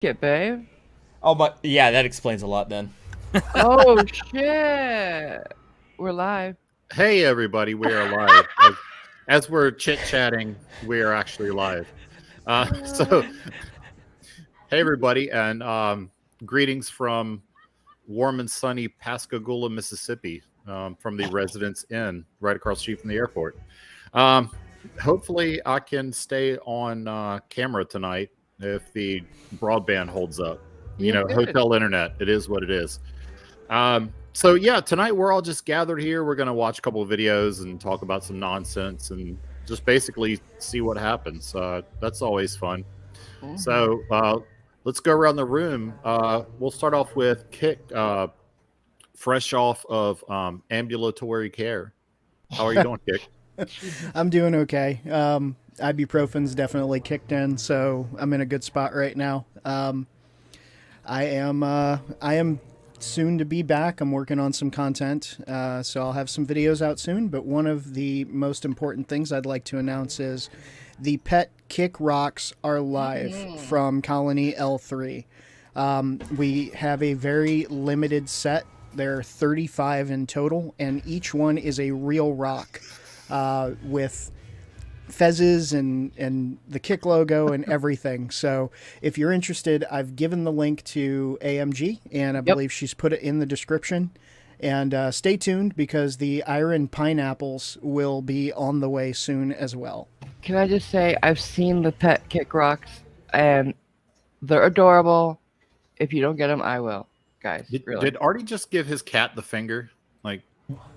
Get babe. Oh, but yeah, that explains a lot then. Oh shit. We're live. Hey, everybody, we are live. As we're chit chatting, we are actually live. So, hey, everybody, and greetings from warm and sunny Pascagoula, Mississippi, from the Residence Inn right across the street from the airport. Um, Hopefully, I can stay on camera tonight if the broadband holds up. You Yeah, know, good. hotel internet, it is what it is. So yeah, tonight we're all just gathered here. We're gonna watch a couple of videos and talk about some nonsense and just basically see what happens. That's always fun. So let's go around the room. We'll start off with Kick, fresh off of ambulatory care. How are you doing, Kick? I'm doing okay. Ibuprofen's definitely kicked in, so I'm in a good spot right now. I am soon to be back. I'm working on some content, so I'll have some videos out soon. But one of the most important things I'd like to announce is the Pet Kick Rocks are live from Colony L3. We have a very limited set. There are 35 in total, and each one is a real rock with fezzes and the Kick logo and everything. So if you're interested, I've given the link to AMG, and I believe she's put it in the description. And stay tuned because the iron pineapples will be on the way soon as well. Can I just say I've seen the pet kick rocks and they're adorable. If you don't get them, I will. Guys, really. Did Artie just give his cat the finger? Like,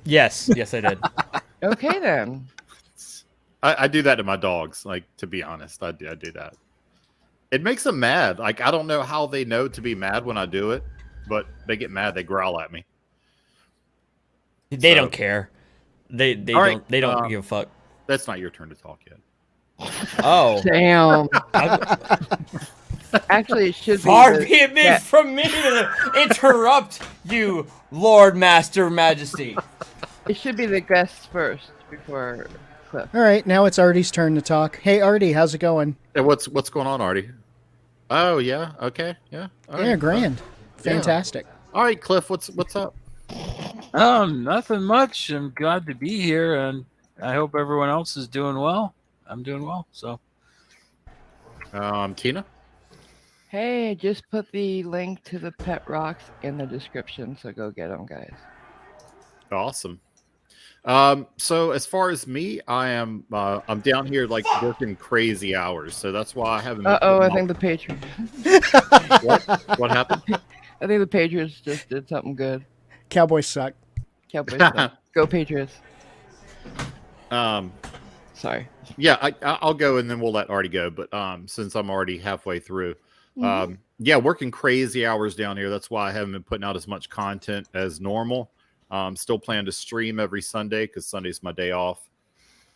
Yes, I did. Okay then. I do that to my dogs. Like, to be honest, I do that. It makes them mad. Like, I don't know how they know to be mad when I do it, but they get mad. They growl at me. They don't care. They right, don't give a fuck. That's not your turn to talk yet. Oh, Damn. Actually, it should be. far be it from me to interrupt you, Lord Master Majesty. It should be the guests first before Cliff. All right, now it's Artie's turn to talk. Hey, Artie, how's it going? Hey, what's going on, Artie? Oh yeah, okay, yeah. All Yeah, right. grand. Fantastic. All right, Cliff, what's up? Nothing much. I'm glad to be here, and I hope everyone else is doing well. I'm doing well, so. Tina? Hey, just put the link to the pet rocks in the description, so go get them, guys. Awesome. So as far as me, I'm down here like working crazy hours, so that's why I haven't. I think the Patriots. What happened? I think the Patriots just did something good. Cowboys suck. Cowboys. Go Patriots. Sorry. Yeah, I'll go and then we'll let Artie go. But since I'm already halfway through, yeah, working crazy hours down here. That's why I haven't been putting out as much content as normal. Still plan to stream every Sunday because Sunday's my day off.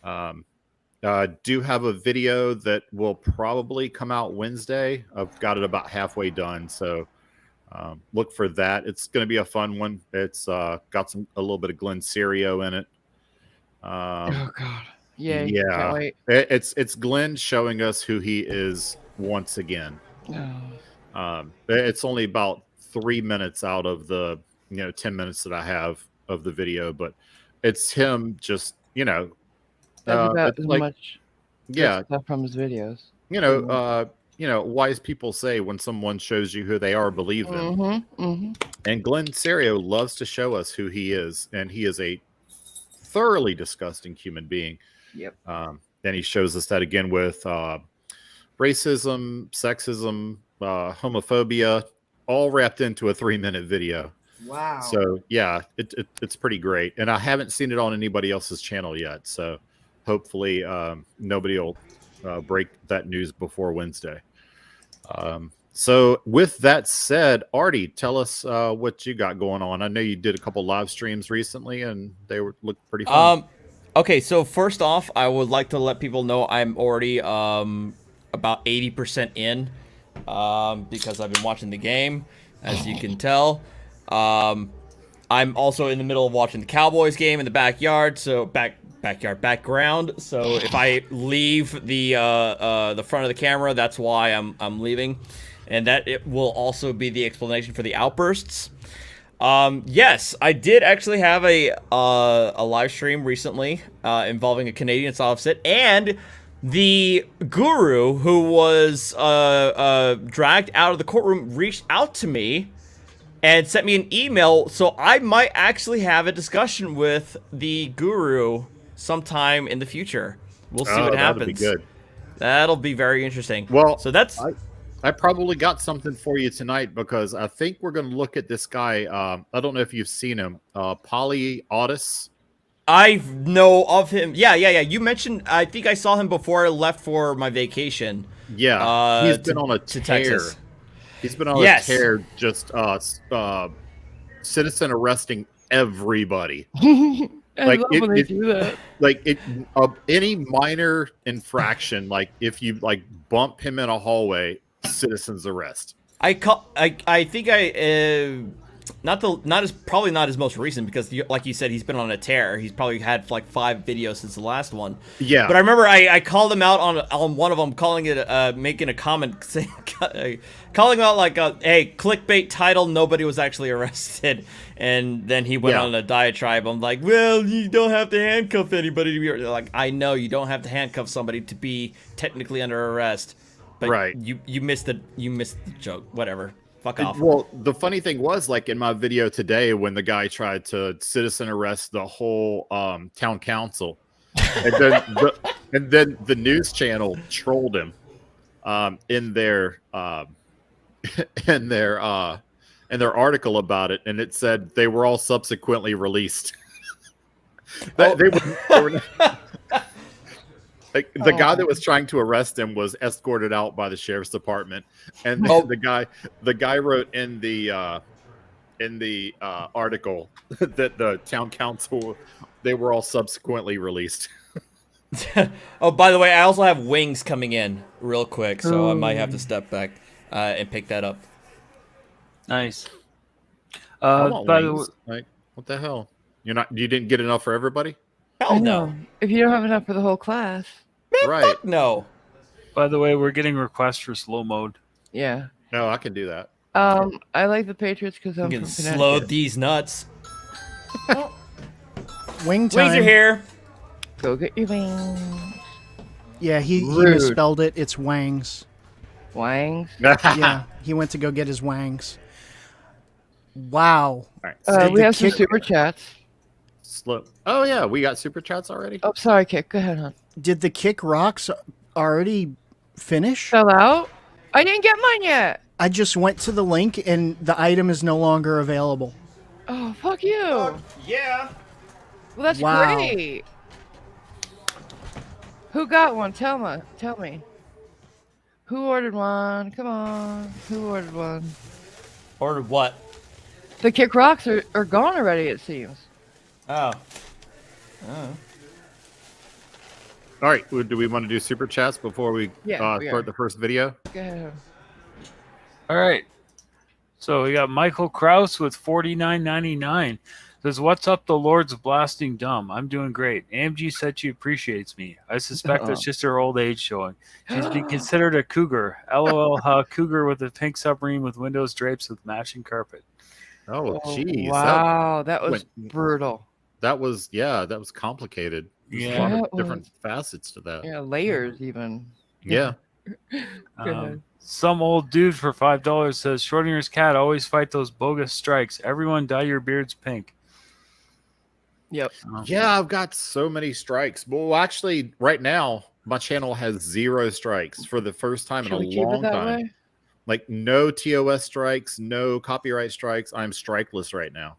Do have a video that will probably come out Wednesday. I've got it about halfway done, so look for that. It's going to be a fun one. It's got a little bit of Glenn Serio in it. Oh God. Yeah. Yeah. Can't wait. It's Glenn showing us who he is once again. Oh. It's only about 3 minutes out of the 10 minutes that I have of the video, but it's him just That's about it's as like, much yeah, stuff from his videos. wise people say when someone shows you who they are, believe them. And Glenn Serio loves to show us who he is, and he is a thoroughly disgusting human being. Yep. And he shows us that again with racism, sexism, homophobia, all wrapped into a 3-minute video. Wow. So yeah, it's pretty great, and I haven't seen it on anybody else's channel yet. So hopefully nobody will break that news before Wednesday. So with that said, Artie, tell us what you got going on. I know you did a couple live streams recently, and they looked pretty fun. Okay, so first off, I would like to let people know I'm already about 80% in because I've been watching the game, as you can tell. I'm also in the middle of watching the Cowboys game in the backyard, so background. So if I leave the front of the camera, that's why I'm leaving. and that it will also be the explanation for the outbursts. Yes, I did actually have a live stream recently involving a Canadian offset, and the guru who was dragged out of the courtroom reached out to me and sent me an email, so I might actually have a discussion with the guru sometime in the future. We'll see what happens. That'll be good. That'll be very interesting. Well, so that's... I probably got something for you tonight, because I think we're going to look at this guy. I don't know if you've seen him, Auditor. I know of him. Yeah. You mentioned, I think I saw him before I left for my vacation. Yeah, he's been on a tear. Texas. He's been on a tear, just citizen arresting everybody. I love when they do that. Like any minor infraction, like if you like bump him in a hallway, citizen's arrest. I think probably not his most recent, because like you said, he's been on a tear. He's probably had like 5 videos since the last one. Yeah. But I remember I called him out on one of them, calling it making a comment saying, calling out like hey, clickbait title, nobody was actually arrested. And then he went on a diatribe. I'm like, well, you don't have to handcuff anybody to be like, I know you don't have to handcuff somebody to be technically under arrest. But you missed the joke. Whatever. Fuck off. Well, the funny thing was, like in my video today, when the guy tried to citizen arrest the whole town council, and then the news channel trolled him in their article about it, and it said they were all subsequently released. They were like, the guy that was trying to arrest him was escorted out by the sheriff's department, and the guy wrote in the article that the town council, they were all subsequently released. Oh, by the way, I also have wings coming in real quick, so I might have to step back and pick that up. Nice. By the way, like, what the hell? You didn't get enough for everybody? Hell no. If you don't have enough for the whole class. Man, right. Fuck no. By the way, we're getting requests for slow mode. Yeah. No, I can do that. I like the Patriots because I'm You from can Connecticut. slow these nuts. Wing time. Wings are here. Go get your wings. Yeah, he Rude. misspelled it. It's wangs. Wangs? Yeah, he went to go get his wangs. Wow. All right. We have some super chats. Slow. Oh yeah, we got super chats already. Oh, sorry, Kick. Go ahead, hon. Did the kick rocks already finish? Fell out? I didn't get mine yet. I just went to the link and the item is no longer available. Oh, fuck you. Yeah. Well, that's Wow. great. Who got one? Tell me. Who ordered one? Come on. Who ordered one? Ordered what? The Kick Rocks are gone already, it seems. Oh. All right. Do we want to do super chats before we start the first video? Go ahead. All right. So we got Michael Kraus with $49.99. Says, what's up, the Lord's blasting dumb? I'm doing great. AMG said she appreciates me. I suspect it's just her old age showing. She's been considered a cougar. LOL, how cougar with a pink submarine with windows drapes with matching carpet. Oh, jeez. Wow, that was brutal. That was complicated. There's a lot of different facets to that. Yeah, layers even. Yeah. Some old dude for $5 says, Schrodinger's cat always fight those bogus strikes. Everyone dye your beards pink. Yep. Yeah, I've got so many strikes. Well, actually, right now, my channel has 0 strikes for the first time in a long time. Way? Like, no TOS strikes, no copyright strikes. I'm strikeless right now.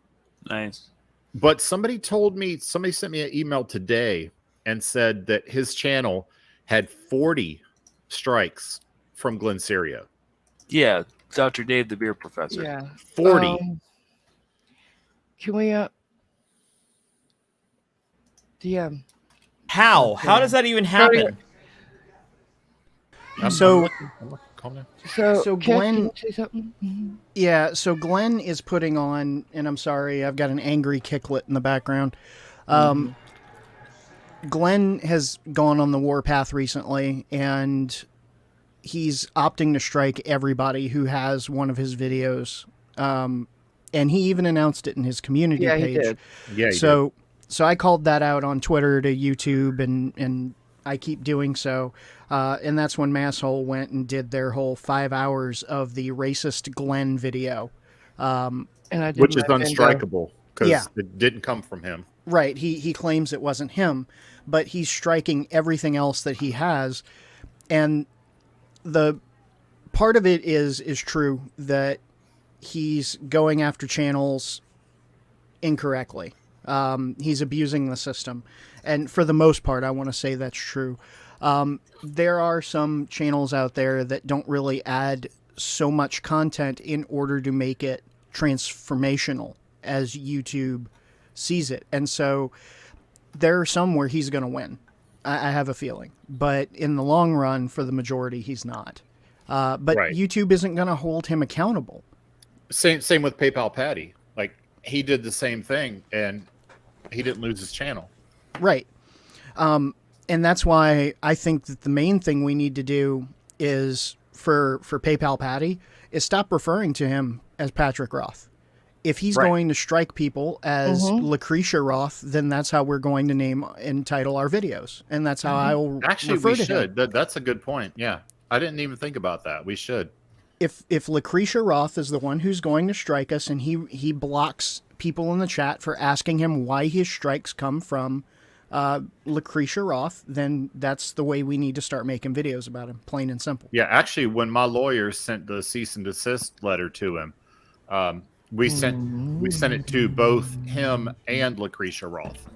Nice. But somebody sent me an email today and said that his channel had 40 strikes from Glen Serio. Yeah, Dr. Dave, the beer professor. Yeah. 40. Can we DM? How? Okay. How does that even happen? So So Glenn, can you say something? yeah, so Glenn is putting on, and I'm sorry, I've got an angry kicklet in the background. Glenn has gone on the warpath recently, and he's opting to strike everybody who has one of his videos. And he even announced it in his community Yeah, he page. did. Yeah, he did. So I called that out on Twitter to YouTube, and I keep doing so. And that's when Masshole went and did their whole 5 hours of the racist Glenn video. And I did Which is my bingo. unstrikable because Yeah. it didn't come from him. Right. He claims it wasn't him, but he's striking everything else that he has. And the part of it is true that he's going after channels incorrectly. He's abusing the system. And for the most part, I want to say that's true. There are some channels out there that don't really add so much content in order to make it transformational as YouTube sees it. And so there are some where he's going to win. I have a feeling. But in the long run, for the majority, he's not. But Right. YouTube isn't going to hold him accountable. Same with PayPal Patty. Like, he did the same thing, and he didn't lose his channel. Right. And that's why I think that the main thing we need to do is for PayPal Patty is stop referring to him as Patrick Roth. If he's Right. going to strike people as Lucretia Roth, then that's how we're going to name and title our videos. And that's how I will Actually, refer we to him. should. That's a good point. Yeah. I didn't even think about that. We should. If Lucretia Roth is the one who's going to strike us, and he blocks people in the chat for asking him why his strikes come from Lucretia Roth, then that's the way we need to start making videos about him, plain and simple. Yeah, actually, when my lawyer sent the cease and desist letter to him, we sent it to both him and Lucretia Roth.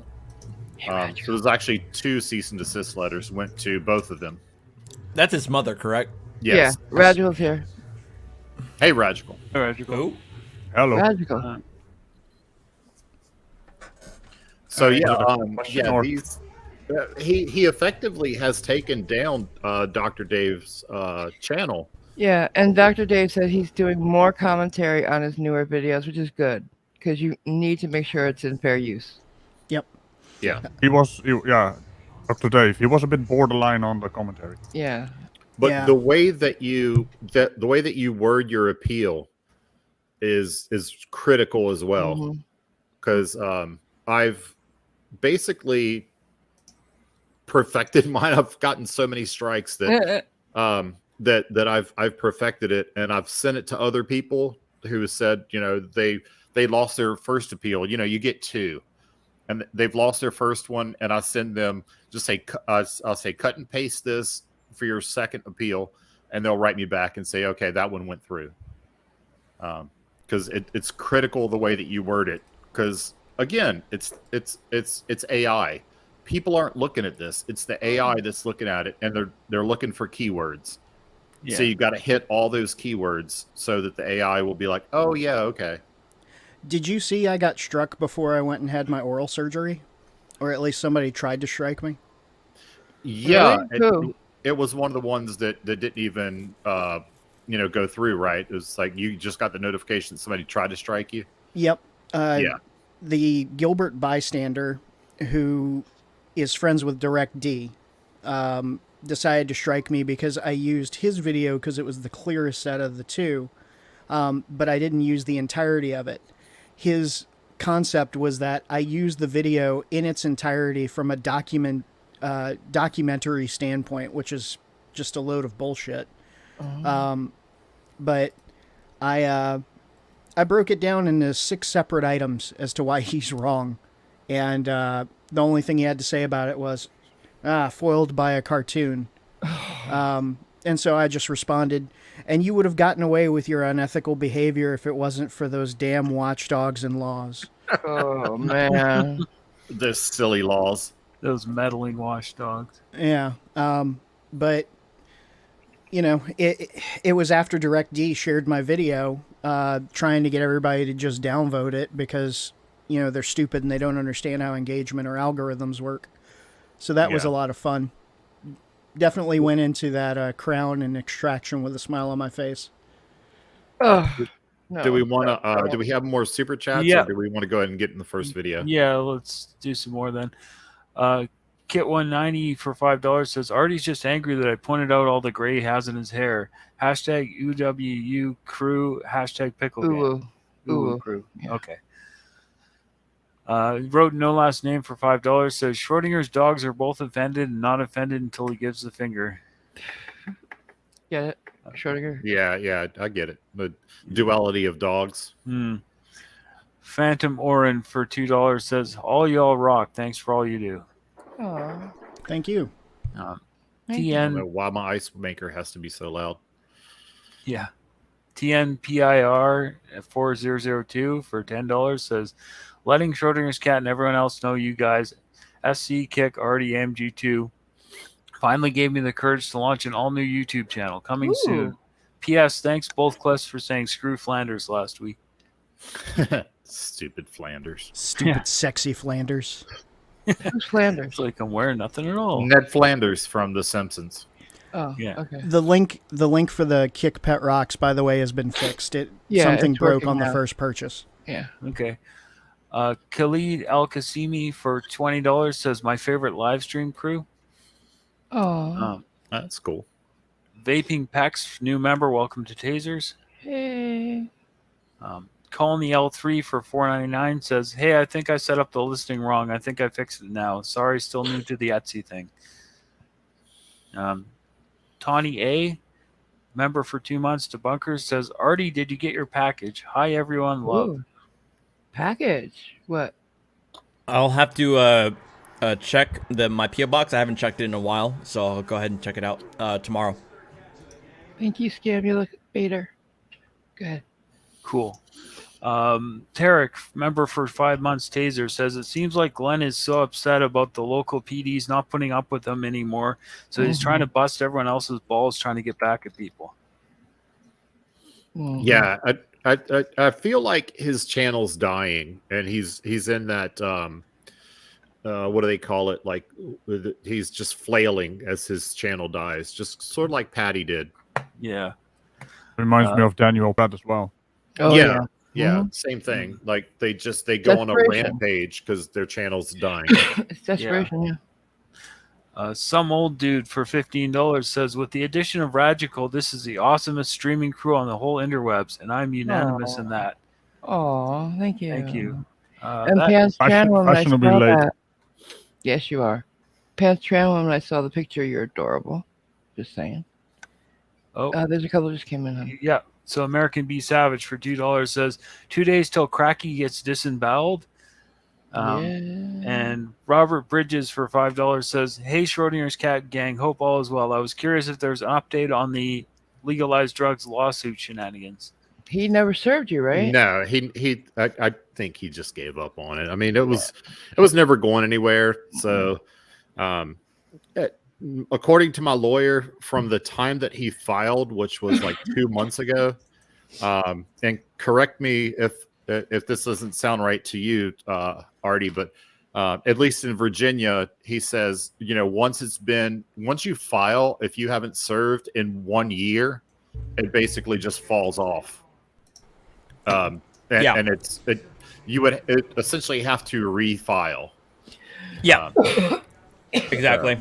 So it was actually 2 cease and desist letters went to both of them. That's his mother, correct? Yes. Yeah, Radical's here. Hey, Radical. All right, you go. Who? Hello. Radical. So Is it yeah, a question or- these he effectively has taken down Dr. Dave's channel. Yeah, and Dr. Dave said he's doing more commentary on his newer videos, which is good because you need to make sure it's in fair use. Yep. Yeah, Yeah, Dr. Dave, he was a bit borderline on the commentary. Yeah. but Yeah. the way that you word your appeal is critical as well, Mhm. because I've basically perfected mine. I've gotten so many strikes that that I've perfected it, and I've sent it to other people who said, they lost their first appeal. You get 2, and they've lost their first one, and I send them just say I'll say cut and paste this for your second appeal, and they'll write me back and say, okay, that one went through. Because it's critical the way that you word it. Because again, it's AI. People aren't looking at this. It's the AI that's looking at it, and they're looking for keywords. Yeah. So you got to hit all those keywords so that the AI will be like, oh yeah, okay. Did you see I got struck before I went and had my oral surgery? Or at least somebody tried to strike me? Yeah, Really? Who? it was one of the ones that didn't even go through. Right? It was like you just got the notification that somebody tried to strike you. Yep. Yeah. The Gilbert bystander, who is friends with Direct D, decided to strike me because I used his video because it was the clearest set of the 2, but I didn't use the entirety of it. His concept was that I used the video in its entirety from a documentary standpoint, which is just a load of bullshit. But I broke it down into 6 separate items as to why he's wrong. And the only thing he had to say about it was, foiled by a cartoon. And so I just responded, and you would have gotten away with your unethical behavior if it wasn't for those damn watchdogs and laws. Oh, man. Those silly laws. Those meddling watchdogs. Yeah. But, it was after Direct D shared my video, trying to get everybody to just downvote it because, they're stupid and they don't understand how engagement or algorithms work. So that was a Yeah. lot of fun. Definitely went into that Crown and Extraction with a smile on my face. Oh, no. Do we want to? Do we have more super chats? Yeah. Or do we want to go ahead and get in the first video? Yeah, let's do some more then. Kit 190 for $5 says Artie's just angry that I pointed out all the gray he has in his hair. Hashtag UWU crew. Hashtag pickle game. Ooh, Ooh, ooh. crew. Yeah. Okay. Wrote no last name for $5 says Schrodinger's dogs are both offended and not offended until he gives the finger. Get it, Schrodinger? Yeah, I get it. The duality of dogs. Phantom Orin for $2 says all y'all rock. Thanks for all you do. Oh, Thank you. thank you. I don't TN know why my ice maker has to be so loud. Yeah. TNPIR at 4002 for $10 says, letting Schrodinger's cat and everyone else know you guys, SC Kick RDMG2, finally gave me the courage to launch an all-new YouTube channel. Coming soon. P.S. Thanks both Cliffs for saying screw Flanders last week. Stupid Flanders. Stupid, sexy Flanders. Who's Flanders? It's like I'm wearing nothing at all. Ned Flanders from The Simpsons. Oh, Yeah. okay. The link for the Kick Pet Rocks, by the way, has been fixed. Something it's broke working on the now. first purchase. Yeah. Okay. Khalid Al Qasimi for $20 says my favorite live stream crew. Oh, That's cool. Vaping Pex, new member, welcome to Tasers. hey. Colony L3 for $4.99 says, hey, I think I set up the listing wrong. I think I fixed it now. Sorry, still new to the Etsy thing. Tawny A, member for 2 months to Bunkers, says, Artie, did you get your package? Hi, everyone. Love. Ooh. Package. What? I'll have to check my PO box. I haven't checked it in a while, so I'll go ahead and check it out tomorrow. Thank you, Scamula Bader. Go ahead. Cool. Tarek, member for 5 months, Taser, says it seems like Glenn is so upset about the local PDs not putting up with them anymore, so he's trying to bust everyone else's balls trying to get back at people. Mhm. Yeah, I feel like his channel's dying, and he's in that what do they call it? Like he's just flailing as his channel dies, just sort of like Patty did. Yeah. Reminds me of Daniel Pratt as well. Oh, yeah, yeah. same thing. Like they go on a Desperation. rampage because their channel's dying. It's desperation, yeah. Some old dude for $15 says, with the addition of Radical, this is the awesomest streaming crew on the whole interwebs, and I'm unanimous in that. Oh, thank you. Thank you. And That- Pants Tran Woman, I saw fashionably late. that. Yes, you are. Pants Tran Woman, I saw the picture. You're adorable. Just saying. There's a couple just came in. Huh? Yeah. So American B Savage for $2 says 2 days till Cracky gets disemboweled. And Robert Bridges for $5 says, hey, Schrodinger's cat gang, hope all is well. I was curious if there's an update on the legalized drugs lawsuit shenanigans. He never served you, right? No, I think he just gave up on it. I mean, it was never going anywhere. So, according to my lawyer, from the time that he filed, which was like 2 months ago, and correct me if this doesn't sound right to you, Artie, but at least in Virginia, he says, once you file, if you haven't served in 1 year, it basically just falls off. And you would essentially have to refile. Yeah, exactly.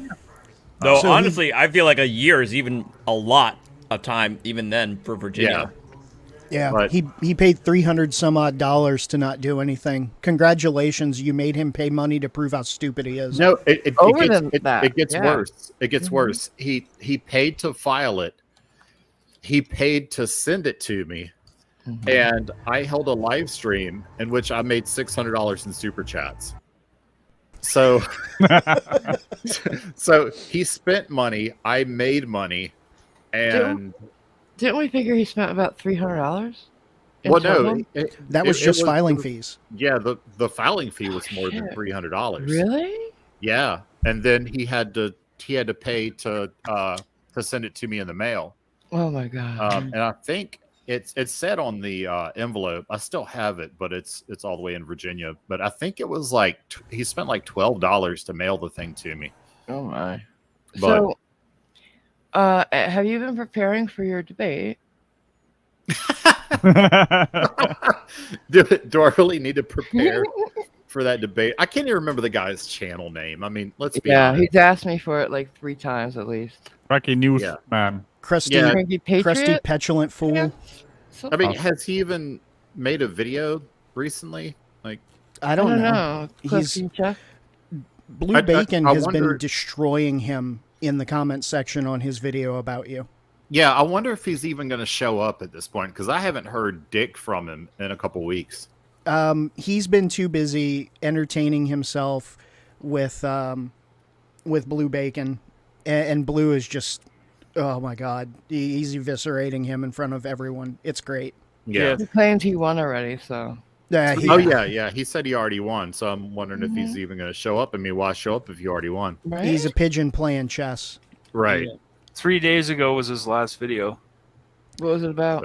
Though So honestly, I feel like a year is even a lot of time, even then for Virginia. Yeah, But- he paid $300 some odd to not do anything. Congratulations, you made him pay money to prove how stupid he is. No, it gets yeah. worse. It gets worse. He paid to file it. He paid to send it to me. And I held a live stream in which I made $600 in super chats. So, so he spent money. I made money, and Didn't we figure he spent about $300? well, no, That was just filing fees. Yeah, the filing fee was more than $300. Really? Yeah, and then he had to pay to send it to me in the mail. Oh my god! And I think it's said on the envelope. I still have it, but it's all the way in Virginia. But I think it was like he spent like $12 to mail the thing to me. Oh my! But- So, have you been preparing for your debate? Do I really need to prepare for that debate. I can't even remember the guy's channel name. I mean, let's be Yeah, honest. he's asked me for it like 3 times at least. Cracky news, Yeah. man. Crusty, Yeah. Cranky Patriot? crusty, petulant fool. Yeah. I mean, has he even made a video recently? Like, I don't know. Cliff, can you check? Blue Bacon I has wonder- been destroying him in the comment section on his video about you. yeah, I wonder if he's even going to show up at this point because I haven't heard dick from him in a couple weeks. He's been too busy entertaining himself with Blue Bacon, and Blue is just, oh my god, he's eviscerating him in front of everyone. It's great. Yeah. He claimed he won already, so. Oh yeah. He said he already won, so I'm wondering if he's even going to show up. I mean, why show up if you already won? Right? He's a pigeon playing chess. Right. Yeah. 3 days ago was his last video. What was it about?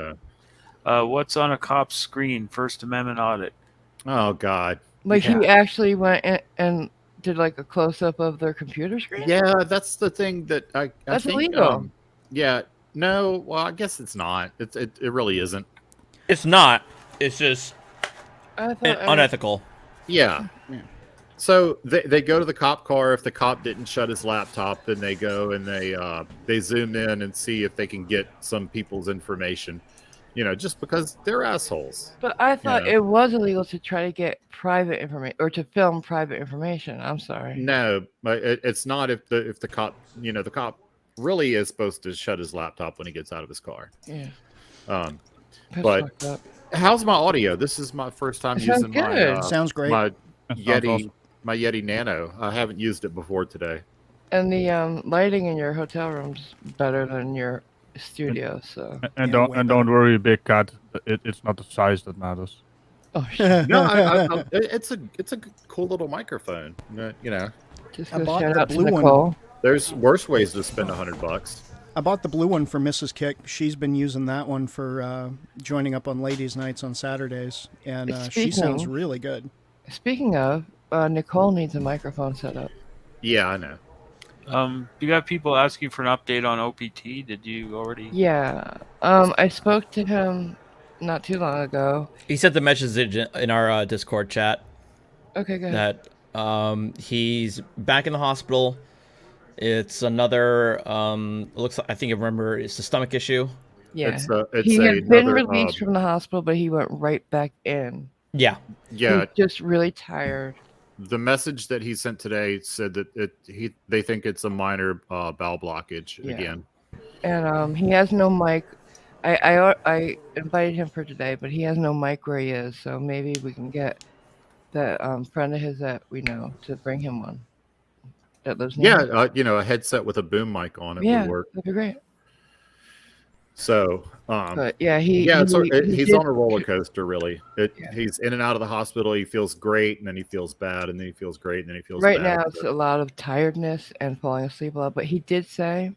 So- What's on a cop's screen? First Amendment audit. Oh God. Like Yeah. he actually went and did like a close up of their computer screen? Yeah, that's the thing that I That's think, illegal. yeah. No. Well, I guess it's not. It really isn't. It's not. It's just I thought unethical. Yeah. So they go to the cop car. If the cop didn't shut his laptop, then they go and they zoom in and see if they can get some people's information. You know, just because they're assholes. But I thought Yeah. it was illegal to try to get private information or to film private information. I'm sorry. No, but it's not if the cop, you know, the cop really is supposed to shut his laptop when he gets out of his car. Yeah. But- That's fucked up. How's my audio? This is my first time It sounds using my good. Sounds great. my That sounds Yeti awesome. my Yeti Nano. I haven't used it before today. And the lighting in your hotel room's better than your studio, so. And Yeah, don't worry, big cat. It's not the size that matters. Oh shit. No, it's a cool little microphone. You know, Just I go bought shout the out to blue one. Nicole. there's worse ways to spend $100. I bought the blue one for Mrs. Kick. She's been using that one for joining up on ladies' nights on Saturdays, and she sounds Speaking- really good. Speaking of, Nicole needs a microphone set up. Yeah, I know. You got people asking for an update on OPT. Did you already? Yeah. I spoke to him not too long ago. He sent the message in our Discord chat Okay, go ahead. that he's back in the hospital. It's another looks like, I think I remember it's a stomach issue. Yeah. It's He had been another, released from the hospital, but he went right back in. Yeah. Yeah, He's just really tired. the message that he sent today said that they think it's a minor bowel blockage Yeah. again. And he has no mic. I invited him for today, but he has no mic where he is. So maybe we can get that friend of his that we know to bring him one. That lives near him. Yeah, you know, a headset with a boom mic on it Yeah, would work. that'd be great. So, But yeah, he's did- on a roller coaster, really. Yeah. He's in and out of the hospital. He feels great, and then he feels bad, and then he feels great, and then he feels right bad. now it's a lot of tiredness and falling asleep a lot. But he did say,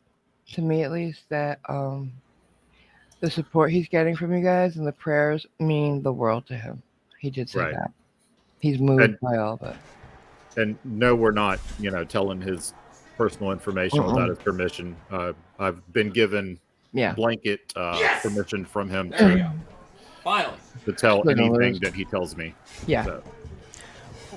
to me at least, that the support he's getting from you guys and the prayers mean the world to him. He did say Right. that. He's moved And- by all of it. And no, we're not, you know, telling his personal information without his permission. I've been given Yeah. blanket permission from him There we to, go. Finally. to tell Good anything news. that he tells me. Yeah. So,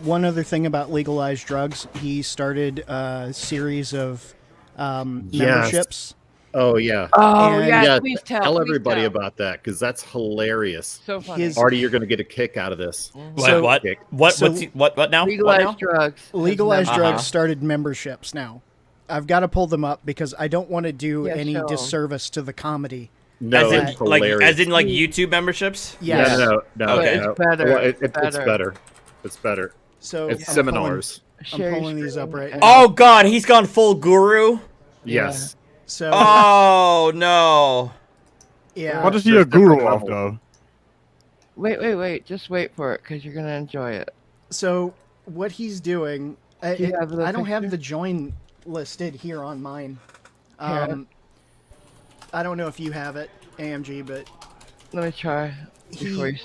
One other thing about legalized drugs, he started a series of memberships. oh yeah, Oh And- yeah, yeah. please tell. tell please everybody tell. about that because that's hilarious. So funny. His- Artie, you're going to get a kick out of this. So- what? Kick. What? so- What now? What Legalized now? drugs. has Legalized never- drugs started memberships now. I've got to pull them up because I don't want to do Yeah, any show 'em. disservice to the comedy. No, As in, it's like, hilarious. as in, like YouTube memberships. Yes. No. Okay. It's better. Well, it's Better. better. It's better. So It's I'm seminars. I'm Share your pulling these up screen right and- now. Oh God, he's gone full guru. Yes. So Oh no. yeah. What is he there's a guru different of, though? Wait. Just wait for it because you're gonna enjoy it. So what he's doing, Do you have the I don't have picture? the join listed here on mine. Here. I don't know if you have it, AMG, but Let me try before you.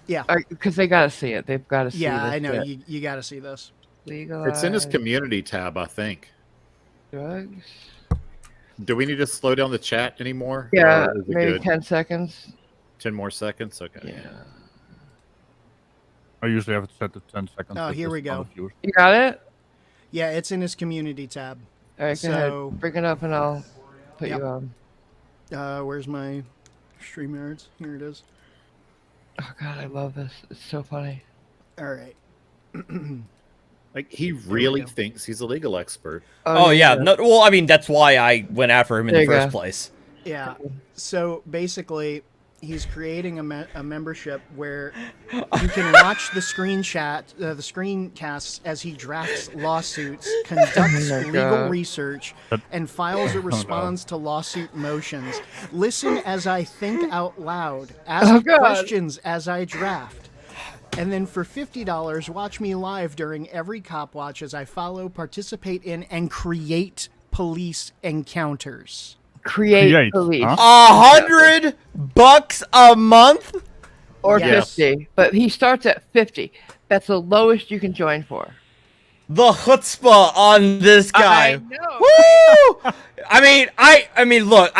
yeah, Because they gotta see it. They've got to see. yeah, this I know shit. you got to see this. Legalized It's in his community tab, I think. drugs. Do we need to slow down the chat anymore? Yeah, Or is it maybe good? 10 seconds. 10 more seconds? Okay. Yeah. I usually have it set to 10 seconds. Oh, but here just we go. not a few. You got it? Yeah, it's in his community tab. All right, go So- ahead. Bring it up and I'll put Yep. you on. Where's my StreamYards? Here it is. Oh god, I love this. It's so funny. All right. Like he really go. thinks he's a legal expert. Oh yeah, go. no. Well, I mean that's why I went after him in There the you first go. place. Yeah. So basically, he's creating a membership where you can watch the screencasts as he drafts lawsuits, conducts my legal God. research, and files a response to lawsuit motions. Listen as I think out loud. Ask God. questions as I draft. And then for $50, watch me live during every cop watch as I follow, participate in, and create police encounters. Create police. Huh? $100 a month? Or Yes. 50. But he starts at 50. That's the lowest you can join for. The chutzpah on this guy. I know. Woo! I mean, look,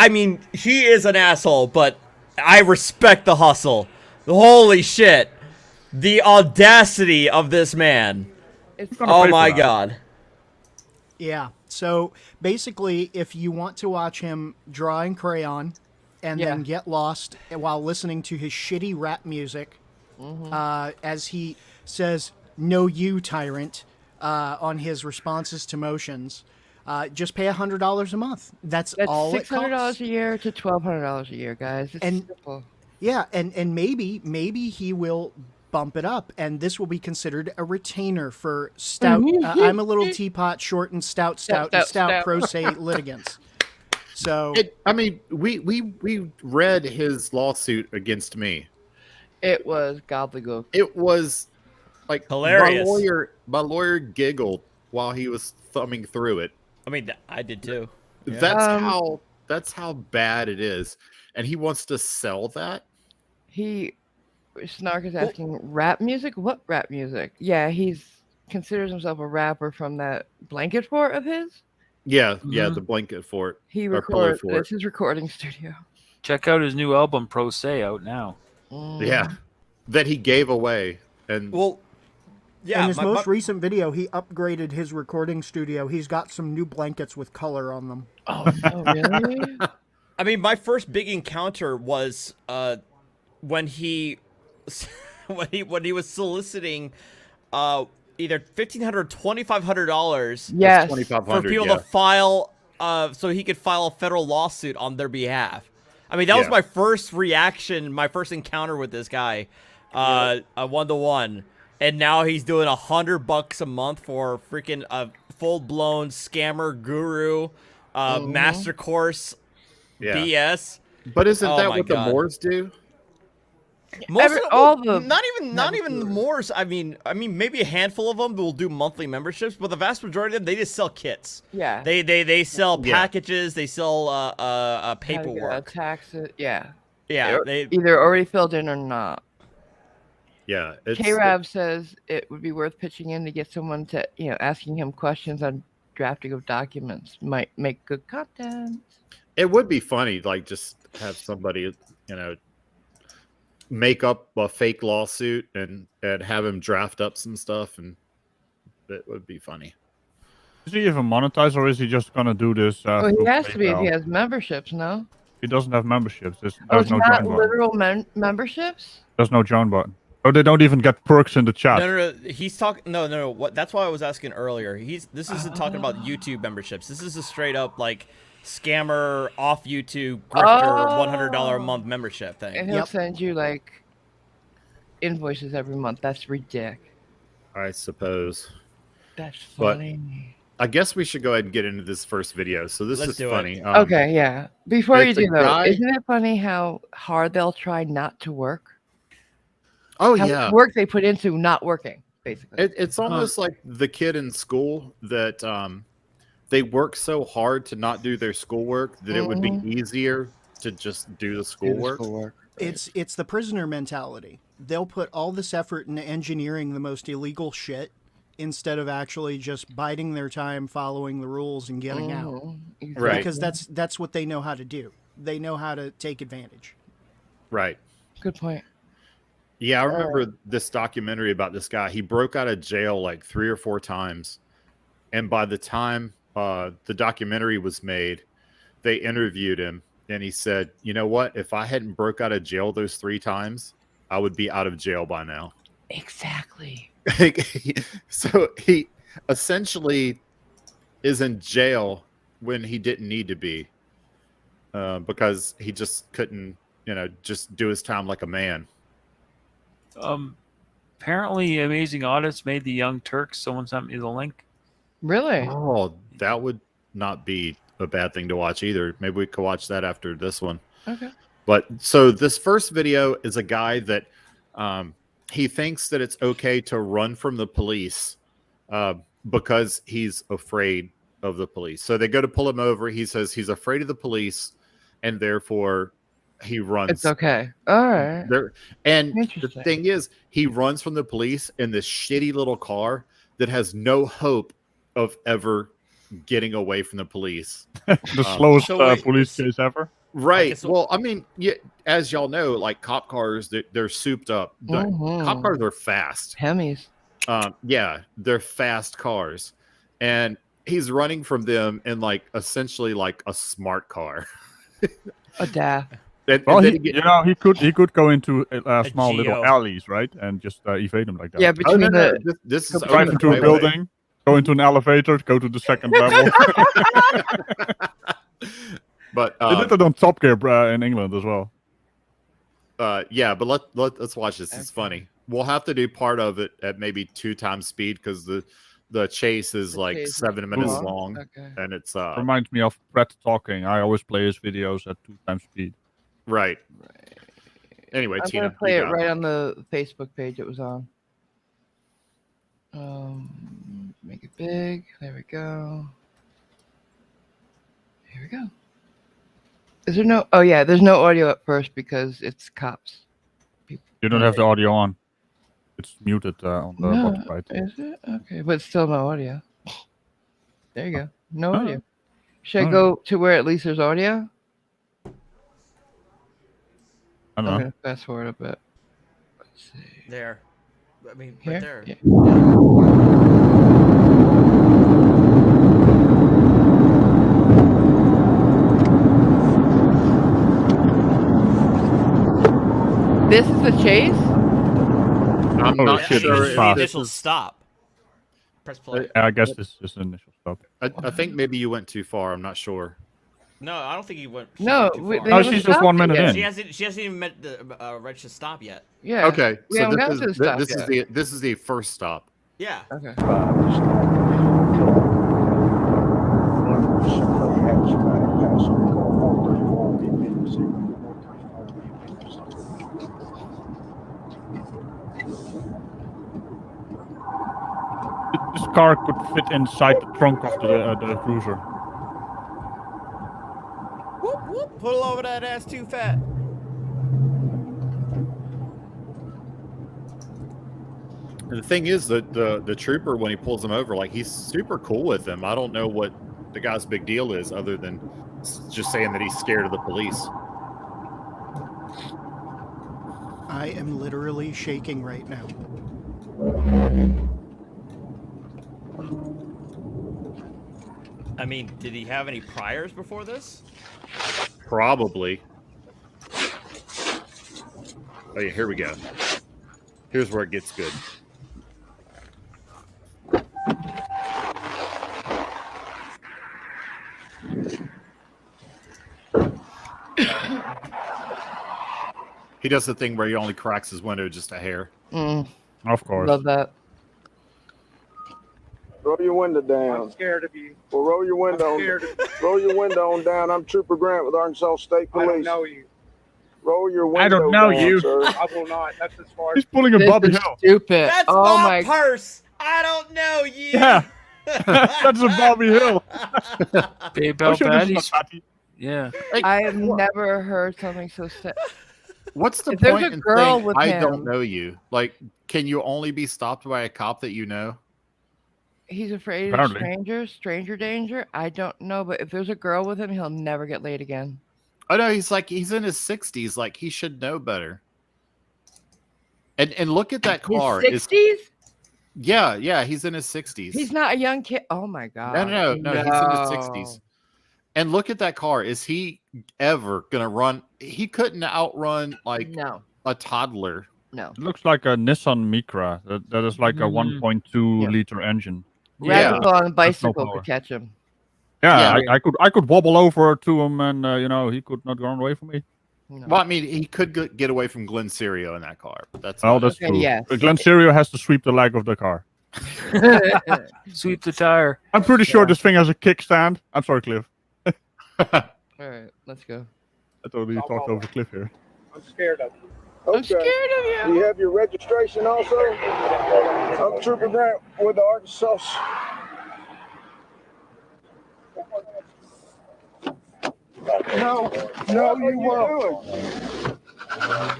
he is an asshole, but I respect the hustle. Holy shit. The audacity of this man. It's gonna Oh pay for my that. god. Yeah. So basically, if you want to watch him draw in crayon and then get lost while listening to his shitty rap music, as he says, "No, you tyrant," on his responses to motions, just pay $100 a month. That's all it $600 costs. a year to $1,200 a year, guys. It's And- simple. Yeah, and maybe he will bump it up, and this will be considered a retainer for stout. I'm a little teapot, short and stout pro se litigants. So We read his lawsuit against me. It was gobbledygook. It was like Hilarious. My lawyer giggled while he was thumbing through it. I mean, I did too. Yeah. That's how bad it is, and he wants to sell that. Snark is asking, rap music? What rap music? Yeah, he's considers himself a rapper from that blanket fort of his. Yeah, the blanket fort. He or pillow records. fort. It's his recording studio. Check out his new album, Pro Se, out now. Yeah, that he gave away, and Well, yeah. in his most recent video, he upgraded his recording studio. He's got some new blankets with color on them. Oh, really? I mean, my first big encounter was when he when he was soliciting either $1,500 or $2,500 Yes. for $2,500. people Yeah. to file so he could file a federal lawsuit on their behalf. I mean, that was Yeah. my first reaction, my first encounter with this guy, a 1-to-1, and now he's doing $100 a month for freaking a full-blown scammer guru master course Yeah. BS. But isn't Oh that my what God. the Moors do? Most of all well, the not even the Moors. I mean, maybe a handful of them will do monthly memberships, but the vast majority of them, they just sell kits. Yeah. They sell Yeah. packages. They sell How to get paperwork. taxes. Yeah. Yeah, They're they either already filled in or not. Yeah. It's, K-Rab says it would be worth pitching in to get someone to, asking him questions on drafting of documents. Might make good content. It would be funny, like just have somebody, make up a fake lawsuit and have him draft up some stuff, and it would be funny. Is he even monetized, or is he just gonna do this? Well, he through has to be if he PayPal? has memberships, no? He doesn't have memberships. There's It's no not join button. literal memberships? There's no join button. Oh, they don't even get perks in the chat. no. He's talking. No. What? That's why I was asking earlier. This isn't talking about YouTube memberships. This is a straight up like scammer off YouTube grifter $100 a month membership thing. And he'll Yep. send you, like, invoices every month. That's ridiculous. I suppose. That's But- funny. I guess we should go ahead and get into this first video. So this Let's is do it. funny. Okay, yeah. Before you it's a do, though, guy- isn't it funny how hard they'll try not to work? Oh How yeah. much work they put into not working, basically. It's almost like the kid in school that they work so hard to not do their schoolwork that it would be easier to just do the Do the schoolwork. schoolwork. It's the prisoner mentality. They'll put all this effort into engineering the most illegal shit instead of actually just biding their time, following the rules, and getting out. Exactly. Right. Because that's what they know how to do. They know how to take advantage. Right. Good point. Yeah, I remember this documentary about this guy. He broke out of jail like 3 or 4 times, and by the time the documentary was made, they interviewed him, and he said, "You know what? If I hadn't broke out of jail those 3 times, I would be out of jail by now." Exactly. So he essentially is in jail when he didn't need to be, because he just couldn't, just do his time like a man. Apparently, Amazing Audits made the Young Turks. Someone sent me the link. Really? Oh, that would not be a bad thing to watch either. Maybe we could watch that after this one. Okay. But so this first video is a guy that he thinks that it's okay to run from the police because he's afraid of the police. So they go to pull him over. He says he's afraid of the police, and therefore he runs. It's okay. All right. And the Interesting. thing is, he runs from the police in this shitty little car that has no hope of ever getting away from the police. The slowest So wait, police chase ever. Right. Okay, so- Well, I mean, yeah, as y'all know, like cop cars, they're souped up. The cop cars are fast. Hemis. Yeah, they're fast cars, and he's running from them in like essentially like a smart car. A daft. Well, then he could go into small little Geo. alleys, right, and just evade them like that. Yeah, oh, between no, the no, this is Drive open into a highway. building, go into an elevator, go to the second level. But They did that on Top Gear in England as well. yeah, but let's watch this. It's funny. We'll have to do part of it at maybe 2 times speed because the chase is like chase is 7 minutes long. long, Okay. and it's Reminds me of Brett talking. I always play his videos at 2 times speed. right. Anyway, I'm Tina, gonna play you it got right on the Facebook page it was on. Make it big. There we go. Here we go. Is there no? Oh yeah, there's no audio at first because it's cops. You don't have the audio on. It's muted on the No, bottom right. is it? Okay, but still no audio. There you go. No Oh. audio. Should I Oh. go to where at least there's audio? I I'm don't know. gonna fast forward a bit. Let's see. There. I mean, Here? right there. Yeah. This is the chase? I'm Oh, not shit, sure this is if fast. this Initial is. stop. Press play. I guess this is the initial stop. I think maybe you went too far. I'm not sure. No, I don't think he went. she No, went too we- far. they Oh, haven't she's just stopped 1 it minute yet. in. She hasn't even met the reach to stop yet. Yeah. Okay, We so haven't gotten this to the is stop this yet. is this is the first stop. Yeah. Okay. This car could fit inside the trunk of the cruiser. Whoop whoop! Pull over that ass too fat. And the thing is that the trooper, when he pulls him over, like he's super cool with him. I don't know what the guy's big deal is, other than just saying that he's scared of the police. I am literally shaking right now. I mean, did he have any priors before this? Probably. Oh yeah, here we go. Here's where it gets good. He does the thing where he only cracks his window just a hair. Of course. Love that. Roll your window down. I'm scared of you. Well, roll your window. I'm scared of you. Roll your window on down. I'm Trooper Grant with Arkansas State I don't Police. know you. Roll your window I don't know down, you. sir. I will not. That's as far He's as pulling a This Bobby is Hill. stupid. That's Oh my my. purse. I don't know you. Yeah. That's a Bobby Hill. Babe Oh, Bell shit, this is Baddies. not Patty. Yeah. Like, I have never heard something so sad. what's the If there's point a in girl saying with I him- don't know you? Like, can you only be stopped by a cop that you know? He's afraid Apparently. of strangers, stranger danger. I don't know, but if there's a girl with him, he'll never get laid again. Oh no, he's in his 60s. Like he should know better. And look at that His car. 60s? Yeah, he's in his 60s. He's not a young kid. Oh my god. No, he's in his 60s. And look at that car. Is he ever gonna run? He couldn't outrun like No. a toddler. No. It looks like a Nissan Micra. That is like a 1.2 Yep. liter engine. Yeah. Radical on a bicycle power. could catch him. Yeah, Yeah. I could wobble over to him, and he could not run away from me. No. Well, I mean, he could get away from Glenn Serio in that car. That's Oh, not that's it. Okay, true. yes. Glenn Serio has to sweep the leg of the car. Sweep the tire. I'm pretty sure this thing has a kickstand. I'm sorry, Cliff. All right, let's go. I totally talked over Cliff here. I'm scared of you. I'm scared of Do you. you have your registration also? I'm Trooper Grant with the Arkansas. No, you weren't.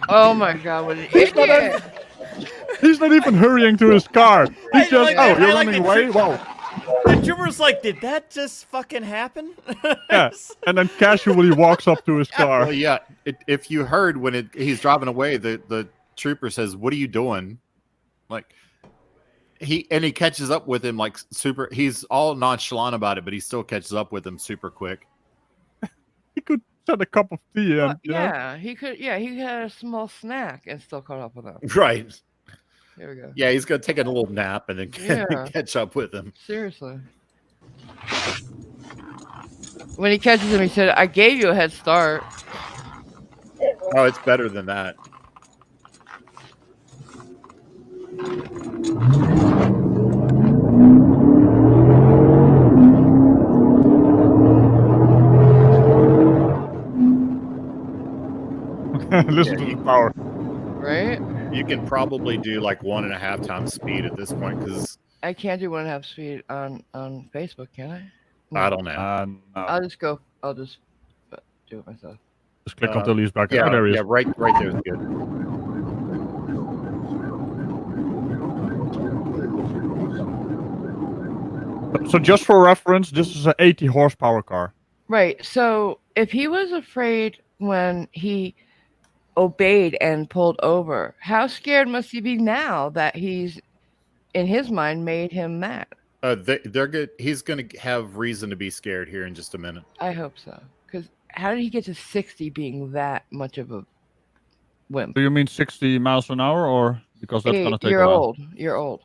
Oh my god, what an idiot. He's not even hurrying to his car. He's I just, like oh, that. you're I like running the away? trick. Whoa. The trooper's like, did that just fucking happen? Yeah. And then casually walks up to his car. Well, yeah. If you heard when he's driving away, the trooper says, "What are you doing?" Like he catches up with him like super. He's all nonchalant about it, but he still catches up with him super quick. He could set a cup of tea in. Yeah, he could. Yeah, he had a small snack and still caught up with him. Right. Here we go. Yeah, he's gonna take a little nap and then Yeah. catch up with him. Seriously. When he catches him, he said, "I gave you a head start." Oh, it's better than that. Listen to the power. Right? You can probably do like 1.5 times speed at this point because I can't do 1.5 speed on Facebook, can I? No. I don't know. No. I'll just go. I'll just do it myself. Just click until he's back. Yeah, Oh, there he is. yeah, right there is good. So just for reference, this is an 80 horsepower car. Right. So if he was afraid when he obeyed and pulled over, how scared must he be now that he's, in his mind, made him mad? They're good. He's gonna have reason to be scared here in just a minute. I hope so. Because how did he get to 60 being that much of a wimp? Do you mean 60 miles an hour, or because that's gonna take You're a while? old. You're old.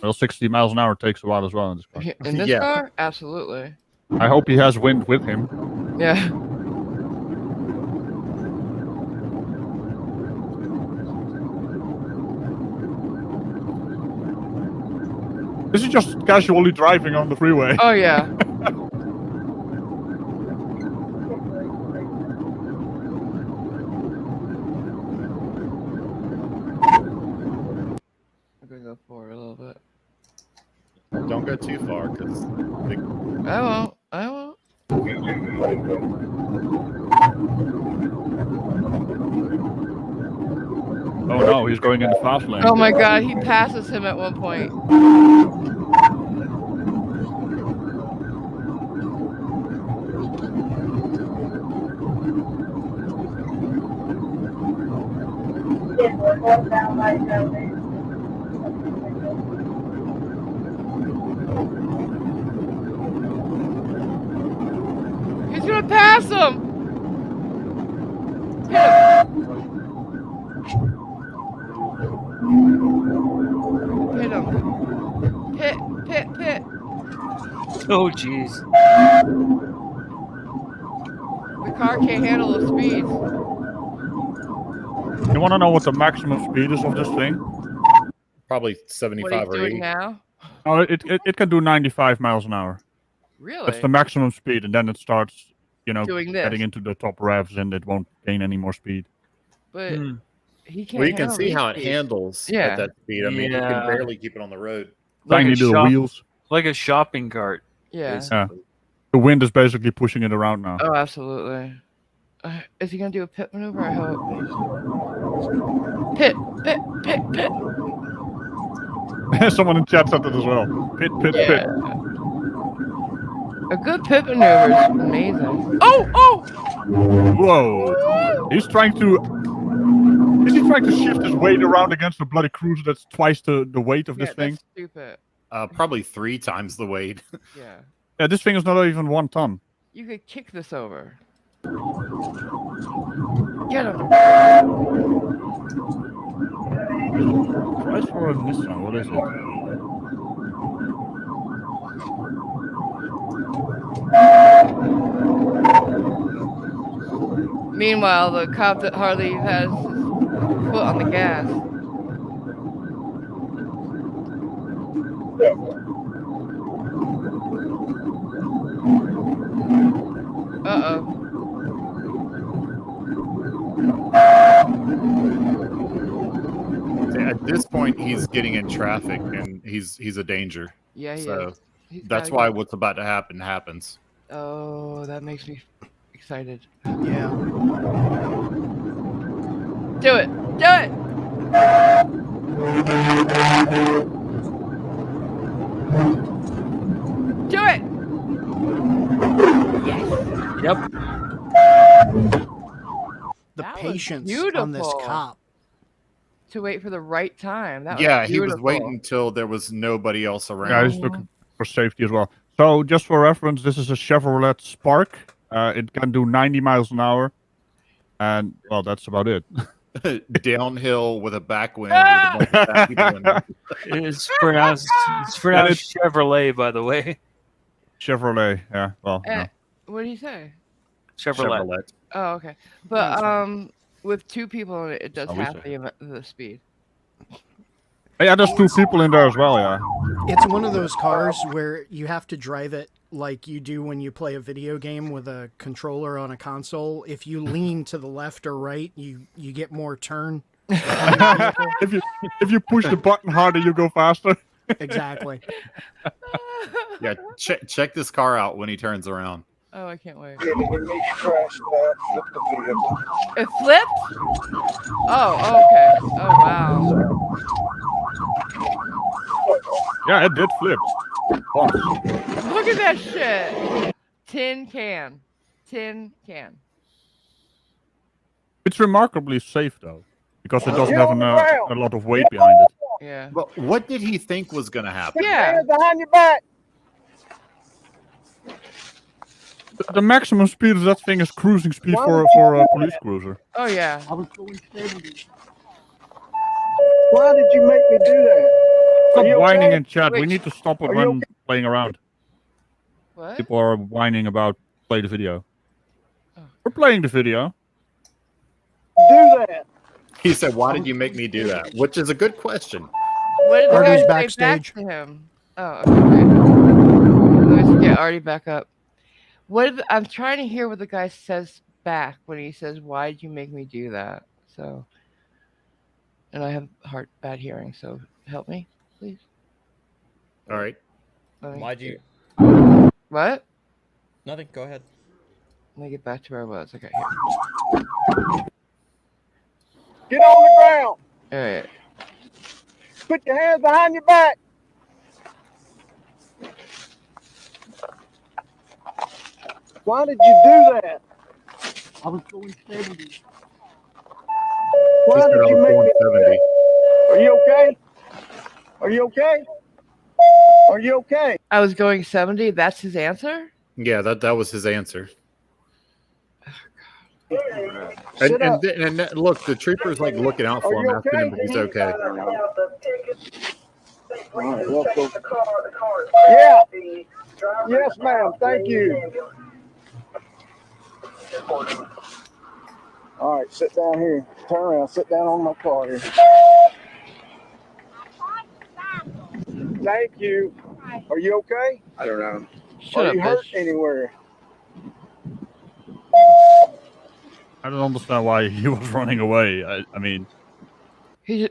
Well, 60 miles an hour takes a while as well in this car. In this Yeah. car? Absolutely. I hope he has wind with him. Yeah. This is just casually driving on the freeway. Oh, yeah. I'm going to go forward a little bit. Don't go too far because I won't. I won't. Oh no, he's going in the fast lane. Oh my god, he passes him at one point. He's gonna pass him! Hit him. Hit him. Pit. Oh, jeez. The car can't handle the speed. You want to know what the maximum speed is of this thing? probably What 75 he's or doing 80. now? Oh, it can do 95 miles an hour. Really? That's the maximum speed, and then it starts, Doing this. heading into the top revs, and it won't gain any more speed. But he can't Well, you can handle see these how it speeds. handles Yeah. at that speed. I mean, you Yeah. can barely keep it on the road. Like Tiny a little shop- wheels. Like a shopping cart. Yeah. basically. The wind is basically pushing it around now. Oh, absolutely. Is he gonna do a pit maneuver? I hope. Pit. Someone in chat said that as well. Pit. Yeah. A good pit maneuver is amazing. Oh! Whoa! He's trying to Is he trying to shift his weight around against a bloody cruiser that's twice the weight of Yeah, this thing? that's stupid. Probably 3 times the weight. Yeah. Yeah, this thing is not even 1 ton. You could kick this over. Get him. Price for a Nissan, what is it? Meanwhile, the cop that hardly has his foot on the gas. Uh-oh. At this point, he's getting in traffic, and he's a danger. Yeah, he So is. He's that's gotta why go. what's about to happen happens. Oh, that makes me excited. Yeah. Do it! Do it! Do it! Yes! Yep. The That was patience on this beautiful. cop. To wait for the right time. That Yeah, was he was beautiful. waiting until there was nobody else around. Yeah, he's looking for safety as well. So, just for reference, this is a Chevrolet Spark. It can do 90 miles an hour. And, well, that's about it. Downhill with a backwind. With a bunch of fat people in it. It's pronounced Chevrolet, by the way. Chevrolet, yeah. Well, Eh, no. what did he say? Chevrolet. Oh, okay. But with 2 people in it, it does How is half it? the speed. Yeah, there's 2 people in there as well, yeah. It's one of those cars where you have to drive it like you do when you play a video game with a controller on a console. If you lean to the left or right, you get more turn. if you push the button harder, you go faster. Exactly. Yeah, check this car out when he turns around. Oh, I can't wait. Yeah, it makes you crash that. Flip the vehicle. It flipped? Oh, okay. Oh, wow. Yeah, it did flip. Once. Look at that shit. Tin can. Tin can. It's remarkably safe, though. Because it doesn't Get have on the ground. a lot of weight behind it. Yeah. But what did he think was going to happen? Yeah. Hands behind your back. The maximum speed of that thing is cruising speed for a police cruiser. Oh, yeah. I was going 70. Why did you make me do that? Stop Are you whining okay? in chat. We Wait. need to stop it Are you when okay? playing around. What? People are whining about play the video. Oh. We're playing the video. Do that. He said, "Why did you make me do that?" Which is a good question. What did the Artie's guy say back backstage. to him? Oh, okay. Wait. Let me get Artie back up. I'm trying to hear what the guy says back when he says, "Why did you make me do that?" So, and I have bad hearing, so help me, please. All right. Let me Why'd you? What? Nothing. Go ahead. Let me get back to where I was. Okay, here. Get on the ground. All right. Put your hands behind your back. Why did you do that? I was going 70. He Why said did I you was make going me? 70. Are you okay? Are you okay? Are you okay? I was going 70. That's his answer. Yeah, that was his answer. Sit up. And look, the trooper's like looking out for Are him, you asking him okay? if he's okay. All right, let's go. Yeah. Yes, ma'am. Thank you. All right, sit down here. Turn around. Sit down on my car here. Thank you. Are you okay? I don't know. Shut Are up, you hurt bitch. anywhere? I don't understand why he was running away. I mean, He's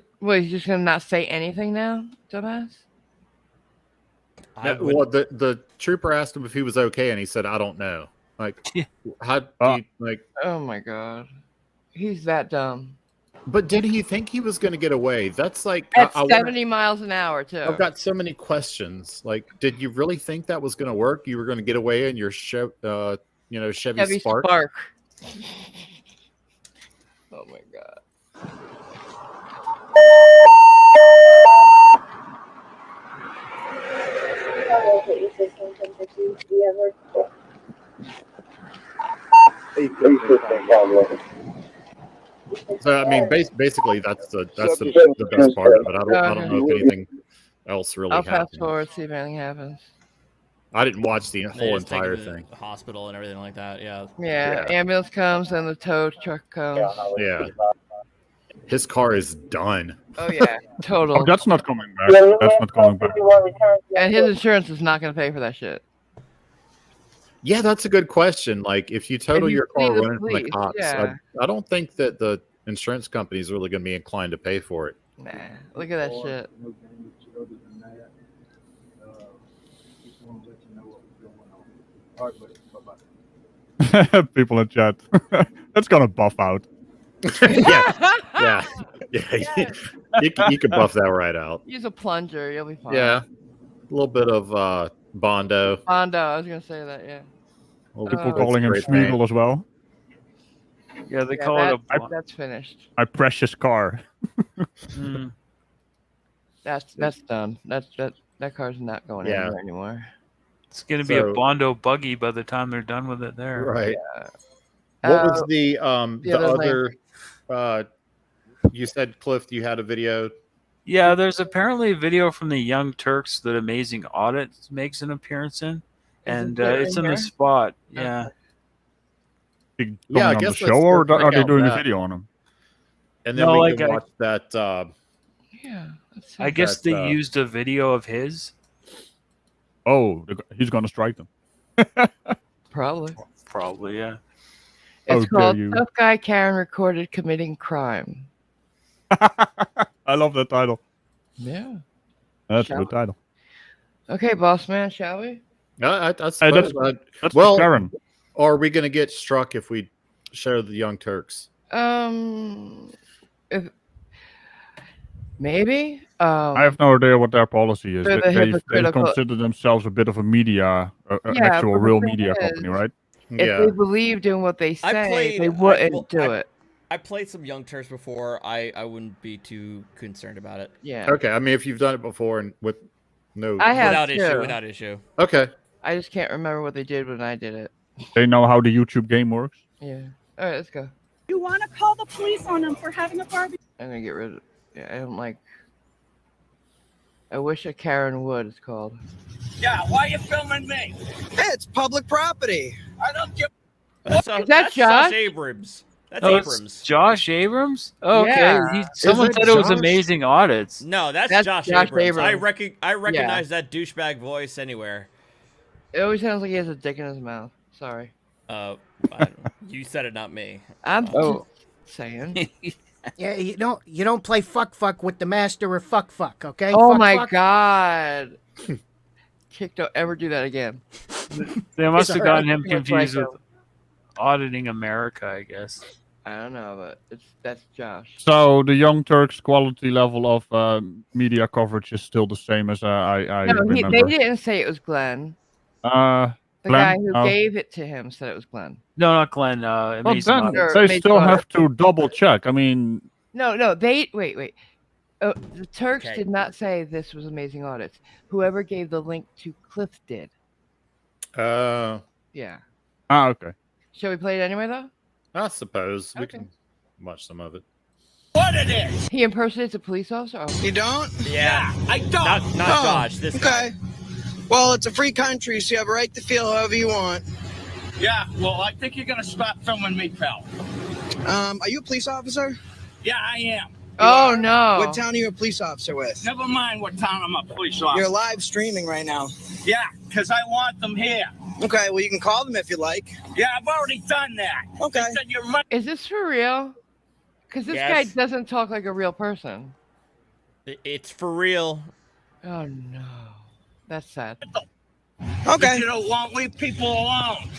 just gonna not say anything now, dumbass? Well, the trooper asked him if he was okay, and he said, "I don't know." Like, how do you, like? Oh my god, he's that dumb. But did he think he was going to get away? That's like At I 70 miles an hour too. I've got so many questions. Like, did you really think that was going to work? You were going to get away in your Chevy Chevy Spark? Oh my god. So I mean, basically that's the best part of it. I don't know if anything else really I'll fast happened. forward, see if anything happens. I didn't watch the They whole just take him entire to thing. the hospital and everything like that. Yeah. Yeah, Yeah. ambulance comes and the tow truck comes. Yeah, his car is done. Oh yeah, Oh, total. that's not coming back. That's not coming back. And his insurance is not going to pay for that shit. Yeah, that's a good question. Like, if you total you your see car the running from the police, cops, yeah. I don't think that the insurance company is really going to be inclined to pay for it. Nah, look at that shit. People in chat. That's gonna buff out. Yeah. You could buff that right out. Use a plunger, you'll be fine. Yeah, a little bit of Bondo. Bondo, I was going to say that, yeah. People Oh, calling him great paint. Smeagol as well. Yeah, they Yeah, call it a. that's finished. My precious car. Mm. That's done. That car's not going Yeah. anywhere anymore. It's gonna be a So- Bondo buggy by the time they're done with it. There. Right. What was the other other? You said, Cliff, you had a video. Yeah, there's apparently a video from the Young Turks that Amazing Audit makes an appearance in, and it it's in in here? the spot. Yeah. Coming Yeah, I on the guess show, or let's are check they out doing a that. video on him? And then No, we like can watch that. Yeah. I guess that, they used a video of his. Oh, he's gonna strike them. Probably. Probably, yeah. How It's dare called you. Tough Guy Karen Recorded Committing Crime. I love that title. Yeah. That's Shall a good title. Okay, boss man, shall we? I Hey, suppose, that's well, Karen. or are we going to get struck if we show the Young Turks? If maybe. I have no idea what their policy is. they're the They hypocritical- consider themselves a bit of a media, an Yeah, actual but the real thing media is- company, right? If Yeah. they believed in what they say, they wouldn't do it. I played some Young Turks before. I wouldn't be too concerned about it. Yeah. Okay. I mean, if you've done it before and with no. I have Without too. issue. Without issue. Okay. I just can't remember what they did when I did it. They know how the YouTube game works. Yeah. All right, let's go. You want to call the police on them for having a barbecue? I'm gonna get rid of. Yeah, I don't like. I wish a Karen would. It's called. Yeah, why are you filming me? Hey, it's public property. I don't give. Is that that's Josh? Abrams. That's Oh, Abrams. it's Josh Abrams? Oh, okay. Yeah. Someone Is said it it was Josh? Amazing Audits. No, that's Josh Josh Abrams. Abrams. I recognize that douchebag voice anywhere. It always sounds like he has a dick in his mouth. Sorry. You said it, not me. I'm just saying. Yeah, you don't play fuck with the master of fuck, okay? Oh Fuck, my fuck. God. Kick, don't ever do that again. They must have Sorry. gotten him Looks confused like with Auditing America, I guess. I don't know, but that's Josh. So the Young Turks quality level of media coverage is still the same as I No, remember. they didn't say it was Glenn. Uh, The Glenn? guy who Oh. gave it to him said it was Glenn. No, not Glenn. well, Amazing then Audits. Or they Amazing still Audit. have to double check. I mean, No, they wait. The Turks Okay. did not say this was Amazing Audits. Whoever gave the link to Cliff did. Yeah. okay. Shall we play it anyway, though? I suppose we Okay. can watch some of it. What it is? He impersonates a police officer. Oh. You don't? Yeah. I don't. Not Oh, Josh. This guy. Okay. Well, it's a free country, so you have a right to feel however you want. Yeah, well, I think you're gonna stop filming me, pal. Are you a police officer? Yeah, I am. Oh no! What town are you a police officer with? Never mind what town I'm a police You're officer. live streaming right now. Yeah, because I want them here. Okay, well, you can call them if you like. Yeah, I've already done that. Okay. They said you're right. Is this for real? Because this Yes. guy doesn't talk like a real person. It's for real. Oh no, that's sad. Okay. You don't want leave people alone.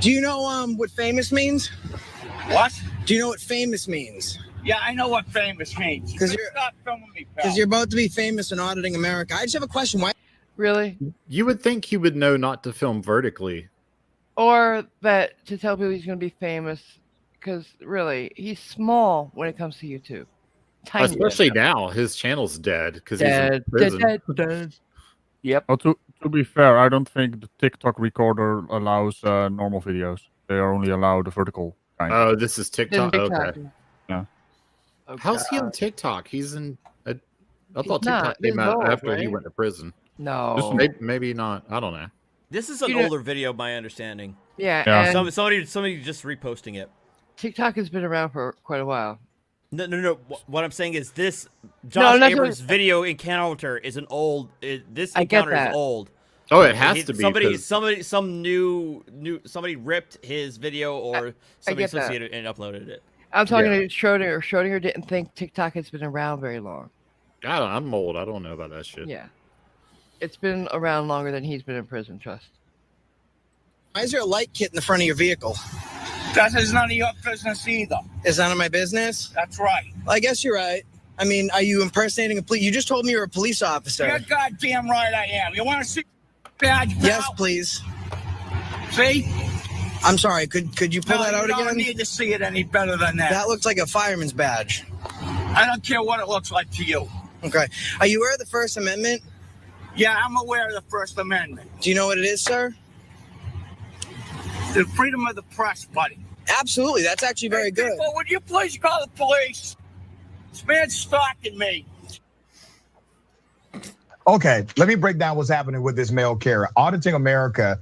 Do you know what famous means? What? Do you know what famous means? Yeah, I know what famous means. 'Cause you're- Stop filming me, pal. Because you're about to be famous in Auditing America. I just have a question. Why? Really? You would think he would know not to film vertically. Or that to tell people he's going to be famous? Because really, he's small when it comes to YouTube. Tiny. Especially now, his channel's dead because he's in Dead. prison. Dead. Yep. Well, to be fair, I don't think the TikTok recorder allows normal videos. They only allow the vertical kind. Oh, this is TikTok. TikTok. Okay. Yeah. Oh, How's he on God. TikTok? He's in. I He's thought not. TikTok This came is out old, after he right? went to prison. No. Maybe not. I don't know. This is an You know- older video, my understanding. Yeah, Yeah. and Somebody just reposting it. TikTok has been around for quite a while. No. What I'm saying is this No, Josh I'm not Abrams talking- video encounter is an old. This I get encounter is that. old. Oh, it has to be. Somebody ripped his video or somebody get that. associated and uploaded it. I'm talking Yeah. to Schrodinger. Schrodinger didn't think TikTok has been around very long. I'm old. I don't know about that shit. Yeah. It's been around longer than he's been in prison, trust. Why is there a light kit in the front of your vehicle? That is none of your business either. Is none of my business? That's right. Well, I guess you're right. I mean, are you impersonating a police? You just told me you're a police officer. You're goddamn right I am. You want to see badge? Yes, please. See? I'm sorry. Could you pull that out You don't again? need to see it any better than that. That looks like a fireman's badge. I don't care what it looks like to you. Okay. Are you aware of the First Amendment? Yeah, I'm aware of the First Amendment. Do you know what it is, sir? The freedom of the press, buddy. Absolutely. That's actually very good. People, would you please call the police? This man's stalking me. Okay, let me break down what's happening with this mail carrier. Auditing America,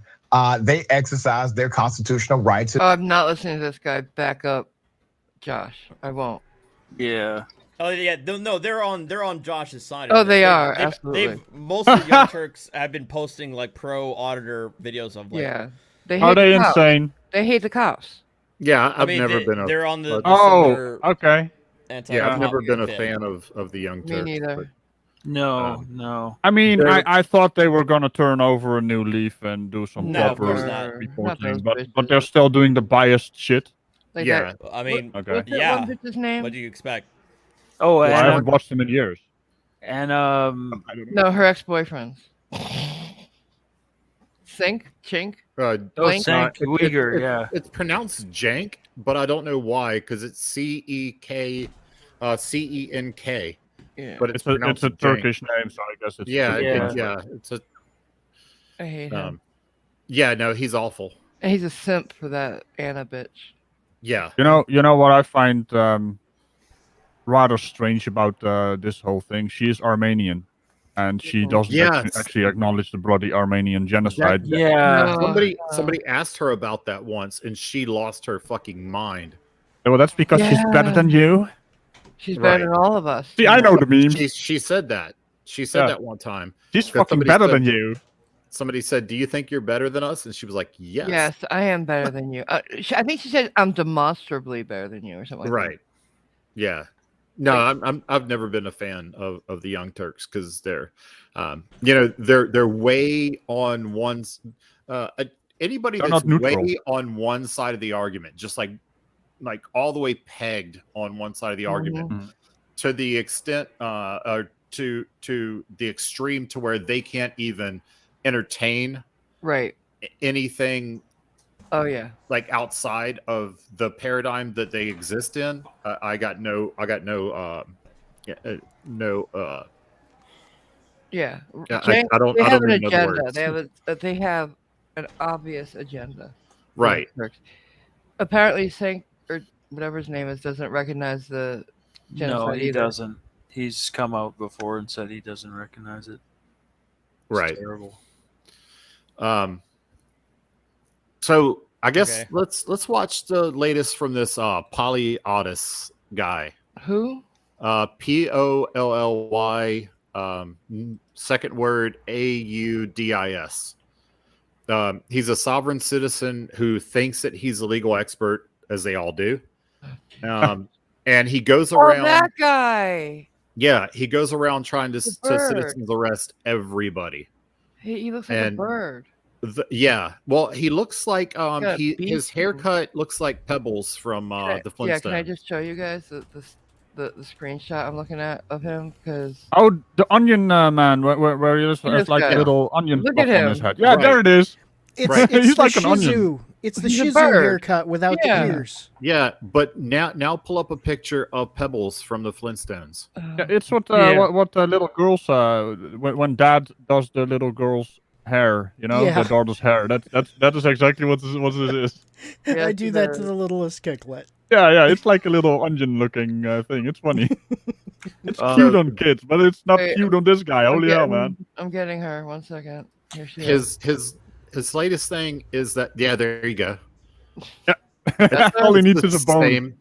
they exercise their constitutional rights. Oh, I'm not listening to this guy. Back up, Josh. I won't. Yeah. Oh yeah, no, they're on Josh's side. Oh, of this. they are, absolutely. Most of the Young Turks have been posting like pro Auditor videos of like. Yeah. They Are they the cops. insane? They hate the cops. Yeah, I I've mean, never been a. They're on the. Oh, okay. Yeah, I've never been a fan fan of the Young Me Turks. neither. but, No. I mean, They're- I thought they were gonna turn over a new leaf and do some No, of proper course not. reporting, those but bitches. they're still doing the biased shit. Like Yeah. that. I mean, Okay. What's that yeah. one bitch's name? What do you expect? Oh, Well, I and haven't watched them in years. and I don't know. No, her ex-boyfriends. Chink. Oh, Blank? Sank Uyghur, yeah. It's pronounced jank, but I don't know why because it's CENK, Yeah. but it's It's a pronounced jank. Turkish name, so I guess it's Yeah, Yeah. it's a. I hate him. Yeah, no, he's awful. And he's a simp for that Anna bitch. Yeah, You know what I find rather strange about this whole thing. She is Armenian, and she doesn't Yes. actually acknowledge the bloody Armenian genocide. Yeah. somebody asked her about that once, and she lost her fucking mind. Well, that's because she's better Yeah. than you. She's better Right. than all of us. See, I know the memes. She said that. She said Yeah. that one time. She's 'Cause fucking somebody better said- than you. Somebody said, "Do you think you're better than us?" And she was like, "Yes." Yes, I am better than you. I think she said I'm demonstrably better than you or something like Right. Yeah. No, I've never been a fan of the Young Turks because they're, they're way on one's. Anybody They're that's not neutral. way on one side of the argument, just like all the way pegged on one side of the argument, Mhm. to the extent, or to the extreme to where they can't even entertain that. Right. anything Oh yeah. like outside of the paradigm that they exist in. I got no Yeah. I don't They have an even know the agenda. words. They have an obvious agenda. Right. Apparently, Sank or whatever his name is doesn't recognize the genocide No, he either. doesn't. He's come out before and said he doesn't recognize it. It's Right. terrible. So I guess Okay. let's watch the latest from this Pollyotis guy. Who? POLLY, second word AUDIS. He's a sovereign citizen who thinks that he's a legal expert, as they all do. And he goes Oh, around. that guy. Yeah, he goes around trying to The bird. citizens arrest everybody. He looks like And- a bird. Yeah, well, he looks like got a his beast. haircut looks like Pebbles from the Flintstones. Yeah, can I just show you guys the screenshot I'm looking at of him? Because Oh, the onion man, where he is, This has like guy. a little onion Look stuff at on his him. head. Yeah, Right. there it is. It's, Right. it's He's the like an Shih onion. Tzu. It's the He's a Shih Tzu bird. haircut without Yeah. the ears. Yeah, but now pull up a picture of Pebbles from the Flintstones. Yeah, it's what Yeah. what the little girls when dad does the little girl's hair, you know, Yeah. the daughter's hair. That is exactly what this is. Yes, I do it that to is. the littlest kicklet. Yeah, it's like a little onion looking thing. It's funny. It's cute on kids, but it's not Wait, cute on this guy. I'm Holy hell, man. getting her. 1 second. Here she is. His latest thing is that there you go. All he It's needs the is a bone.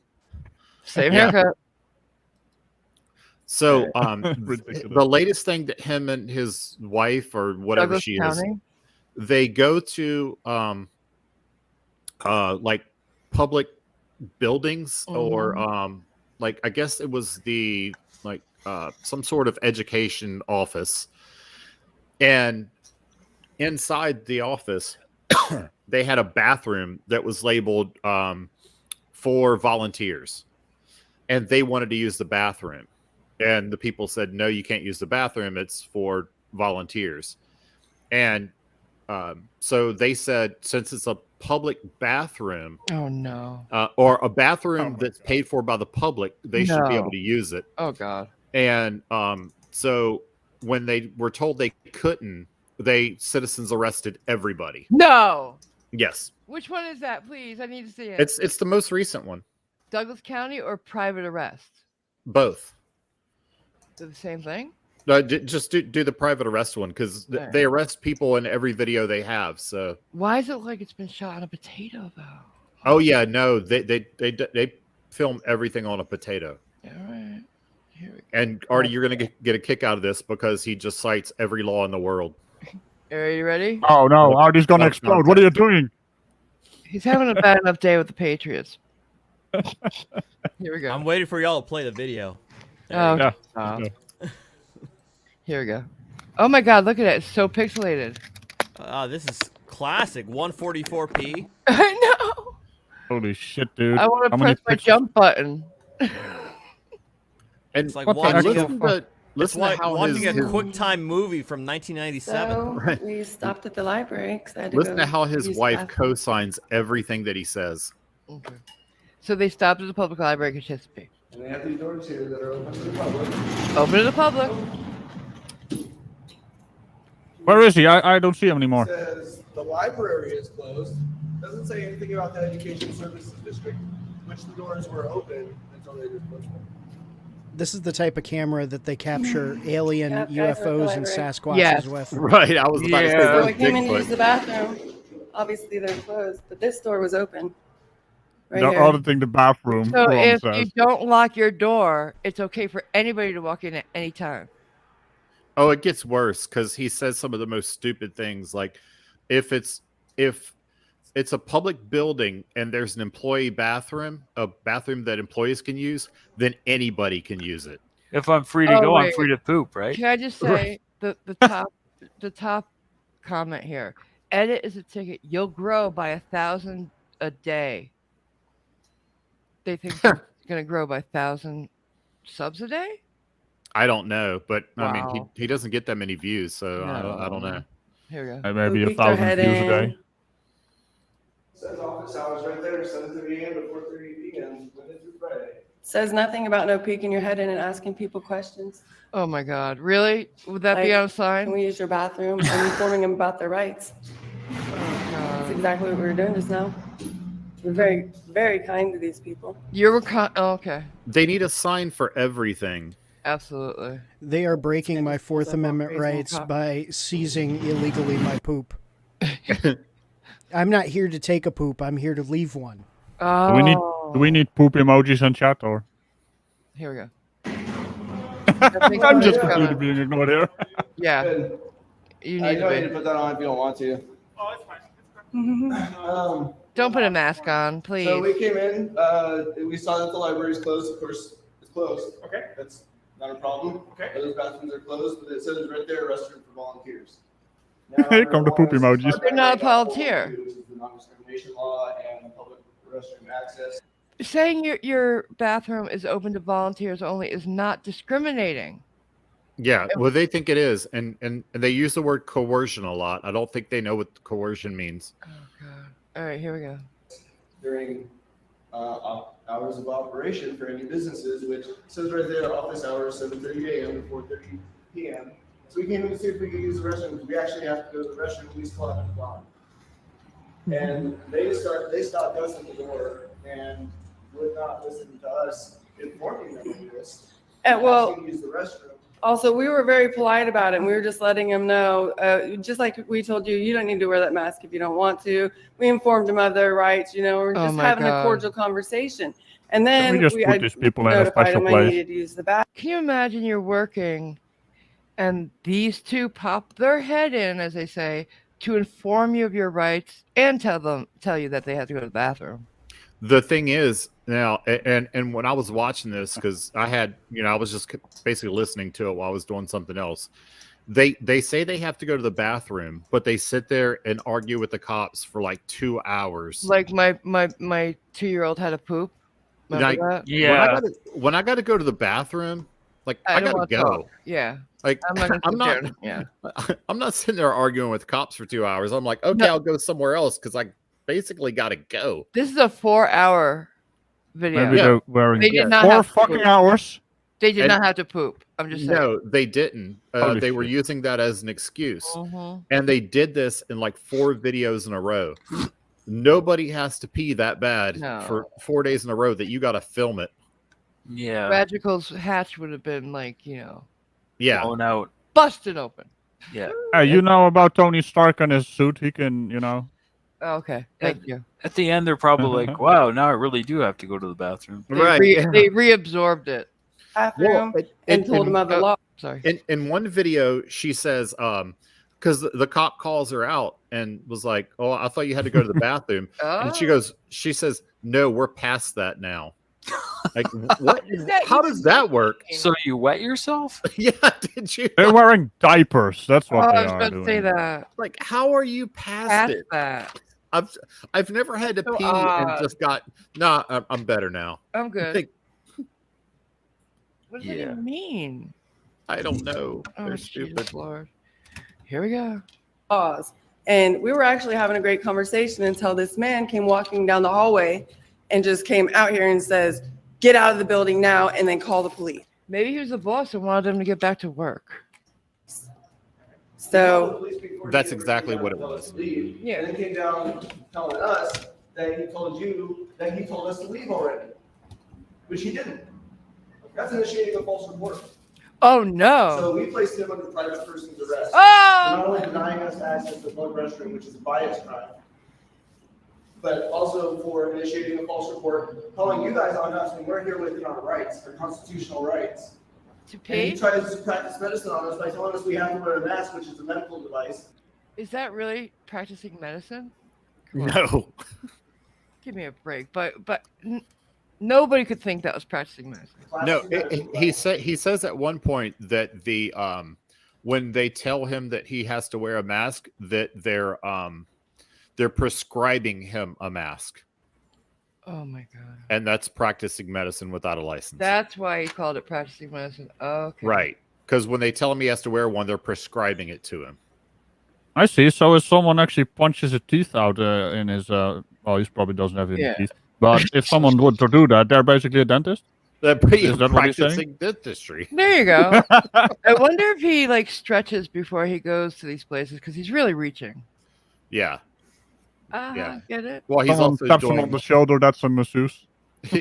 Same Yeah. haircut. So Ridiculous. the latest thing that him and his wife or whatever Douglas she County? is, they go to like public buildings or like I guess it was the like some sort of education office, and inside the office they had a bathroom that was labeled for volunteers, and they wanted to use the bathroom, and the people said, no, you can't use the bathroom, it's for volunteers. And so they said, since it's a public bathroom, Oh no. or a bathroom that's paid for by the public, they should be No. able to use it. Oh god. And so when they were told they couldn't, citizens arrested everybody. No. Yes, Which one is that, please? I need to see it. it's the most recent one. Douglas County or private arrest? Both. They're the same thing? Just do the private arrest one, because Alright. they arrest people in every video they have. So Why is it like it's been shot on a potato though? oh yeah, no, they film everything on a potato. All right. Here we go. And Artie, you're gonna get a kick out of this because he just cites every law in the world. Are you ready? Oh no, Artie's gonna explode. What are you doing? He's having a bad enough day with the Patriots. Here we go. I'm waiting for y'all to play the video. Oh, Yeah. stop. Here we go. Oh my god, look at it. It's so pixelated. This is classic 144p. I know. Holy shit, dude. I want How to many press my pixels? jump button. And It's like What the watching, heck? a, listen it's to how watching his, a QuickTime movie from 1997. So Right. we stopped at the library because I had to listen go to how his use the wife bathroom. co-signs everything that he says. Okay. So they stopped at the public library because she has to pee. And they have these doors here that are open to the public. Open to the public. Where is he? I don't see him anymore. It says the library is closed. Doesn't say anything about the education services district, which the doors were open until they just closed them. This is the type of camera that they capture alien Yeah, guys are at the UFOs and library. Sasquatches Yes. with. Right, I was about to say Yeah. So where's we came in to use Bigfoot? the bathroom. Obviously they're closed, but this door was open. Right They're here. auditing the bathroom. So Ron if says. you don't lock your door, it's okay for anybody to walk in at any time. Oh, it gets worse because he says some of the most stupid things. Like, if it's a public building and there's an employee bathroom, a bathroom that employees can use, then anybody can use it. If I'm free to Oh, go, I'm wait. free to poop, right? Can I just say the top comment here? Edit is a ticket. You'll grow by 1,000 a day. They think it's going to grow by 1,000 subs a day. I don't know, but I mean, Wow. he doesn't get that many views, so I don't know. Here we go. Maybe We a peeked our 1,000 head views a in. day. It says office hours right there, 7:30 a.m. to 4:30 p.m. Monday through Friday. Says nothing about no peeking your head in and asking people questions. Oh my God! Really? Would that be Like, on a sign? Can we use your bathroom? And informing them about their rights. Oh That's God! exactly what we were doing just now. We're very, very kind to these people. You were okay. They need a sign for everything. Absolutely. They are breaking my Fourth up Amendment Facebook rights cop. by seizing illegally my poop. I'm not here to take a poop. I'm here to leave one. Oh. Do we need poop emojis in chat or? Here we go. I'm just completely being ignored here. Yeah. Good. You You need don't need to to put that on if you don't want to. Oh, it's fine. be. Don't put a mask on, please. So we came in, we saw that the library is closed. Of course, it's closed. Okay. That's not a problem. Okay. Those bathrooms are closed, but it says right there, restroom for volunteers. Here come the poop emojis. They're not a volunteer. Which is the non-discrimination law and public restroom access. Saying your bathroom is open to volunteers only is not discriminating. Yeah, well, they think it is, and they use the word coercion a lot. I don't think they know what coercion means. Oh God. All right, here we go. During hours of operation for any businesses, which says right there, office hours, 7:30 a.m. to 4:30 p.m. So we came in to see if we could use the restroom, because we actually have to go to the restroom at least 11 o'clock. And they stopped us at the door and would not listen to us informing them of this. Well, asking to use the restroom. Also, we were very polite about it, and we were just letting him know, just like we told you, you don't need to wear that mask if you don't want to. We informed him of their rights, we're Oh just my having a God. cordial conversation. And then Can we just put these people in a notified special him I place? needed to use the bathroom. Can you imagine you're working and these two pop their head in, as they say, to inform you of your rights and tell you that they have to go to the bathroom? The thing is now, and when I was watching this, because I had, I was just basically listening to it while I was doing something else. They say they have to go to the bathroom, but they sit there and argue with the cops for like 2 hours. Like my 2-year-old had a poop. Remember that? Yeah. When I got to go to the bathroom, like I don't gotta wanna go. talk. Yeah. Like I'm not gonna I'm sit not. there. Yeah. I'm not sitting there arguing with cops for 2 hours. I'm like, okay, No. I'll go somewhere else because I basically got to go. This is a 4-hour video. Maybe they're wearing They did not 4 have to fucking poop. hours. They did And- not have to poop. I'm just saying. No, they didn't. Holy They were shit. using that as an excuse. Mhm. And they did this in like 4 videos in a row. Nobody has to pee that bad for 4 days in a row that you got to film it. Yeah. Radical's hatch would have been like, Yeah. Blown out. busted open. Yeah. Hey, you know about Tony Stark and his suit? He can, Oh, okay. Thank you. At the end, they're probably like, wow, now I really do have to go to the bathroom. They, Right. they reabsorbed it. Bathroom and told him of the law. Sorry. In one video, she says, because the cop calls her out and was like, "Oh, I thought you had to go to the bathroom," and she says, "No, we're past that now." Like, what? How does that work? So you wet yourself? Yeah, did you? They're wearing diapers. That's Oh, what I they was are about doing. to say that. Like, how are you past it? that. I've never had to So pee odd. and just got. Nah, I'm better now. I'm good. Like, What does that even mean? I don't know. Oh, They're Jesus stupid. Lord. Here we go. Pause. And we were actually having a great conversation until this man came walking down the hallway and just came out here and says, "Get out of the building now," and then call the police. Maybe he was the boss and wanted them to get back to work. So That's exactly what it was. Yeah. And then came down telling us that he told us to leave already, which he didn't. That's initiating a false report. Oh no. So we placed him under private person's arrest. Oh! For not only denying us access to the public restroom, which is a bias crime, but also for initiating a false report, calling you guys on us when we're here within our rights, our constitutional rights. To And pee? he tries to practice medicine on us by telling us we have to wear a mask, which is a medical device. Is that really practicing medicine? No. Give me a break. But nobody could think that was practicing medicine. No, he says at one point that the when they tell him that he has to wear a mask, that they're prescribing him a mask, Oh my god. and that's practicing medicine without a license. That's why he called it practicing medicine. Okay. Right, because when they tell him he has to wear one, they're prescribing it to him. I see. So if someone actually punches a tooth out in his, well, he probably doesn't have any Yeah. teeth. But if someone would to do that, they're basically a dentist. They're Is that what he's saying? practicing dentistry. There you go. I wonder if he like stretches before he goes to these places because he's really reaching. Yeah. Yeah. Get it? Well, he's Someone also taps him on doing the shoulder. That's a masseuse.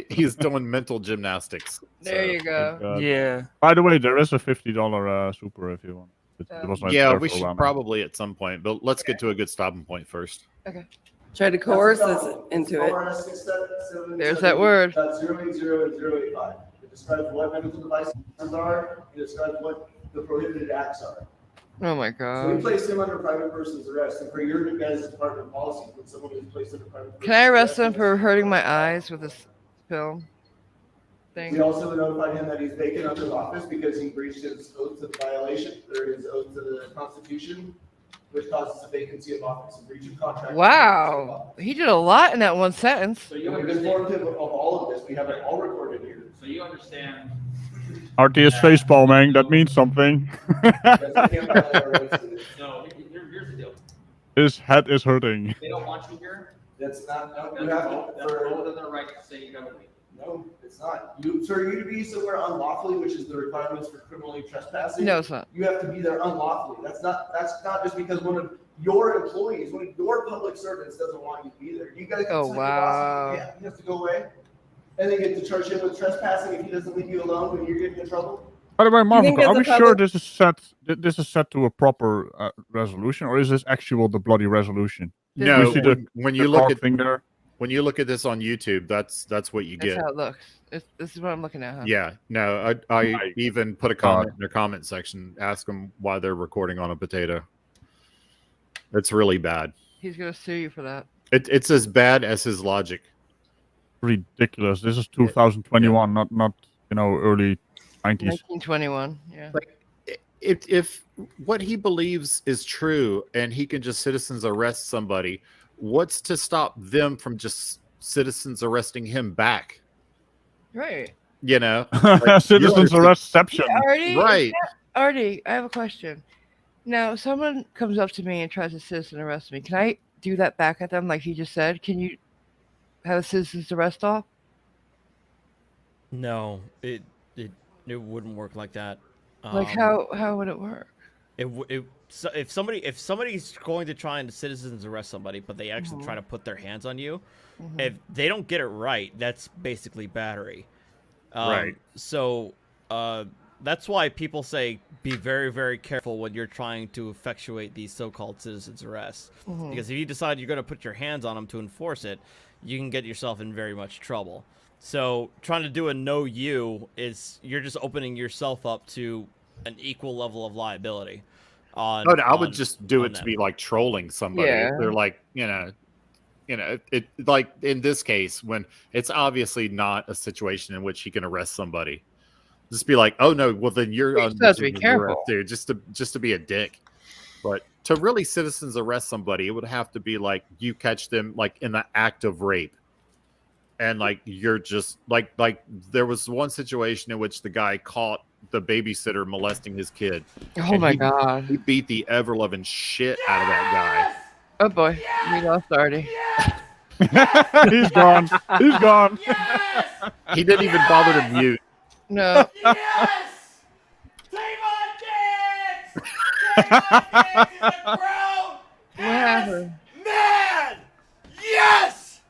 he's doing mental gymnastics. There you go. God. Yeah. By the way, there is a $50 super if you want. It was not Yeah, there we for a should while now. probably at some point, but let's get to a good stopping point first. Okay. Try to coerce us into it. There's that word. 080 and 085. It describes what medical devices are. It describes what the prohibited acts are. Oh my So we god. placed him under private person's arrest, and for your guys' department policy, when someone is placed under private Can I arrest him for hurting my eyes with this film thing? We also notified him that he's vacant under his office because he breached his oath to the violation, or his oath to the Constitution, which causes a vacancy of office, a breach of contract. Wow. He did a lot in that one sentence. So you have informed him of all of this. We have it all recorded here. So you understand. RTS facepalming, that means something. No, here's the deal. His head is hurting. They don't want you here. That's not. No, you have to. For within their right to say you gotta leave. No, it's not. For you to be somewhere unlawfully, which is the requirements for criminally trespassing. No, it's not. You have to be there unlawfully. That's not just because one of your employees, one of your public servants doesn't want you to be there. You gotta Oh, tell your boss, wow. he has to go away, and then get to charge him with trespassing if he doesn't leave you alone when you're getting in trouble. By the way, Marvin, think are we that's a sure public- this is set to a proper resolution, or is this actual the bloody resolution? No, We see when the you look cog at thing there. when you look at this on YouTube, that's what you That's get. how it looks. This is what I'm looking at. Huh? Yeah, no, I even put a comment in their comment section, ask them why they're recording on a potato. It's really bad. He's gonna sue you for that. It's as bad as his logic. Ridiculous. This is 2021, not early 90s. 1921. Yeah. Like, if what he believes is true and he can just citizens arrest somebody, what's to stop them from just citizens arresting him back? Right. You know, like, Citizens arrestception. Artie, Right. Artie, I have a question. Now, someone comes up to me and tries to citizen arrest me. Can I do that back at them like he just said? Can you have a citizen's arrest off? No, it wouldn't work like that. Like how would it work? So if somebody's going to try and citizens arrest somebody, but they actually try to put their hands on you, if they don't get it right, that's basically battery. Right. So that's why people say be very, very careful when you're trying to effectuate these so-called citizens arrests, because if you decide you're going to put your hands on them to enforce it, you can get yourself in very much trouble. So trying to do a no you is you're just opening yourself up to an equal level of liability. I would just do it to be like trolling somebody. Yeah. They're like, it like in this case when it's obviously not a situation in which he can arrest somebody. Just be like, oh no, well then you're You have to be careful, dude. Just to be a dick. But to really citizens arrest somebody, it would have to be like you catch them like in the act of rape. And like you're just like there was one situation in which the guy caught the babysitter molesting his kid. Oh and my God. He beat the ever loving shit out of that Oh boy, we lost Artie. guy. He's gone. He's gone. He didn't even bother to mute. No. Yes! Save on kids! What happened? Man! Yes!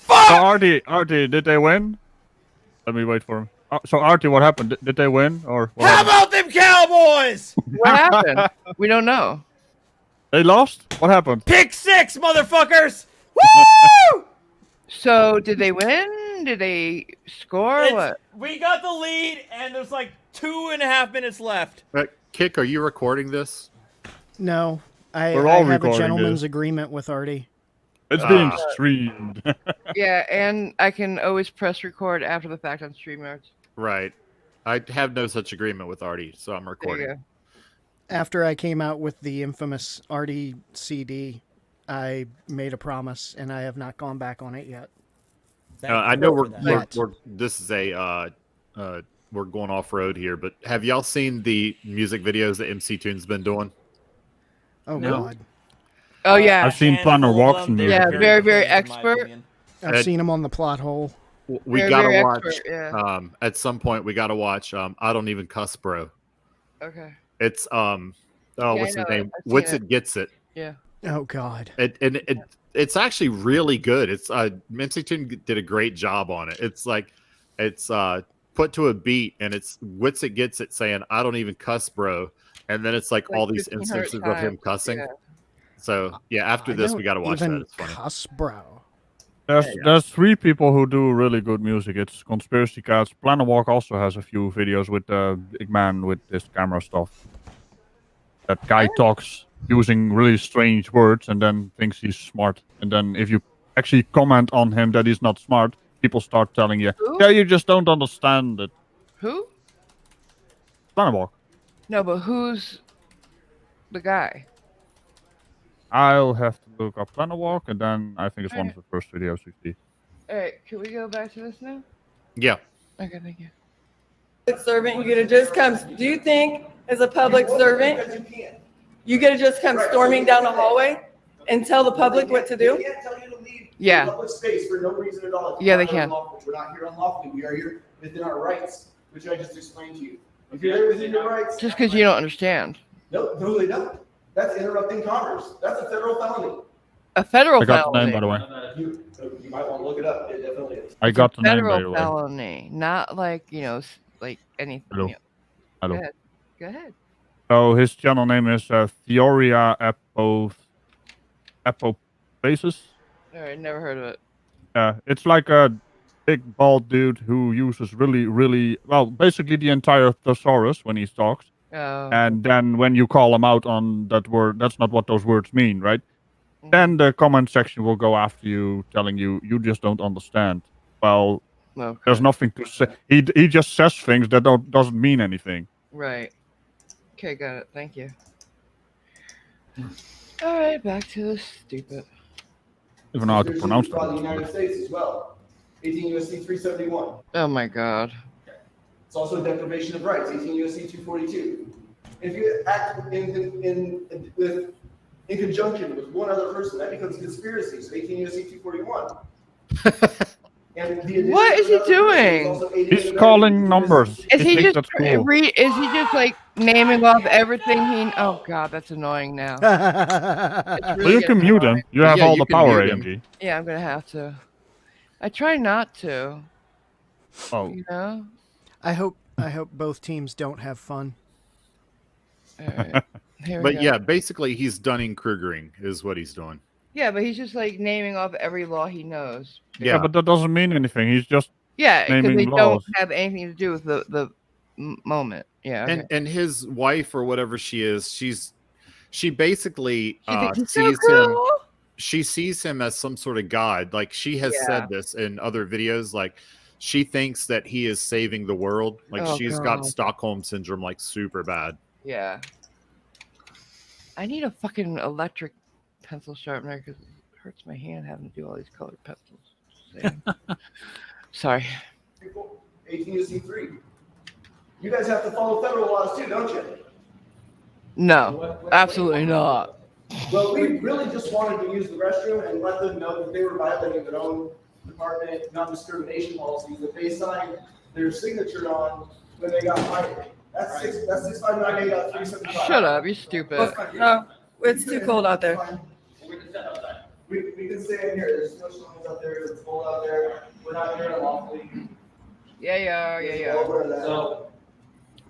So Artie, did they win? Let me wait for him. So Artie, what happened? Did they win or what How happened? about them Cowboys? What happened? We don't know. They lost? What happened? Pick six, motherfuckers! Woo! So did they win? Did they score? What? We got the lead, and there's like 2.5 minutes left. Kick, are you recording this? No, I We're all have a recording gentleman's this. agreement with Artie. It's being streamed. Yeah, and I can always press record after the fact on StreamYard. Right. I have no such agreement with Artie, so I'm There recording. you go. After I came out with the infamous Artie CD, I made a promise, and I have not gone back on it yet. I know we're Yet. this is a we're going off road here, but have y'all seen the music videos that MC Toon's been doing? Oh No. God, Oh yeah. I've seen Planner Walks and Yeah, very, very expert. I've seen him on the plot hole. We Very, gotta very watch. expert, yeah. At some point, we gotta watch. I don't even cuss, bro. Okay. It's I what's know his name? it. I've What's seen it gets it? Yeah. Oh God. It's actually really good. It's MC Toon did a great job on it. It's like it's put to a beat, and it's Wits It Gets It saying, "I don't even cuss, bro," and then it's like all these 1,500 instances of him times, cussing. yeah. So yeah, after I this, don't we got to watch even that. It's funny. cuss, bro. There's 3 people who do really good music. It's Conspiracy Cats. Planner Walk also has a few videos with the big man with this camera stuff. That guy talks using really strange words and then thinks he's smart. And then if you actually comment on him that he's not smart, people start telling you, Who? yeah, you just don't understand it. Who? Planner Walk. No, but who's the guy? I'll have to look up Planner Walk, and then I think it's one of the first videos you see. All right, can we go back to this now? Yeah. Okay, thank you. Public servant, you get to just come. Do you think, as a public servant, you get to just come storming down the hallway? and tell the public what to do? They can't tell you to leave Yeah. public space for no reason at all. Yeah, they can. We're not here unlawfully. We are here within our rights, which I just explained to you. If you're there within your rights. Just because you don't understand. No, they don't. That's interrupting commerce. That's a federal felony. A federal I got the felony. name, by the way. You might want to look it up. It definitely is. I got the name, Federal by the way. felony, not like like anything. Hello. You know. Hello. Go ahead. Go ahead. So his channel name is Theoria Apoplaces. All right, never heard of it. It's like a big bald dude who uses really well, basically the entire thesaurus when he talks. Oh. And then when you call him out on that word, that's not what those words mean, right? Then the comment section will go after you, telling you just don't understand. Well, Okay. there's nothing to say. He just says things that doesn't mean anything. Right. Okay, got it. Thank you. All right, back to the stupid. Even know how to pronounce Fraud in the it. United States as well. 18 U.S.C. 371. Oh my God. It's also a deprivation of rights. 18 U.S.C. 242. If you act in conjunction with one other person, that becomes conspiracy. So 18 U.S.C. 241. What is he doing? He's calling numbers. Is he just that's cool. is he just like naming off everything he? Oh God, that's annoying now. It's Well, really you can getting mute annoying. him. You have Yeah, all you the can power, mute him. AMG. Yeah, I'm gonna have to. I try not to. Oh. You know. I hope both teams don't have fun. All right. Here we But go. yeah, basically he's Dunning-Krugering is what he's doing. Yeah, but he's just like naming off every law he knows. Yeah, but that doesn't mean anything. He's just Yeah, because naming they laws. don't have anything to do with the moment. Yeah. Okay. And his wife or whatever she is, she basically She thinks he's so sees him. cool. She sees him as some sort of god. Like she has Yeah. said this in other videos. Like she thinks that he is saving the world. Like Oh, she's got God. Stockholm syndrome, like super bad. Yeah. I need a fucking electric pencil sharpener because it hurts my hand having to do all these colored pencils. Just saying. Sorry. 18 U.S.C. 3. You guys have to follow federal laws too, don't you? No, absolutely not. Well, we really just wanted to use the restroom and let them know that they were violating their own department non-discrimination policies that they signed their signature on when they got hired. That's 65998.375. Shut up, you're stupid. No, it's too cold out there. We can stay in here. There's no storms out there. It's cold out there. We're not here unlawfully. Yeah, yeah, yeah, yeah. So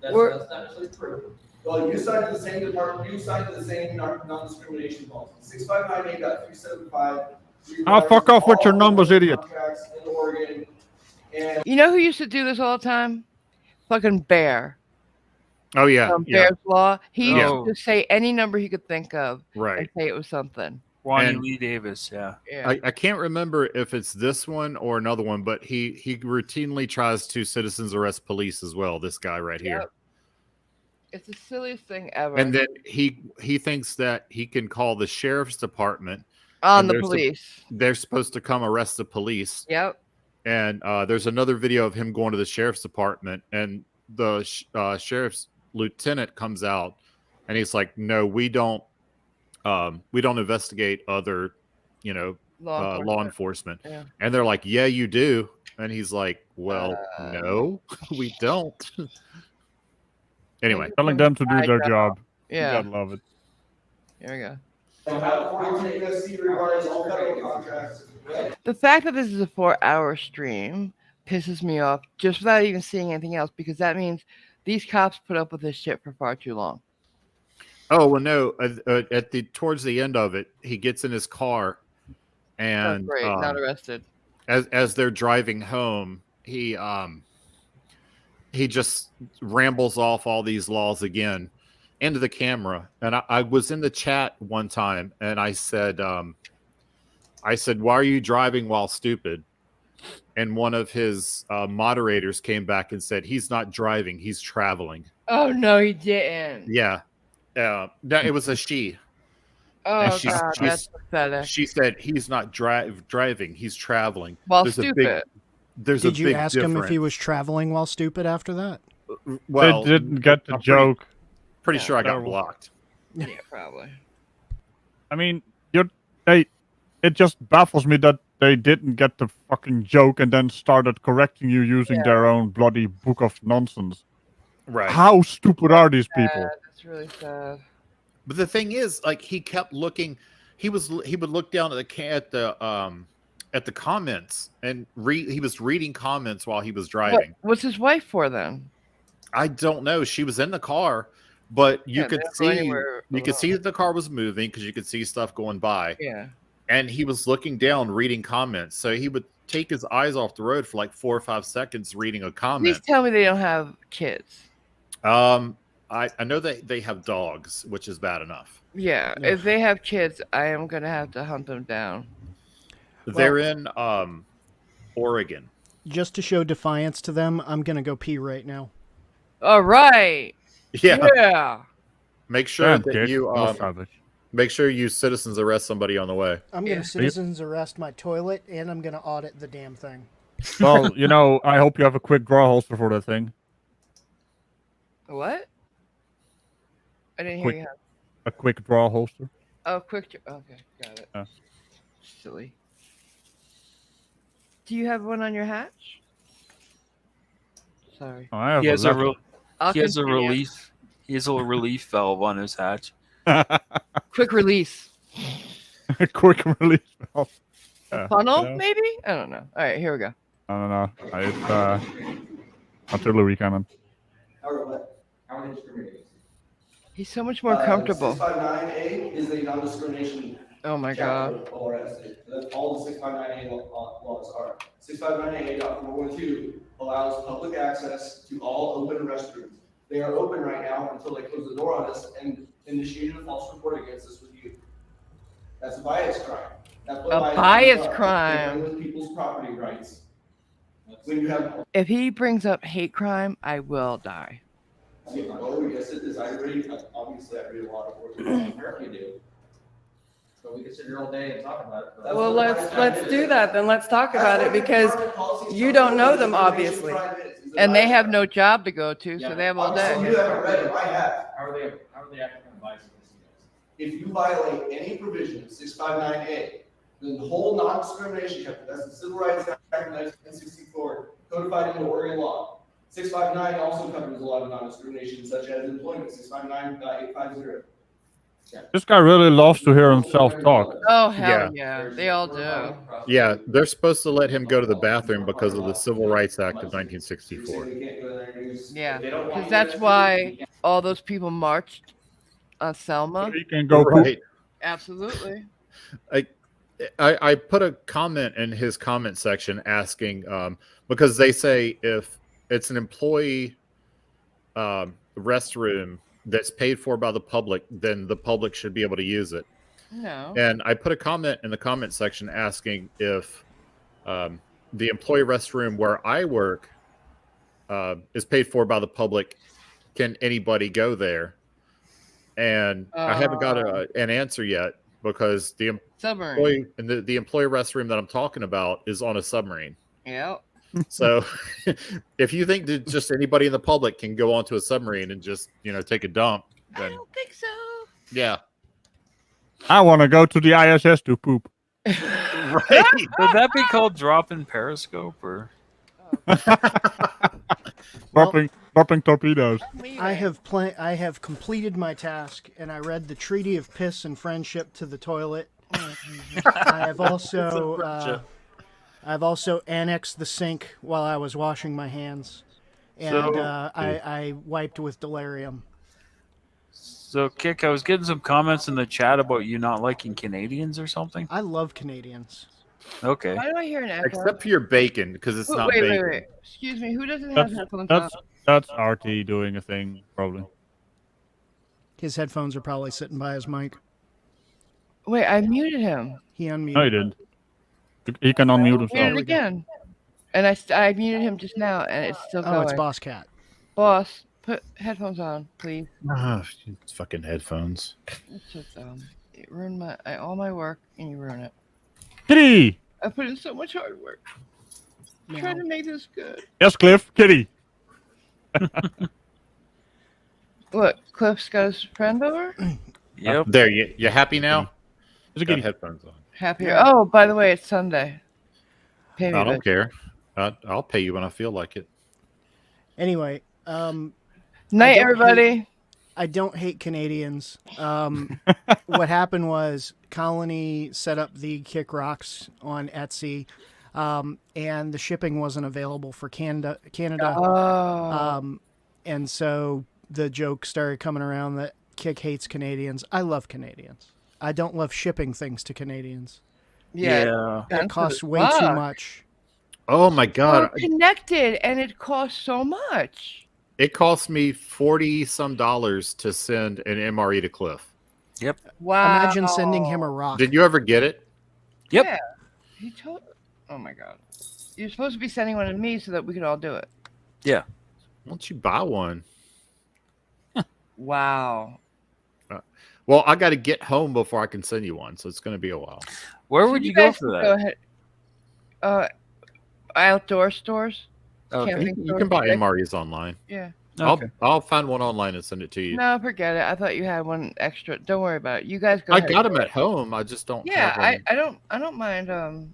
that's not actually true. Well, you signed the same department. You signed the same non-discrimination policy. 65998.375. Fuck off with your numbers, idiot. Contracts in Oregon. And You know who used to do this all the time? Fucking Bear. Oh yeah, From yeah. Bear's Law. He used Oh. to just say any number he could think of and Right. say it was something. Ronnie And- Lee Davis, yeah. Yeah. I can't remember if it's this one or another one, but he routinely tries to citizens arrest police as well. This guy right here. Yep. It's the silliest thing ever. And then he thinks that he can call the sheriff's department on and the they're sup- police. They're supposed to come arrest the police. Yep. And there's another video of him going to the sheriff's department, and the sheriff's lieutenant comes out, and he's like, "No, we don't investigate other, law enforcement." Yeah. And they're like, "Yeah, you do." And he's like, "Well, no, we don't." Anyway, Telling them to do I their know. job. Yeah. You gotta love it. Here we go. have 42 USC regarding all federal contracts. The fact that this is a 4-hour stream pisses me off just without even seeing anything else, because that means these cops put up with this shit for far too long. oh well, no. Towards the end of it, he gets in his car, and Great, not arrested. as they're driving home, he just rambles off all these laws again into the camera. And I was in the chat one time, and I said, "Why are you driving while stupid?" And one of his moderators came back and said, "He's not driving; he's traveling." Oh no, he didn't. Yeah, no, it was a she. Oh And god, that's pathetic. She said, "He's not driving; he's traveling." While There's stupid. Did you big ask him if he difference. was traveling while stupid after that? Well, they didn't get the I'm joke. Pretty sure I got Terrible. blocked. Yeah, probably. I mean, it just baffles me that they didn't get the fucking joke and then started correcting you using their own bloody book of nonsense. Right. How stupid are these people? That's really sad. But the thing is, like, he kept looking. He would look down at the comments and he was reading comments while he was driving. What's his wife for then? I don't know. She was in the car, but you Yeah, could they don't go see anywhere that the car was moving because you could see stuff going by. Yeah. And he was looking down, reading comments. So he would take his eyes off the road for like 4 or 5 seconds reading a comment. Please tell me they don't have kids. I know that they have dogs, which is bad enough. Yeah, if they have kids, I am gonna have to hunt them down. They're in Oregon. Just to show defiance to them, I'm gonna go pee right now. All right. Yeah. Yeah. Make sure Damn, that kid. you That's savage. make sure you citizens arrest somebody on the way. I'm gonna citizens arrest my toilet, and I'm gonna audit the damn thing. Well, I hope you have a quick draw holster for that thing. What? I didn't hear Quick. you. A quick draw holster. Oh, quick. Okay, got it. Yeah. Silly. Do you have one on your hatch? Sorry. Oh, I have He has a I'll he has a continue. relief. He has a relief valve on his hatch. Quick release. Quick release valve. Funnel, maybe? I don't know. All right, here we go. I don't know. It's artillery cannon. How are they discriminating? He's so much more comfortable. 659A is a non-discrimination. Oh my God. That's all the 659A laws are. 659A.412 allows public access to all open restrooms. They are open right now until they close the door on us and initiated a false report against us with you. That's a bias crime. That's what A bias crimes are. crime. They play with people's property rights. When you have If he brings up hate crime, I will die. oh, yes, it is. Obviously, I read a lot of words. Apparently do. So we could sit here all day and talk about it. Well, let's do that then. Let's talk about it because you don't know them, obviously. And they have no job to go to, so they have all You day. haven't read it. I have. How are they acting on bias against you guys? If you violate any provision of 659A, the whole non-discrimination chapter, that's the Civil Rights Act of 1964, codified into Oregon law. 659 also covers a lot of non-discrimination, such as employment, 659.850. This guy really loves to hear himself talk. Oh, hell yeah. They all do. Yeah, they're supposed to let him go to the bathroom because of the Civil Rights Act of 1964. Yeah, because that's why all those people marched on Selma. He can go Right. Absolutely. I put a comment in his comment section asking because they say if it's an employee restroom that's paid for by the public, then the public should be able to use it. No. And I put a comment in the comment section asking if the employee restroom where I work is paid for by the public, can anybody go there? And I haven't got an answer yet because the employee and the employee restroom that I'm talking about is on a submarine. Yep. So if you think that just anybody in the public can go onto a submarine and just, take a dump, then I don't think so. yeah. I want to go to the ISS to poop. Right. Would that be called dropping Periscope or? dropping torpedoes. I have completed my task, and I read the Treaty of Piss and Friendship to the toilet. I have also I've also annexed the sink while I was washing my hands, and I wiped with delirium. So, Kick, I was getting some comments in the chat about you not liking Canadians or something. I love Canadians. Okay. Why do I hear an echo? Except for your bacon, because it's not bacon. Wait. Excuse me. Who doesn't have headphones on? That's RT doing a thing, probably. His headphones are probably sitting by his mic. Wait, I muted him. He unmuted. No, he didn't. He can unmute himself. Muted again. And I muted him just now, and it's still going. Oh, it's Boss Cat. Boss, put headphones on, please. It's fucking headphones. It's just it ruined all my work, and you ruin it. Kitty! I put in so much hard work. Trying to make this good. Yes, Cliff. Kitty. Look, Cliff's got his friend over. Yep. There, you happy now? Got headphones on. Happy. Yeah. Oh, by the way, it's Sunday. Pay me, I don't bitch. care. I'll pay you when I feel like it. Anyway, Night, everybody. I don't hate Canadians. What happened was Colony set up the Kick Rocks on Etsy, and the shipping wasn't available for Canada. Oh. And so the joke started coming around that Kick hates Canadians. I love Canadians. I don't love shipping things to Canadians. Yeah. It costs way too much. Oh my God! We're connected, and it costs so much. It cost me $40-some to send an MRE to Cliff. Yep. Wow. Imagine sending him a rock. Did you ever get it? Yep. Yeah. He told. Oh my God. You're supposed to be sending one to me so that we can all do it. Yeah. Why don't you buy one? Wow. Well, I got to get home before I can send you one, so it's going to be a while. Where would you go guys for can that? Go ahead. Outdoor stores. Okay. Camping You stores, can buy yeah. MREs online. Yeah. Okay. I'll find one online and send it to you. No, forget it. I thought you had one extra. Don't worry about it. You guys go I ahead. got them at home. I just don't. Yeah, have them. I don't mind.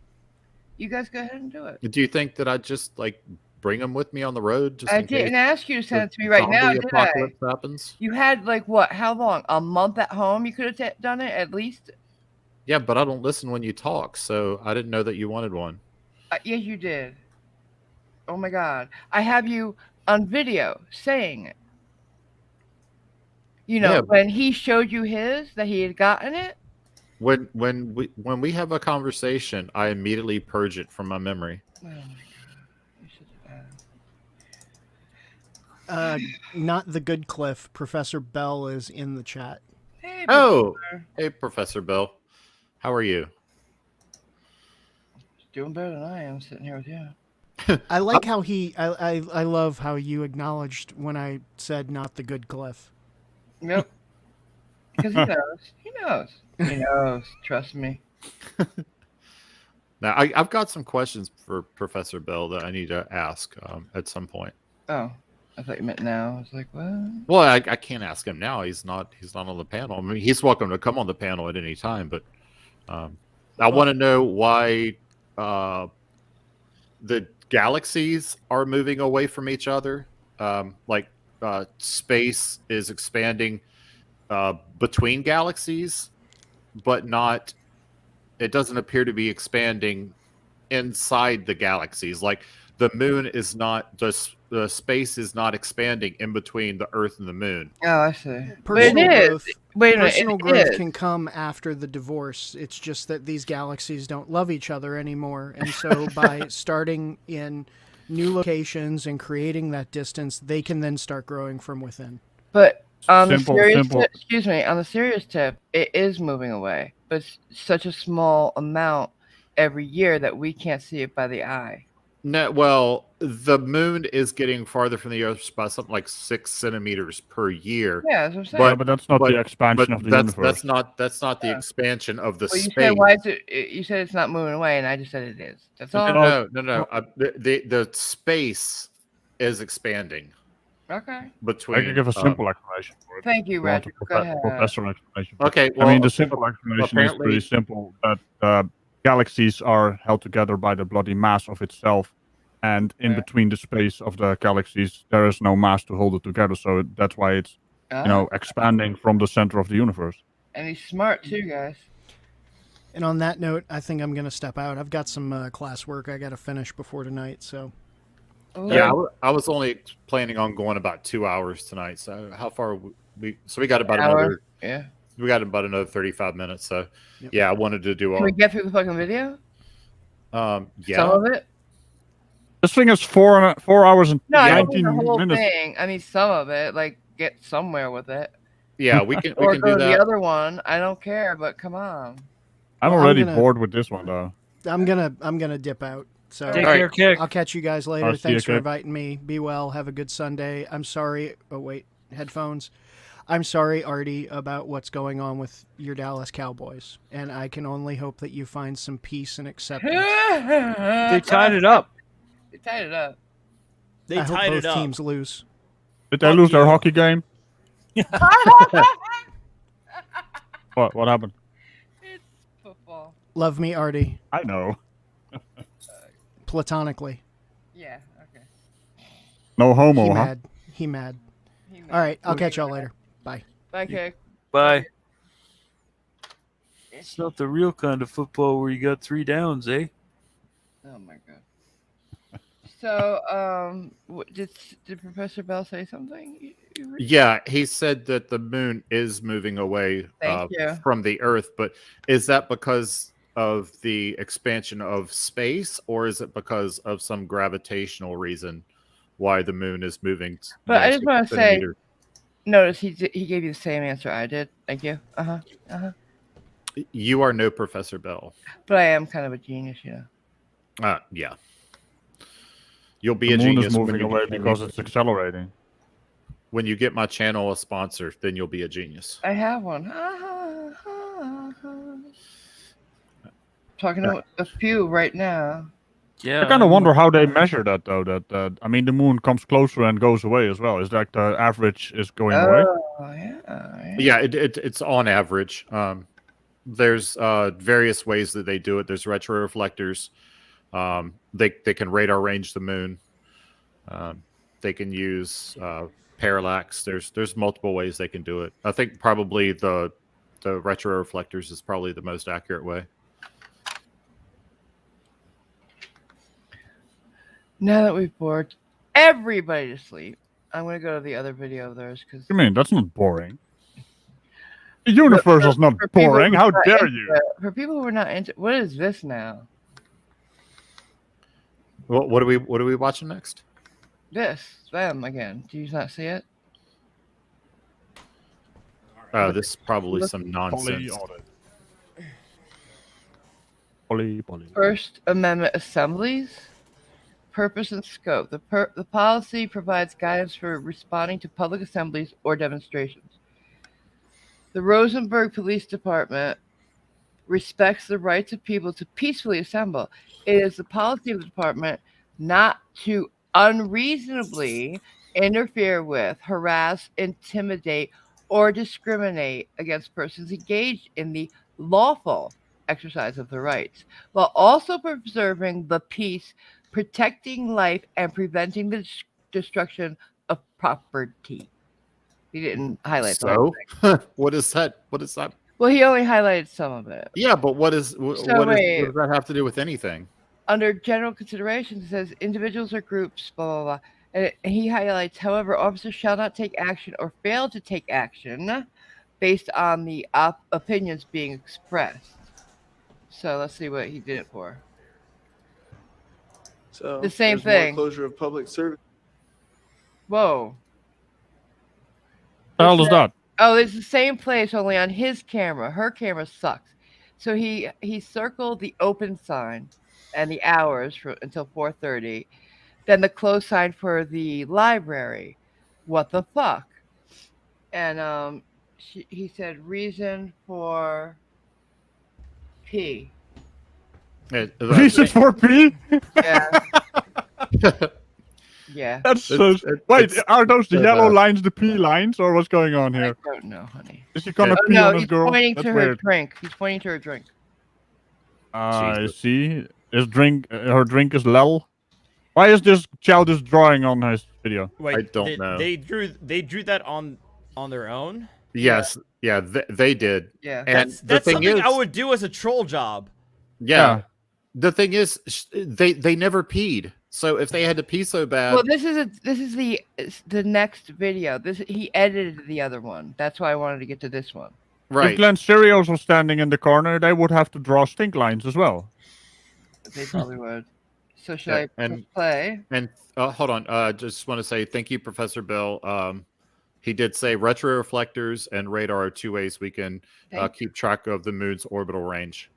You guys go ahead and do it. Do you think that I just like bring them with me on the road? Just I in case didn't ask you to send it to me the right now, zombie did I? apocalypse happens. You had like what? How long? A month at home? You could have done it at least. Yeah, but I don't listen when you talk, so I didn't know that you wanted one. Yes, you did. Oh my God! I have you on video saying it. You know, Yeah. when he showed you his that he had gotten it. When we have a conversation, I immediately purge it from my memory. Oh my God! You should. Not the good Cliff. Professor Bell is in the chat. Hey, Oh, Professor. hey, Professor Bill. How are you? Doing better than I am sitting here with you. I like how I love how you acknowledged when I said not the good Cliff. Yep. Because he knows. He knows. He knows. Trust me. Now, I've got some questions for Professor Bill that I need to ask at some point. Oh, I thought you meant now. I was like, what? Well, I can't ask him now. He's not on the panel. I mean, he's welcome to come on the panel at any time, but I want to know why the galaxies are moving away from each other. Space is expanding between galaxies, but not. It doesn't appear to be expanding inside the galaxies. Like the moon is not the space is not expanding in between the Earth and the moon. Oh, I see. But Personal it is. growth, Wait a minute. personal It growth is. can come after the divorce. It's just that these galaxies don't love each other anymore, and so by starting in new locations and creating that distance, they can then start growing from within. But on Simple- the serious simple. excuse me, on the serious tip, it is moving away, but it's such a small amount every year that we can't see it by the eye. No, well, the moon is getting farther from the Earth by something like 6 centimeters per year. Yeah, that's what I'm saying. Yeah, but that's not the expansion of the universe. That's not the expansion of the Well, you space. said why is it? You said it's not moving away, and I just said it is. That's all. No. The space is expanding. Okay. Between. I can give a simple explanation for it. Thank you, If want Roger. a Go ahead. professional explanation. Okay, I mean, well, the simple explanation is apparently- pretty simple. That galaxies are held together by the bloody mass of itself, and in between the space of the galaxies, there is no mass to hold it together. So that's why it's expanding from the center of the universe. And he's smart too, guys. And on that note, I think I'm going to step out. I've got some classwork I got to finish before tonight. So, Yeah, I was only planning on going about 2 hours tonight. So how far we got about Hour? another. Yeah. We got about another 35 minutes. So yeah, I wanted to do Can we get through the fucking video? yeah. Some of it? This thing is 4 hours and No, I don't mean 19 the whole minutes. thing. I mean some of it. Like get somewhere with it. Yeah, we can or we can go do to that. the other one. I don't care, but come on. I'm Well, I'm already gonna- bored with this one though. I'm gonna dip out. So Take care, Kick. I'll catch you guys later. I'll see Thanks you, for Kick. inviting me. Be well. Have a good Sunday. I'm sorry. Oh wait, headphones. I'm sorry, Artie, about what's going on with your Dallas Cowboys, and I can only hope that you find some peace and acceptance. They tied it up. They tied it up. They I hope tied both it up. teams lose. Did they lose their hockey game? What happened? Love me, Artie. I know. Platonically. Yeah. Okay. No homo, He huh? mad. He mad. All right. I'll catch y'all later. Bye. Bye, Kick. Bye. It's not the real kind of football where you got 3 downs, eh? Oh my god. So, did Professor Bell say something? Yeah, he said that the moon is moving away Thank you. from the Earth, but is that because of the expansion of space, or is it because of some gravitational reason why the moon is moving? But I just want to say, centimeter? notice he gave you the same answer I did. Thank you. You are no Professor Bell. But I am kind of a genius, you know. Yeah. You'll be The a moon genius is moving when you away because it's accelerating. When you get my channel a sponsor, then you'll be a genius. I have one. Talking to a few right now. Yeah. I kind of wonder how they measure that, though. That I mean, the moon comes closer and goes away as well. Is that the average is going away? Yeah, it's on average. There's various ways that they do it. There's retroreflectors. They can radar range the moon. They can use parallax. There's multiple ways they can do it. I think probably the retroreflectors is probably the most accurate way. Now that we've bored everybody to sleep, I'm going to go to the other video of theirs because. You mean that's not boring? The universe is not boring. How dare you? For people who are not into, what is this now? What are we watching next? This them again. Do you not see it? This is probably some nonsense. First Amendment assemblies, purpose and scope. The policy provides guidance for responding to public assemblies or demonstrations. The Rosenberg Police Department respects the rights of people to peacefully assemble. It is the policy of the department not to unreasonably interfere with, harass, intimidate, or discriminate against persons engaged in the lawful exercise of their rights, while also preserving the peace, protecting life, and preventing the destruction of property. He didn't highlight the whole thing. What is that? What is that? Well, he only highlighted some of it. Yeah, but what does that have to do with anything? Under general considerations, it says individuals or groups, blah, blah, blah. And he highlights, however, officers shall not take action or fail to take action based on the opinions being expressed. So let's see what he did it for. So the same there's more thing. Closure of public service. Whoa. The hell is that? Oh, it's the same place, only on his camera. Her camera sucks. So he circled the open sign and the hours until 4:30. Then the close sign for the library. What the fuck? And he said reason for P. Reason for P? Yeah. Yeah. That's so. Wait, are those the yellow lines the P lines, or what's going on here? I don't know, honey. Is he gonna pee no, on his girl? He's pointing That's to her weird. drink. He's pointing to her drink. I see. Her drink is Lel. Why is this childish drawing on his video? Wait, I don't know. They drew that on their own. Yes, yeah, they did. Yeah, and that's the thing something is, I would do as a troll job. Yeah. The thing is, they never peed. So if they had to pee so bad, Well, this is the next video. He edited the other one. That's why I wanted to get to this one. If Glenn Sirios was standing in the corner, they would have to draw stink lines as well. They probably would. So should I press play? And hold on, just want to say thank you, Professor Bill. He did say retroreflectors and radar are two ways we can keep track of the moon's orbital range.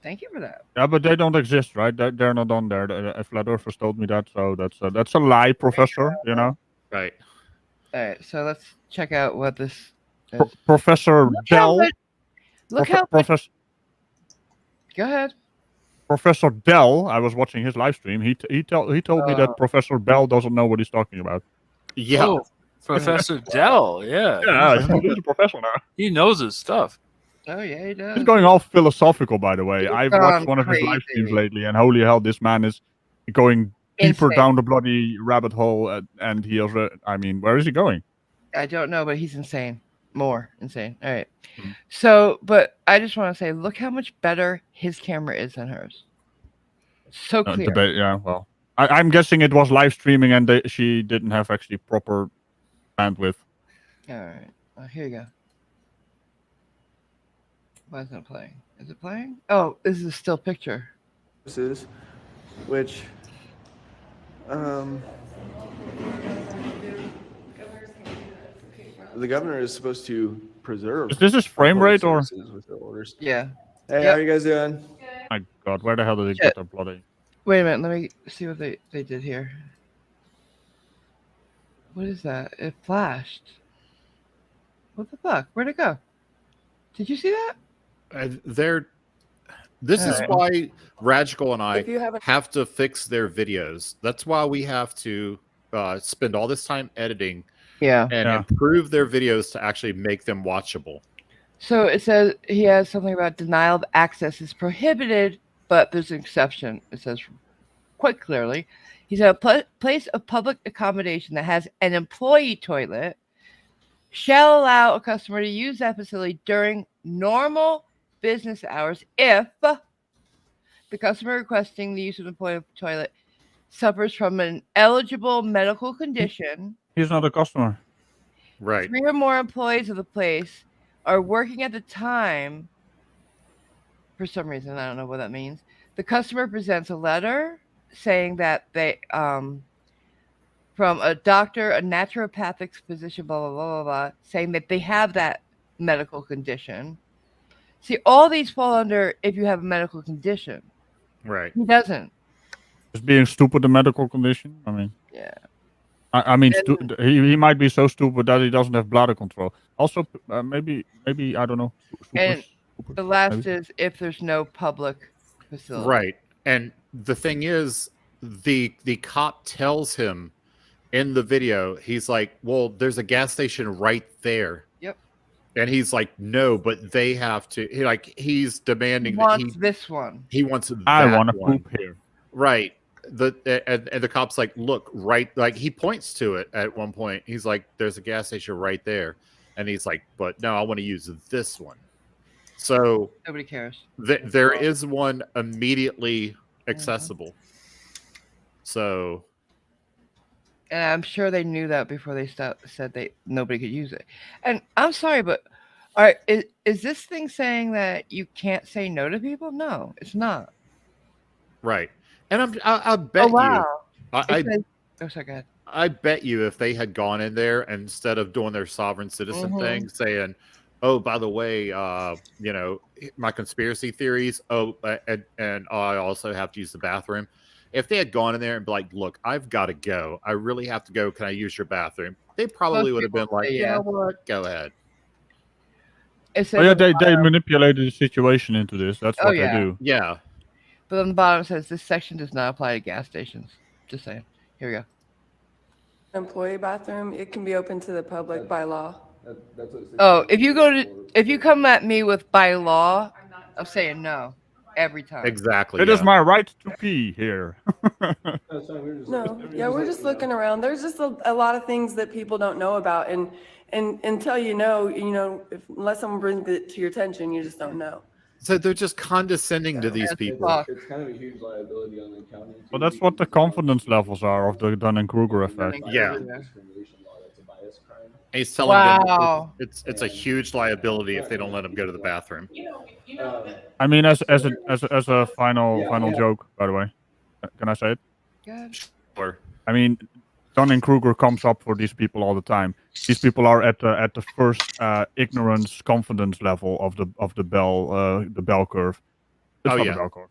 Thank you for that. Yeah, but they don't exist, right? They're not on there. Flat Earthers told me that, so that's a lie, Professor. You know. Right. All right. So let's check out what this is. Professor Dell. Professor. Go ahead. Professor Dell. I was watching his live stream. He told me that Professor Bell doesn't know what he's talking about. Yeah. Oh, Professor Dell. Yeah. Yeah, he's a professor now. He knows his stuff. Oh yeah, he does. He's going all philosophical, by the way. He's I've gone watched one of his live streams crazy. lately, and holy hell, this man is going deeper Insane. down the bloody rabbit hole. And he is, I mean, where is he going? I don't know, but he's insane. More insane. All right. Hmm. So, but I just want to say, look how much better his camera is than hers. So clear. Yeah, well, I'm guessing it was live streaming, and she didn't have actually proper bandwidth. All right. Here you go. Why isn't it playing? Is it playing? Oh, this is a still picture. Which, the governor is supposed to preserve. Is this his frame rate or? With their orders. Yeah. Hey, how are you guys doing? My God, where the hell did they get their bloody? Wait a minute. Let me see what they did here. What is that? It flashed. What the fuck? Where'd it go? Did you see that? This is Alright. why Radical and If you I haven't- have to fix their videos. That's why we have to spend all this time editing and improve their videos to actually make them watchable. So it says he has something about denial of access is prohibited, but there's an exception. It says quite clearly. He's at a place of public accommodation that has an employee toilet shall allow a customer to use that facility during normal business hours if the customer requesting the use of the employee toilet suffers from an eligible medical condition. He's not a customer. Right. 3 or more employees of the place are working at the time. For some reason, I don't know what that means. The customer presents a letter saying that they from a doctor, a naturopathic physician, blah, blah, blah, blah, blah, saying that they have that medical condition. See, all these fall under if you have a medical condition. Right. He doesn't. Is being stupid a medical condition? I mean, yeah. I mean, he might be so stupid that he doesn't have bladder control. Also, maybe I don't know. And the last is if there's no public facility. Right. And the thing is, the cop tells him in the video, he's like, well, there's a gas station right there. Yep. And he's like, no, but they have to. He's demanding He that wants this one. He wants that I want to one. poop here. Right. And the cop's like, look, right. Like he points to it at one point. He's like, there's a gas station right there. And he's like, but no, I want to use this one. So nobody cares. There is one immediately accessible. So. And I'm sure they knew that before they said nobody could use it. And I'm sorry, but all right, is this thing saying that you can't say no to people? No, it's not. Right. And I bet you. Oh, wow. I bet you if they had gone in there instead of doing their sovereign citizen thing, saying, "Oh, by the way, you know, my conspiracy theories. Oh, and I also have to use the bathroom." If they had gone in there and be like, "Look, I've got to go. I really have to go. Can I use your bathroom?" They probably would have been like, "You know what? Go ahead." They manipulated the situation into this. That's what they do. Yeah. But on the bottom it says this section does not apply to gas stations. Just saying. Here we go. Employee bathroom, it can be open to the public by law. Oh, if you come at me with by law, I'm saying no every time. Exactly. It is my right to pee here. No, yeah, we're just looking around. There's just a lot of things that people don't know about, and until you know, unless someone brings it to your attention, you just don't know. So they're just condescending to these people. It's kind of a huge liability on the county. Well, that's what the confidence levels are of the Dunning-Kruger effect. Yeah. Discrimination law, that's a bias crime. He's telling them it's a huge liability if they don't let him go to the bathroom. I mean, as a final joke, by the way, can I say it? Yeah. Sure. I mean, Dunning-Kruger comes up for these people all the time. These people are at the first ignorance confidence level of the bell curve. It's not a bell curve,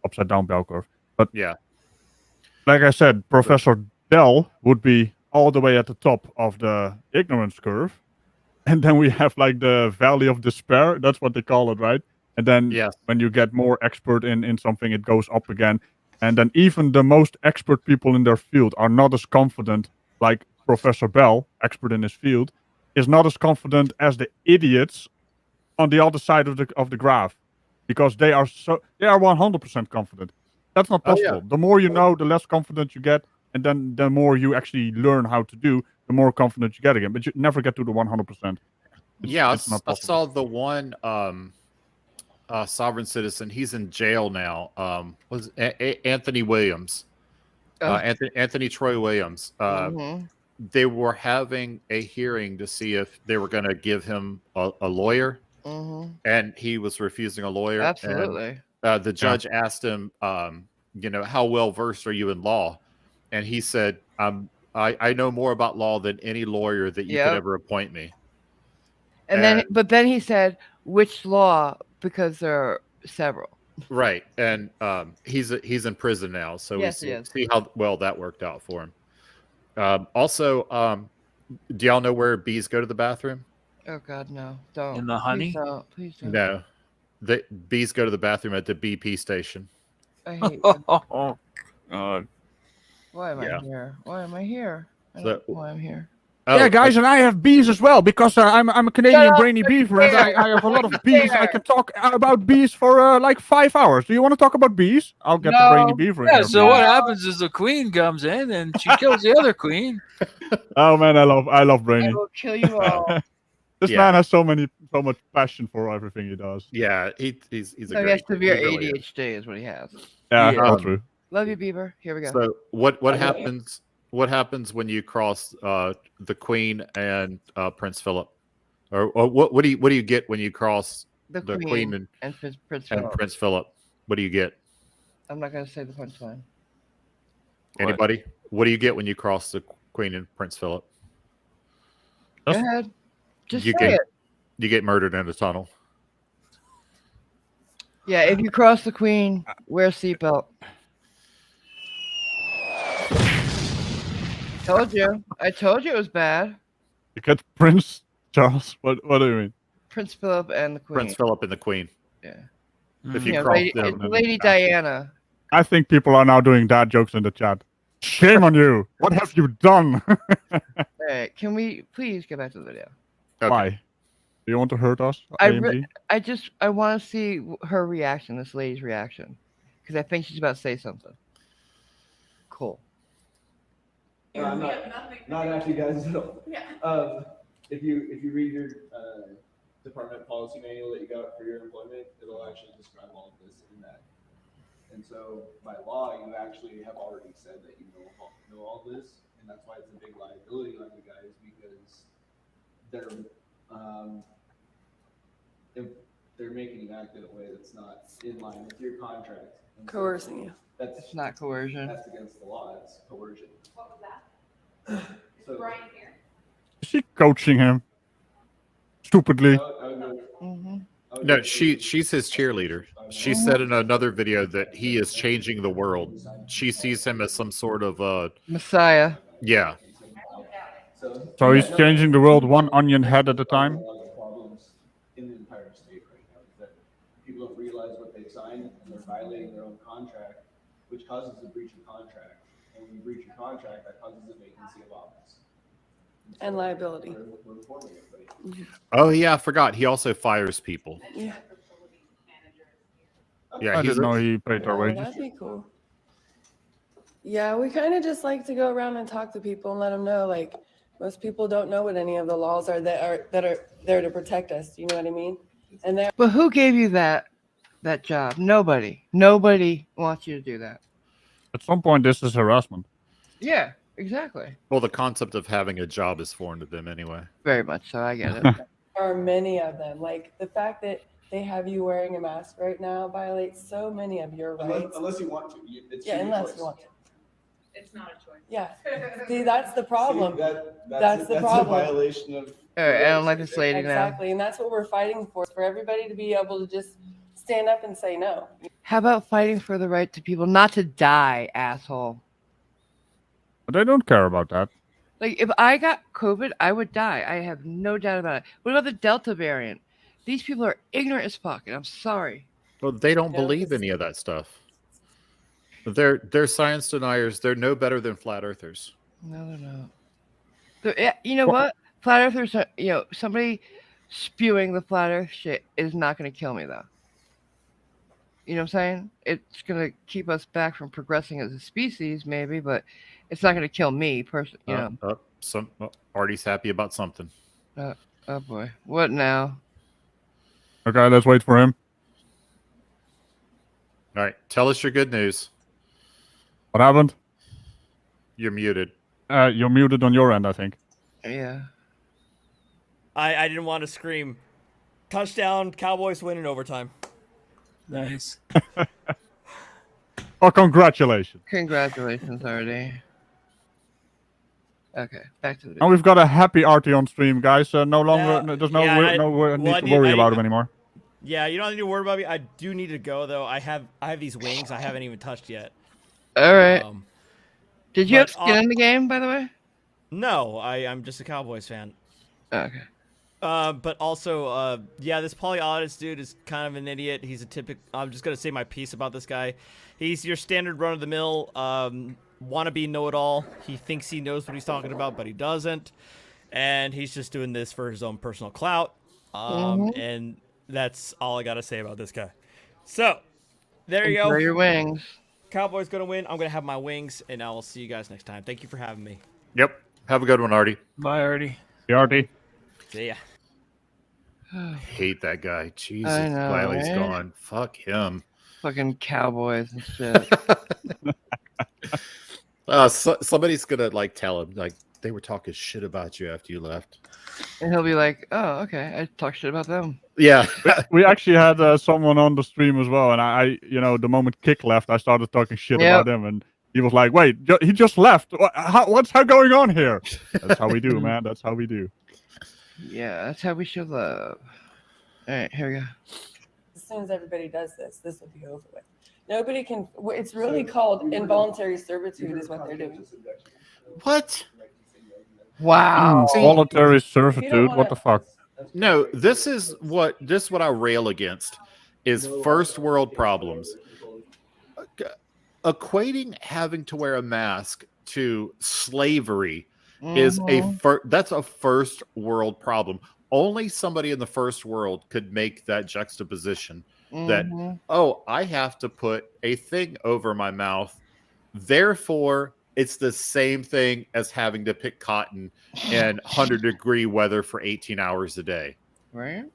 upside down bell curve. But yeah, like I said, Professor Bell would be all the way at the top of the ignorance curve, and then we have like the valley of despair. That's what they call it, right? And then when you get more expert in something, it goes up again. And then even the most expert people in their field are not as confident, like Professor Bell, expert in his field, is not as confident as the idiots on the other side of the graph, because they are 100% confident. That's not Oh, possible. yeah. The more you know, the less confident you get, and then the more you actually learn how to do, the more confident you get again. But you never get to the 100%. Yeah, it's not I possible. saw the one sovereign citizen. He's in jail now. Was Anthony Williams, Anthony Troy Williams. They were having a hearing to see if they were going to give him a lawyer, and he was refusing a lawyer. Absolutely. And, the judge asked him, how well versed are you in law? And he said, I know more about law than any lawyer that you could ever appoint me. And then he said, which law? Because there are several. Right. And he's in prison now, so Yes, we he is. see how well that worked out for him. Also, do y'all know where bees go to the bathroom? Oh God, no! Don't. In the honey? Please don't. No, the bees go to the bathroom at the BP station. I hate you. Oh God! Why am I here? Why am I here? I don't know why I'm here. Yeah, guys, and I have bees as well, because I'm a Canadian brainy beaver, and I have a lot of bees. I can talk about bees for like 5 hours. Do you want to talk about bees? I'll get the brainy beaver. Yeah. So what happens is the queen comes in and she kills the other queen. Oh man, I love brainy. I will kill you all. This man has so much passion for everything he does. Yeah, he's a So great. he has severe he really is. ADHD is what he has. Yeah, all true. Love you, Beaver. Here we go. So what happens? What happens when you cross the Queen and Prince Philip, or what do you get when you cross the Queen and Prince Philip? What do you get? I'm not going to say the punchline. Anybody? What do you get when you cross the Queen and Prince Philip? Go ahead. Just say it. You get murdered in a tunnel. Yeah, if you cross the Queen, wear a seatbelt. I told you it was bad. You get Prince Charles. What do you mean? Prince Philip and the Queen. Prince Philip and the Queen. Yeah. If you cross Lady Diana. I think people are now doing dad jokes in the chat. Shame on you. What have you done? All right, can we please get back to the video? Okay. Why? Do you want to hurt us? I want to see her reaction, this lady's reaction, because I think she's about to say something. Cool. Not actually, guys. Yeah. If you read your department policy manual that you got for your employment, it'll actually describe all of this in that. And so, by law, you actually have already said that you know all this, and that's why it's a big liability on you guys, because they're making you act in a way that's not in line with your contract. And Coercing you. It's not coercion. That's against the law. It's coercion. What was that? So, Brian here. Is she coaching him? Stupidly. No, she's his cheerleader. She said in another video that he is changing the world. She sees him as some sort of Messiah. Yeah. So he's changing the world one onion head at a time. Problems in the entire state right now is that people don't realize what they've signed and they're violating their own contract, which causes a breach of contract. And when you breach your contract, that causes a vacancy of office. And liability. We're informing everybody. Oh yeah, I forgot. He also fires people. Yeah. Yeah, I didn't know he paid our wages. That'd be cool. Yeah, we kind of just like to go around and talk to people and let them know, like, most people don't know what any of the laws are that are there to protect us. You know what I mean? And But who gave you that job? Nobody. Nobody wants you to do that. At some point, this is harassment. Yeah, exactly. Well, the concept of having a job is foreign to them anyway. Very much so. I get it. there are many of them. Like the fact that they have you wearing a mask right now violates so many of your rights. Unless you want to. Unless you want to. It's not a choice. Yeah. See, that's the problem. See, that's the problem. A violation of. All right, I don't like this lady now. Exactly, and that's what we're fighting for everybody to be able to just stand up and say no. How about fighting for the right to people not to die, asshole? But they don't care about that. Like, if I got COVID, I would die. I have no doubt about it. What about the Delta variant? These people are ignorant as fuck, and I'm sorry. Well, they don't believe any of that stuff. They're science deniers. They're no better than flat earthers. No, they're not. You know what? Flat earthers are, somebody spewing the flat Earth shit is not going to kill me, though. You know what I'm saying? It's going to keep us back from progressing as a species, maybe, but it's not going to kill me, personally. You know. Artie's happy about something. Oh boy, what now? Okay, let's wait for him. All right, tell us your good news. What happened? You're muted. You're muted on your end, I think. Yeah. I didn't want to scream. Touchdown, Cowboys win in overtime. Nice. Oh, congratulations. Congratulations, Artie. Okay, back to the video. And we've got a happy Artie on stream, guys. No longer, there's no need to worry about him anymore. Yeah, you don't need to worry about me. I do need to go though. I have these wings I haven't even touched yet. All right. Did you have skin in the game, by the way? No, I'm just a Cowboys fan. Okay. But also, yeah, this polyaudits dude is kind of an idiot. He's a typical. I'm just gonna say my piece about this guy. He's your standard run-of-the-mill wannabe know-it-all. He thinks he knows what he's talking about, but he doesn't, and he's just doing this for his own personal clout. And that's all I gotta say about this guy. So, there you go. Enjoy your wings. Cowboys gonna win. I'm gonna have my wings, and I will see you guys next time. Thank you for having me. Yep. Have a good one, Artie. Bye, Artie. Hey, Artie. See ya. I hate that guy. Jesus, I know, glad he's right? gone. Fuck him. Fucking Cowboys and shit. Somebody's gonna like tell him like they were talking shit about you after you left. And he'll be like, "Oh, okay, I talk shit about them." Yeah. We actually had someone on the stream as well, and I the moment Kick left, I started talking shit about him, and he was like, "Wait, he just left. What's going on here?" That's how we do, man. That's how we do. Yeah, that's how we show love. All right, here we go. As soon as everybody does this will be over with. Nobody can. It's really called involuntary servitude, is what they're doing. What? Wow. Voluntary servitude. What the fuck? No, this is what I rail against is first world problems. Equating having to wear a mask to slavery is that's a first world problem. Only somebody in the first world could make that juxtaposition that, oh, I have to put a thing over my mouth. Therefore, it's the same thing as having to pick cotton in 100-degree weather for 18 hours a day. Right?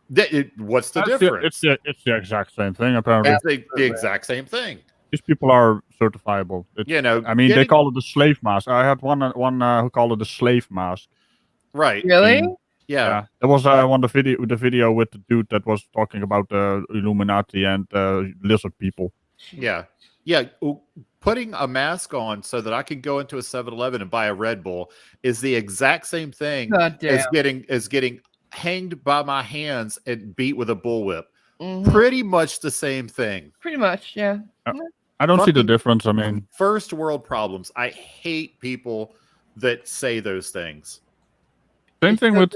What's the difference? It's the exact same thing, apparently. It's the exact same thing. These people are certifiable. I mean, they call it the slave mask. I had one who called it the slave mask. Right. Really? Yeah. There was the video with the dude that was talking about the Illuminati and lizard people. Yeah. Yeah. Putting a mask on so that I can go into a 7-Eleven and buy a Red Bull is the exact same thing as getting hanged by my hands and beat with a bullwhip. Pretty much the same thing. Pretty much, yeah. I don't see the difference. I mean, first world problems. I hate people that say those things. Same thing with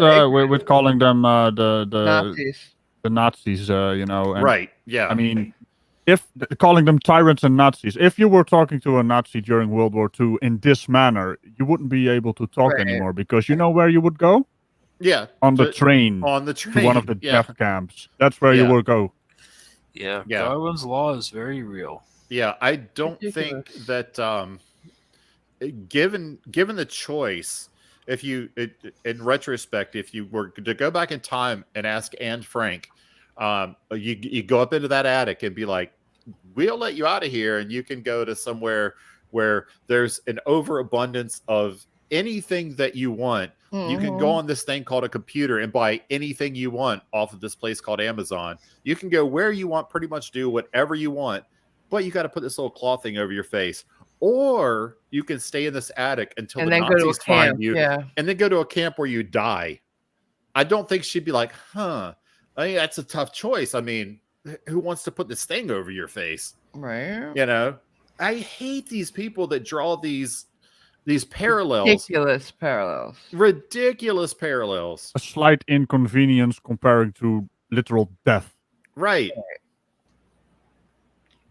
calling them the Nazis. The Nazis, and, right? Yeah. I mean, if calling them tyrants and Nazis, if you were talking to a Nazi during World War II in this manner, you wouldn't be able to talk anymore because you know where you would go. Yeah, on the train to one of the death camps. That's where you will go. Yeah, Darwin's law is very real. Yeah, I don't think that given the choice, if you in retrospect, if you were to go back in time and ask Anne Frank, you go up into that attic and be like, we'll let you out of here and you can go to somewhere where there's an overabundance of anything that you want. You can go on this thing called a computer and buy anything you want off of this place called Amazon. You can go where you want, pretty much do whatever you want, but you got to put this little cloth thing over your face. Or you can stay in this attic until the Nazis find you, and then go to a camp where you die. I don't think she'd be like, I mean, that's a tough choice. I mean, who wants to put this thing over your face? Right. I hate these people that draw these parallels. Ridiculous parallels. A slight inconvenience comparing to literal death. Right.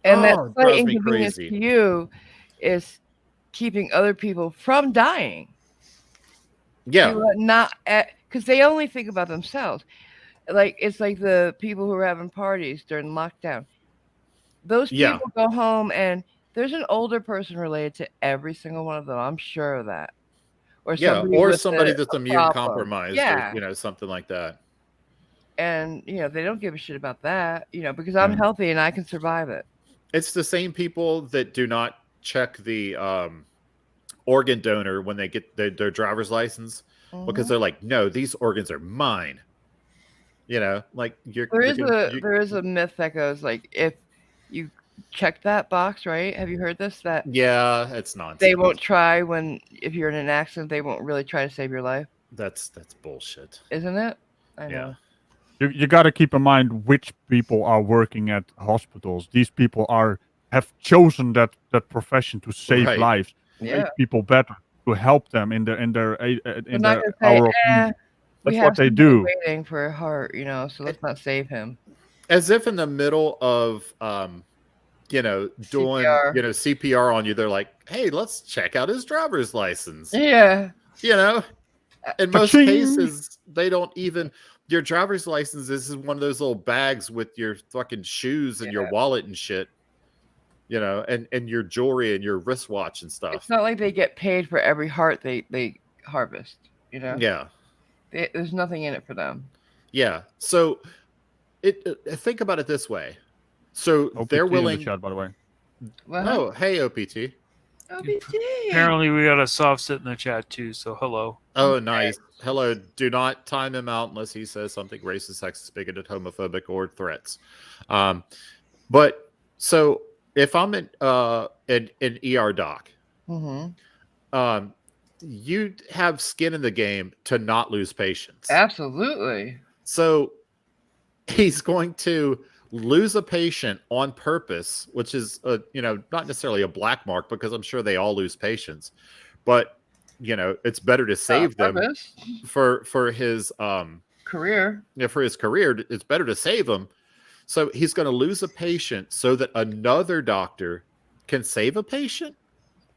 And that slight inconvenience to you is keeping other people from dying. Yeah. Not because they only think about themselves. Like it's like the people who were having parties during lockdown. Those Yeah. people go home and there's an older person related to every single one of them. I'm sure of that. Or Yeah, somebody or with somebody that's a immune problem. compromised, or Yeah. something like that. And they don't give a shit about that, because I'm healthy and I can survive it. It's the same people that do not check the organ donor when they get their driver's license because they're like, no, these organs are mine. Like There is a myth that goes like, if you check that box, right? Have you heard this? That yeah, it's nonsense. they won't try if you're in an accident, they won't really try to save your life. That's bullshit, isn't it? I know. You got to keep in mind which people are working at hospitals. These people have chosen that profession to save lives, to make people better, to help them in their hour of need. That's what they do. Waiting for a heart, so let's not save him. As if in the middle of doing CPR. CPR on you, they're like, hey, let's check out his driver's license. Yeah. In most cases, they don't even. Your driver's license is one of those little bags with your fucking shoes and your wallet and shit, and your jewelry and your wristwatch and stuff. It's not like they get paid for every heart they harvest, Yeah. There's nothing in it for them. Yeah. So think about it this way. So OPT they're willing. in the chat, by the way. Oh, hey, OPT. OPT. Apparently, we got a soft sit in the chat too. So hello. Oh, nice. Hello. Do not time him out unless he says something racist, sexist, bigoted, homophobic, or threats. But so if I'm an ER doc, you have skin in the game to not lose patients. Absolutely. So he's going to lose a patient on purpose, which is not necessarily a black mark, because I'm sure they all lose patients, but it's better to save them for his career. Yeah, for his career, it's better to save them. So he's going to lose a patient so that another doctor can save a patient.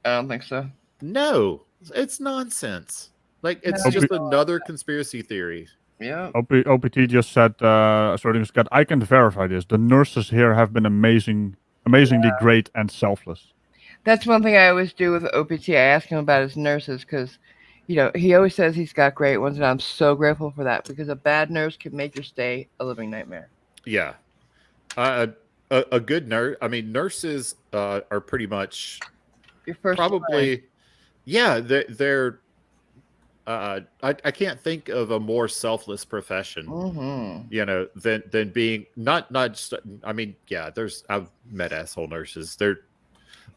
I don't think so. No, it's nonsense. Like, it's just another conspiracy theory. Yeah. OPT just said, Schrodinger said, I can verify this. The nurses here have been amazingly great and selfless. That's one thing I always do with OPT. I ask him about his nurses because, he always says he's got great ones, and I'm so grateful for that, because a bad nurse can make your stay a living nightmare. Yeah. A good nurse. I mean, nurses are pretty much your first probably. line. Yeah, they're. I can't think of a more selfless profession, than being not just. I mean, yeah, I've met asshole nurses. They're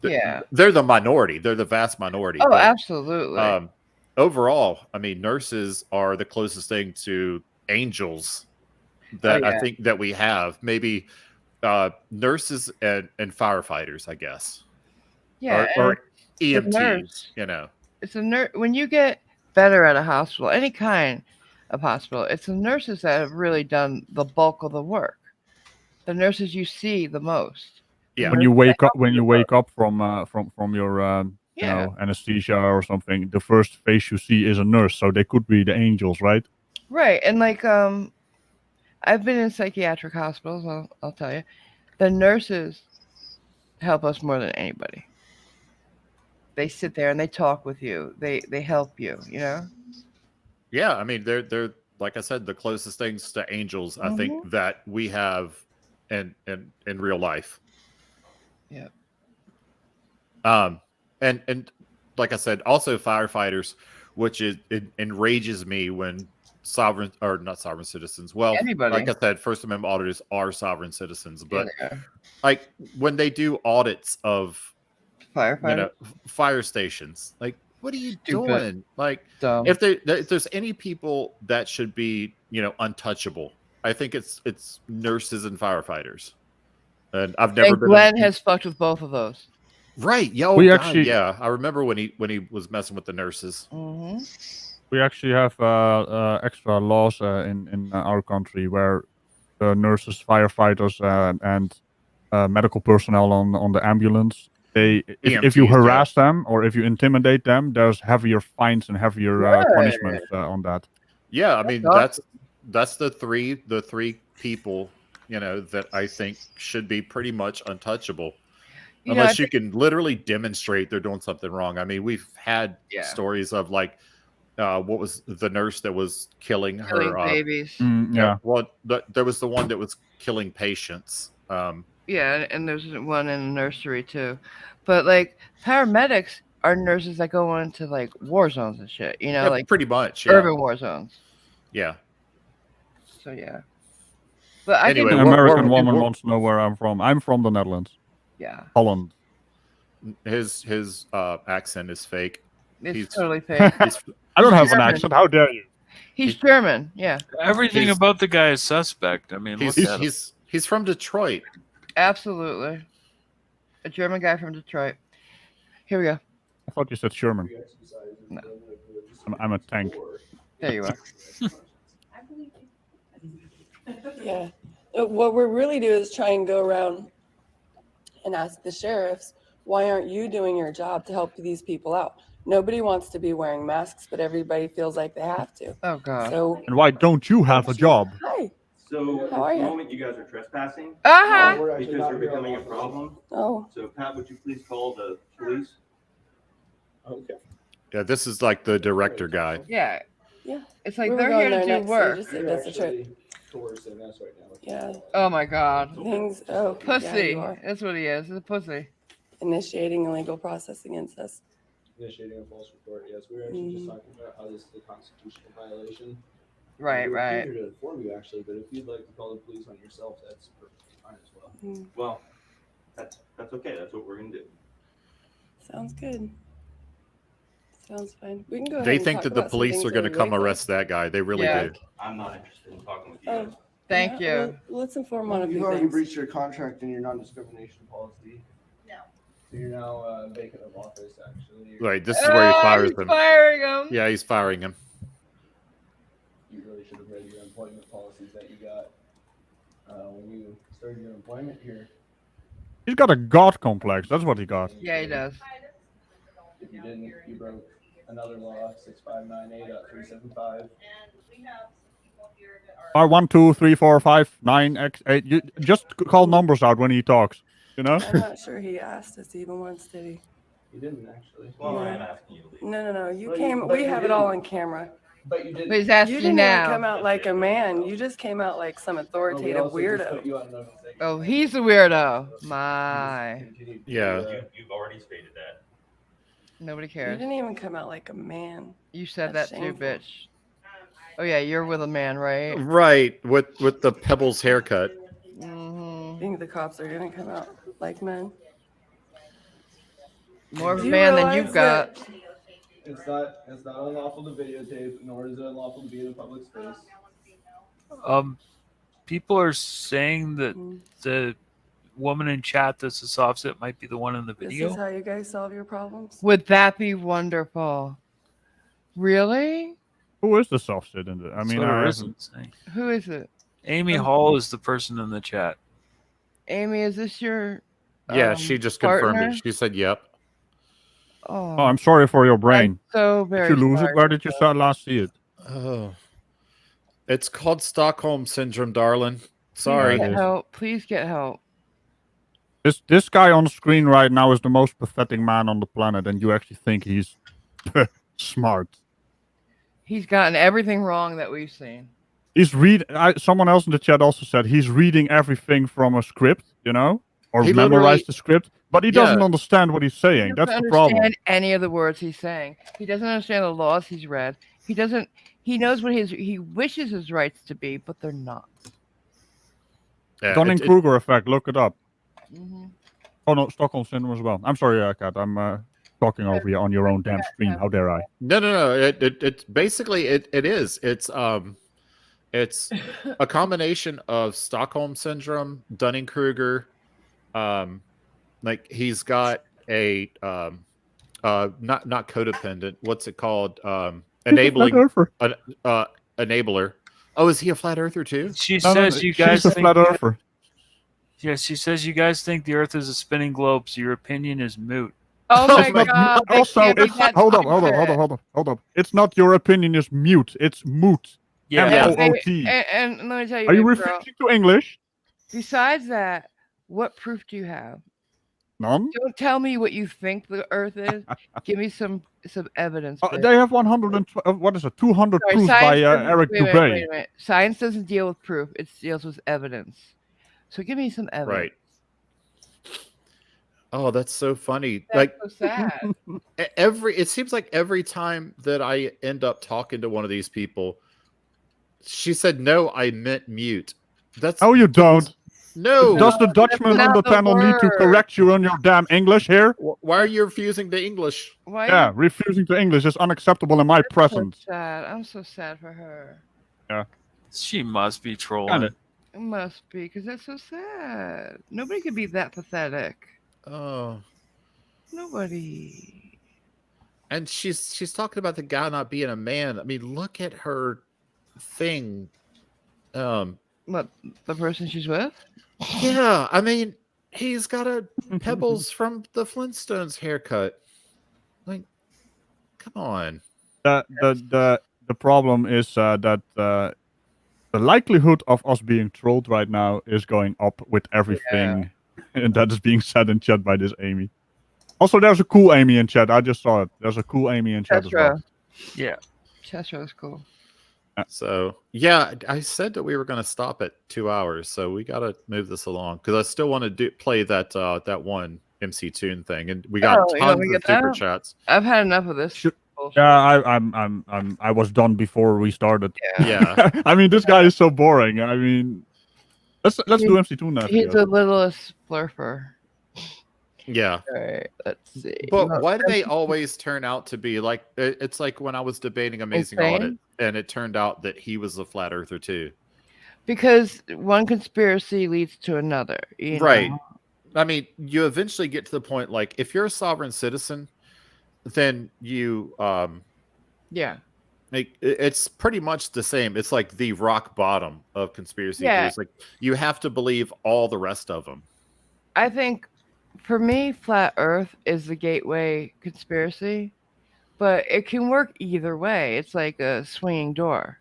the minority. They're the vast minority. Oh, but, absolutely. Overall, I mean, nurses are the closest thing to angels that I think that we have. Maybe nurses and firefighters, I guess. Yeah, or EMTs. Nurse, It's a nurse. When you get better at a hospital, any kind of hospital, it's the nurses that have really done the bulk of the work. The nurses you see the most. Yeah. When you wake up from your anesthesia or something, the first face you see is a nurse. So they could be the angels, right? Right, and like I've been in psychiatric hospitals. I'll tell you, the nurses help us more than anybody. They sit there and they talk with you. They help you. Yeah, I mean, they're like I said, the closest things to angels I think that we have in real life. Yeah. And like I said, also firefighters, which it enrages me when not sovereign citizens. Well, anybody. Like I said, First Amendment auditors are sovereign citizens, but like when they do audits of fire stations, like, what are you doing? Like, dumb. If there's any people that should be untouchable, I think it's nurses and firefighters. And I've never been. Glenn has fucked with both of those. Right. Yeah. Yeah. I remember when he was messing with the nurses. We actually have extra laws in our country where the nurses, firefighters, and medical personnel on the ambulance, if you harass them or if you intimidate them, there's heavier fines and heavier punishments on that. Yeah, I mean that's the three people, that I think should be pretty much untouchable. Unless you can literally demonstrate they're doing something wrong. I mean, we've had stories of like, what was the nurse that was killing her babies? Yeah. Well, there was the one that was killing patients. Yeah, and there's one in the nursery too. But like paramedics are nurses that go into like war zones and shit. Yeah, Like pretty much. Yeah. Urban war zones. Yeah. So yeah. But anyway, an American woman wants to know where I'm from. I'm from the Netherlands. Yeah. Holland. His accent is fake. It's totally fake. I don't have an accent. How dare you? He's German. Yeah. Everything about the guy is suspect. I mean, look at him. He's from Detroit. Absolutely. A German guy from Detroit. Here we go. I thought you said Sherman. No. I'm a tank. There you are. Yeah. What we're really doing is try and go around and ask the sheriffs, why aren't you doing your job to help these people out? Nobody wants to be wearing masks, but everybody feels like they have to. Oh, God. So, and why don't you have a job? Hi. So How are at the you? moment you guys are trespassing. Uh-huh. Because you're becoming a problem. Oh. So Pat, would you please call the police? Okay. Yeah, this is like the director guy. Yeah. Yeah. It's like We were they're going here to there do next, so work. just said that's the trip. Coercing us right now. Yeah. Oh my God. Things. Oh. Pussy. Yeah, you are. That's what he is. He's a pussy. Initiating illegal process against us. Initiating a false report. Yes, we were actually just talking about how this is a constitutional violation. Right, We're right. here to inform you actually, but if you'd like to call the police on yourself, that's perfectly fine as well. Well, that's okay. That's what we're gonna do. Sounds good. Sounds fine. We can go ahead. They and think talk that the about some police things are going to that come we arrest that guy. They really do. I'm not interested in talking with you. Oh, guys. Thank you. Well, let's inform on a You've few already things. breached your contract and your non-discrimination policy. No. So you're now vacant of office, actually. Right, this is where he fires he's them. firing him. Yeah, he's firing him. You really should have read your employment policies that you got when you started your employment here. He's got a god complex. That's what he got. Yeah, he does. If you didn't, you broke another law, 6598.375. Or 1, 2, 3, 4, 5, 9, X, 8. You just call numbers out when he talks. You know. I'm not sure he asked us even once, did he? You didn't actually. Well, No. I am asking you to leave. No. You But came. but We you have it all didn't. on camera. But you didn't. But he's You asking didn't now. even come out like a man. You just came out like some Well, we authoritative also just put weirdo. you on notice that you Oh, might he's the be- weirdo. You My. just continued to, Yeah. You've already stated that. Nobody You cares. didn't even come out like a man. You said That's that too, shameful. bitch. Oh yeah, you're with a man, right? Right, with the Pebbles haircut. Mm-hmm. Think the cops are gonna come out like men? More of a Do you man than realize you've got. that- It's not unlawful to videotape, nor is it unlawful to be in a public space. People are saying that the woman in chat that's a softset might be the one in the This video. is how you guys solve your problems. Would that be wonderful? Really? Who is the soft sit in the? I mean, So I there haven't- isn't saying. Who is it? Amy Hall is the person in the chat. Amy, is this your Yeah, she just confirmed partner? it. She said, "Yep." Oh, Oh, I'm sorry for your brain. so Did very you lose it? sorry. Where did you last see it? Oh, it's called Stockholm syndrome, darling. Sorry. Yeah, it is. Help! Please get help. This guy on the screen right now is the most pathetic man on the planet, and you actually think he's smart. He's gotten everything wrong that we've seen. He's someone else in the chat also said he's reading everything from a script, you know, or He memorized literally- the script, but he Yeah. doesn't understand what he's He saying. doesn't That's the problem. understand any of the words he's saying. He doesn't understand the laws he's read. He doesn't. He knows what he wishes his rights to be, but they're not. Yeah, Dunning-Kruger effect. Look it up. Mm-hmm. Oh no, Stockholm syndrome as well. I'm sorry, Kat. I'm talking over you on your own damn stream. How dare I? No. It's basically it is. It's a combination of Stockholm syndrome, Dunning-Kruger. Like he's got a not codependent. What's it called? Enabling. Enabler. Oh, is he a flat earther too? She says you guys She's a think flat earther. Yeah, she says you guys think the Earth is a spinning globe, so your opinion is moot. Oh my God! they Also, can't be it's that hold up. stupid. It's not your opinion is mute. It's moot. Yeah. MOOT. And let me tell you, Are you baby girl, refusing to English? besides that, what proof do you have? None. Don't tell me what you think the Earth is. Give me some evidence. Bitch. They have 112. What is it? 200 Sorry, proofs by science doesn't- Eric wait a minute, Dubay. wait a minute. Science doesn't deal with proof; it deals with evidence. So give me some evidence. Right. Oh, that's so funny. That's Like so sad. it seems like every time that I end up talking to one of these people, she said, "No, I meant mute." That's Oh, you don't. no. Does the Dutchman on the panel need to correct you on your damn English here? Why are you refusing the English? Why? Yeah, refusing to English is unacceptable in my presence. So sad. I'm so sad for her. Yeah. She must be trolling. Kinda. It must be because that's so sad. Nobody could be that pathetic. Oh. Nobody. And she's talking about the guy not being a man. I mean, look at her thing. What, the person she's with? Yeah, I mean, he's got a Pebbles from the Flintstones haircut. Like, come on. The problem is that the likelihood of us being trolled right now is going up with everything and that is being said in chat by this Amy. Also, there's a cool Amy in chat. I just saw it. There's a cool Amy in chat as well. Yeah. Chestro is cool. So yeah, I said that we were going to stop at 2 hours, so we got to move this along because I still want to play that that one MC Tune thing, and we got tons of super chats. I've had enough of this. Yeah, I was done before we started. Yeah. I mean, this guy is so boring. I mean, let's do MC Tune now. He's the littlest flurfer. Yeah. All right, let's see. But why do they always turn out to be like? It's like when I was debating Amazing Audit, and it turned out that he was a flat earther too. Because one conspiracy leads to another. You Right. know? I mean, you eventually get to the point like if you're a sovereign citizen, then you yeah. Like it's pretty much the same. It's like the rock bottom of conspiracy theories. Like you have to believe all the rest of them. I think for me, flat Earth is the gateway conspiracy, but it can work either way. It's like a swinging door.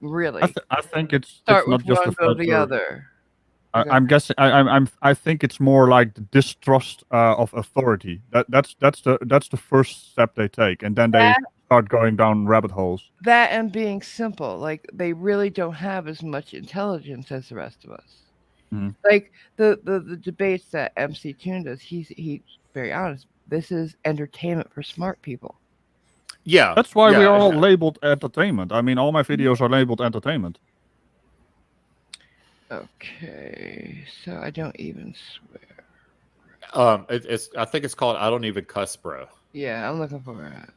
Really, I think it's start not with just one, a go flat the Earth. other. I'm guessing. I think it's more like the distrust of authority. That's the first step they take, and then they start going down rabbit holes. That and being simple, like they really don't have as much intelligence as the rest of us. Mhm. Like the debates that MC Tune does, he's very honest. This is entertainment for smart people. Yeah, That's why we're all labeled entertainment. I mean, all my videos are labeled entertainment. Okay, so I don't even swear. It's I think it's called I Don't Even Cuss, Bro. Yeah, I'm looking for it.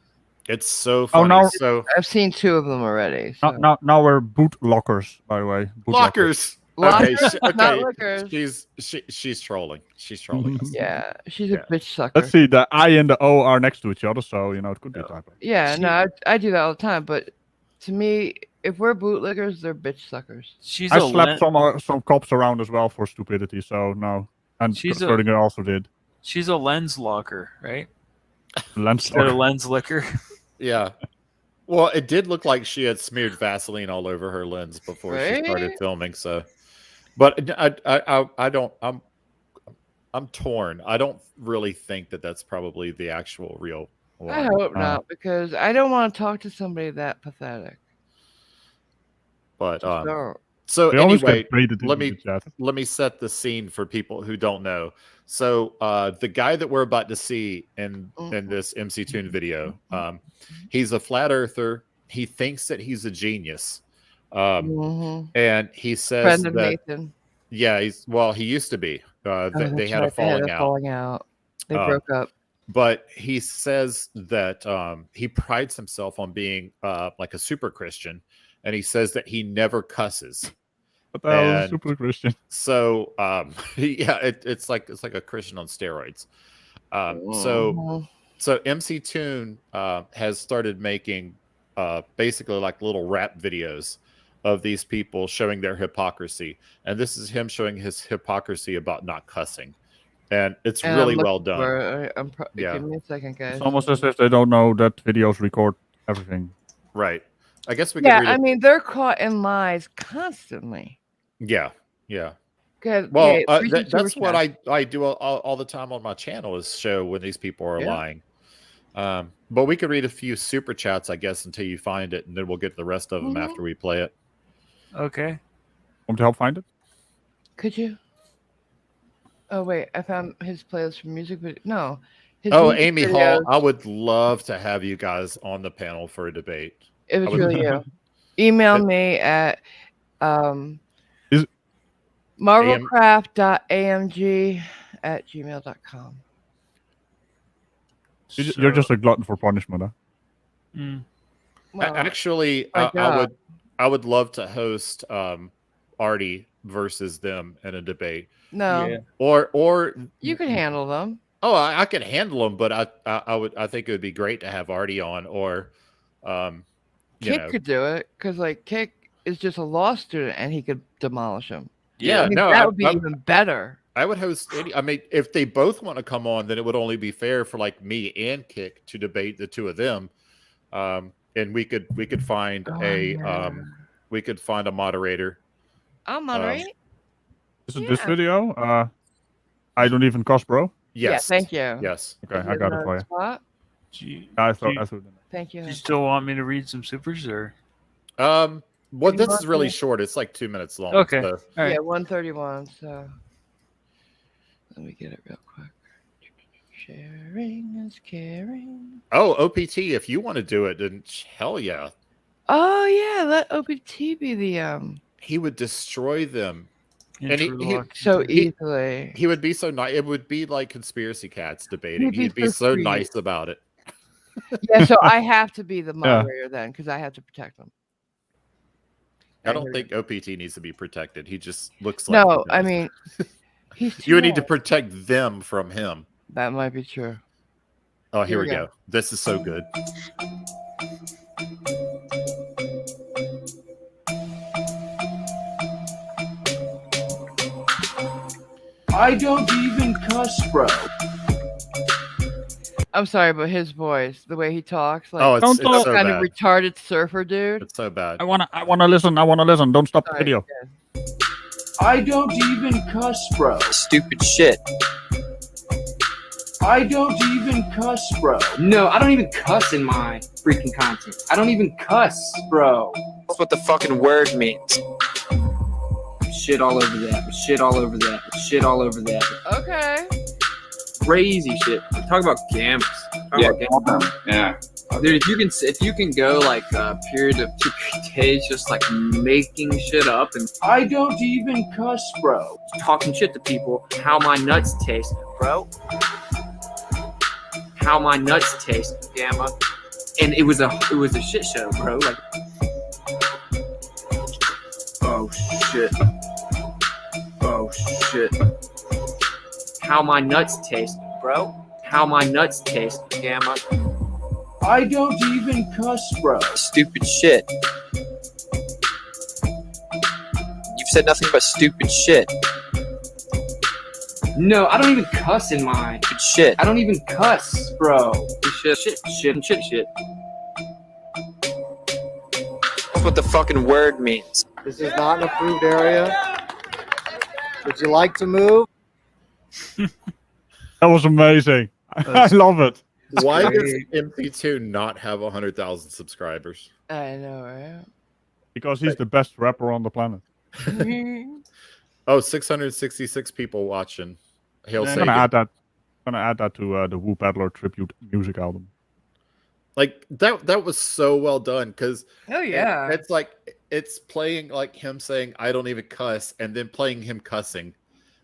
It's so funny. now- So I've seen 2 of them already. So. Now we're boot lockers, by the way. Boot lockers. Lockers, Okay, not liquors. She's trolling. She's trolling us. Yeah, she's a bitch sucker. Let's see. The I and the O are next to each other, so you know it could be a typo. Yeah, no, I do that all the time. But to me, if we're bootlickers, they're bitch suckers. I slapped some cops around as well for stupidity. So no, and Schrodinger also did. She's a lens locker, right? Lens Instead of lens licker. Yeah. Well, it did look like she had smeared Vaseline all over her lens before she started filming. So, but I don't. I'm torn. I don't really think that that's probably the actual real one. I hope not, because I don't want to talk to somebody that pathetic. But don't. so We always anyway, get baited let into the chat. me set the scene for people who don't know. So the guy that we're about to see in this MC Tune video, he's a flat earther. He thinks that he's a genius, and he says Friend of that Nathan. yeah, he used to be. They had a falling out. They broke up. But he says that he prides himself on being like a super Christian, and he says that he never cusses. But that was super Christian. So yeah, it's like a Christian on steroids. So MC Tune has started making basically like little rap videos of these people showing their hypocrisy, and this is him showing his hypocrisy about not cussing, and it's really well done. Give me a second, guys. It's almost as if they don't know that videos record everything. Right. I guess we Yeah, could read I mean they're caught in lies constantly. Yeah, yeah. Good. Well, Yeah, read some that's super what chats. I do all the time on my channel is show when these people are Yeah. lying. But we could read a few super chats, I guess, until you find it, and then we'll get to the rest of them after we play it. Okay. Want to help find it? Could you? Oh wait, I found his playlist for music video. No, his Oh, music Amy videos. Hall, I would love to have you guys on the panel for a debate. It was I would- really you. Email me at marvelcraft.amg@gmail.com. You're just a glutton for punishment, huh? Well, Actually, my job. I would love to host Artie versus them in a debate. No. Yeah. Or You could handle them. Oh, I could handle them, but I think it would be great to have Artie on, or you Kick know. could do it because like Kick is just a law student and he could demolish him. Yeah, I mean, no, that would be even better. I would host I mean, if they both want to come on, then it would only be fair for like me and Kick to debate the two of them. And we could find we could find a moderator. I'll moderate. This video? I don't even cuss, bro. Yes. Yeah, thank you. Yes. Okay, I got it for you. Spot? I thought Thank you. Do you still want me to read some supers or? Well, Any this more is really today? short. It's like 2 minutes long. Okay. So. Yeah, 131. So let me get it real quick. Sharing is caring. Oh, OPT, if you want to do it, then hell yeah. Oh yeah, let OPT be the He would destroy them. And so easily. He would be so nice. It would be like conspiracy cats debating. He'd be He'd be so so sweet. nice about it. Yeah, so I have to be the moderator then because I have to protect them. I don't think OPT needs to be protected. He just looks like. No, I mean, he's you would need to too protect them from him. That might be true. Oh, here we go. This is so good. I don't even cuss, bro. I'm sorry, but his voice, the way he talks, like Oh, it's so kind of bad. retarded surfer dude. It's so bad. I wanna listen. Don't stop the video. I don't even cuss, bro. Stupid shit. I don't even cuss, bro. No, I don't even cuss in my freaking content. I don't even cuss, bro. That's what the fucking word means. Shit all over that. Shit all over that. Shit all over that. Okay. Crazy shit. Talk about gammas. Yeah. Dude, if you can go like a period of 2 days just like making shit up and I don't even cuss, bro. talking shit to people, how my nuts taste, bro. How my nuts taste, Gamma. And it was a shit show, bro. Like, oh shit. Oh shit. How my nuts taste, bro. How my nuts taste, Gamma. I don't even cuss, bro. Stupid shit. You've said nothing but stupid shit. No, I don't even cuss in mine. Stupid shit. I don't even cuss, bro. Shit. That's what the fucking word means. This is not an approved area. Would you like to move? That was amazing. I love it. Why does MP2 not have 100,000 subscribers? I know, right? Because he's the best rapper on the planet. Oh, 666 people watching. He'll I'm say gonna add that. To the Wu Paddler tribute music album. like that was so well done because Oh yeah. it's like it's playing like him saying I don't even cuss and then playing him cussing.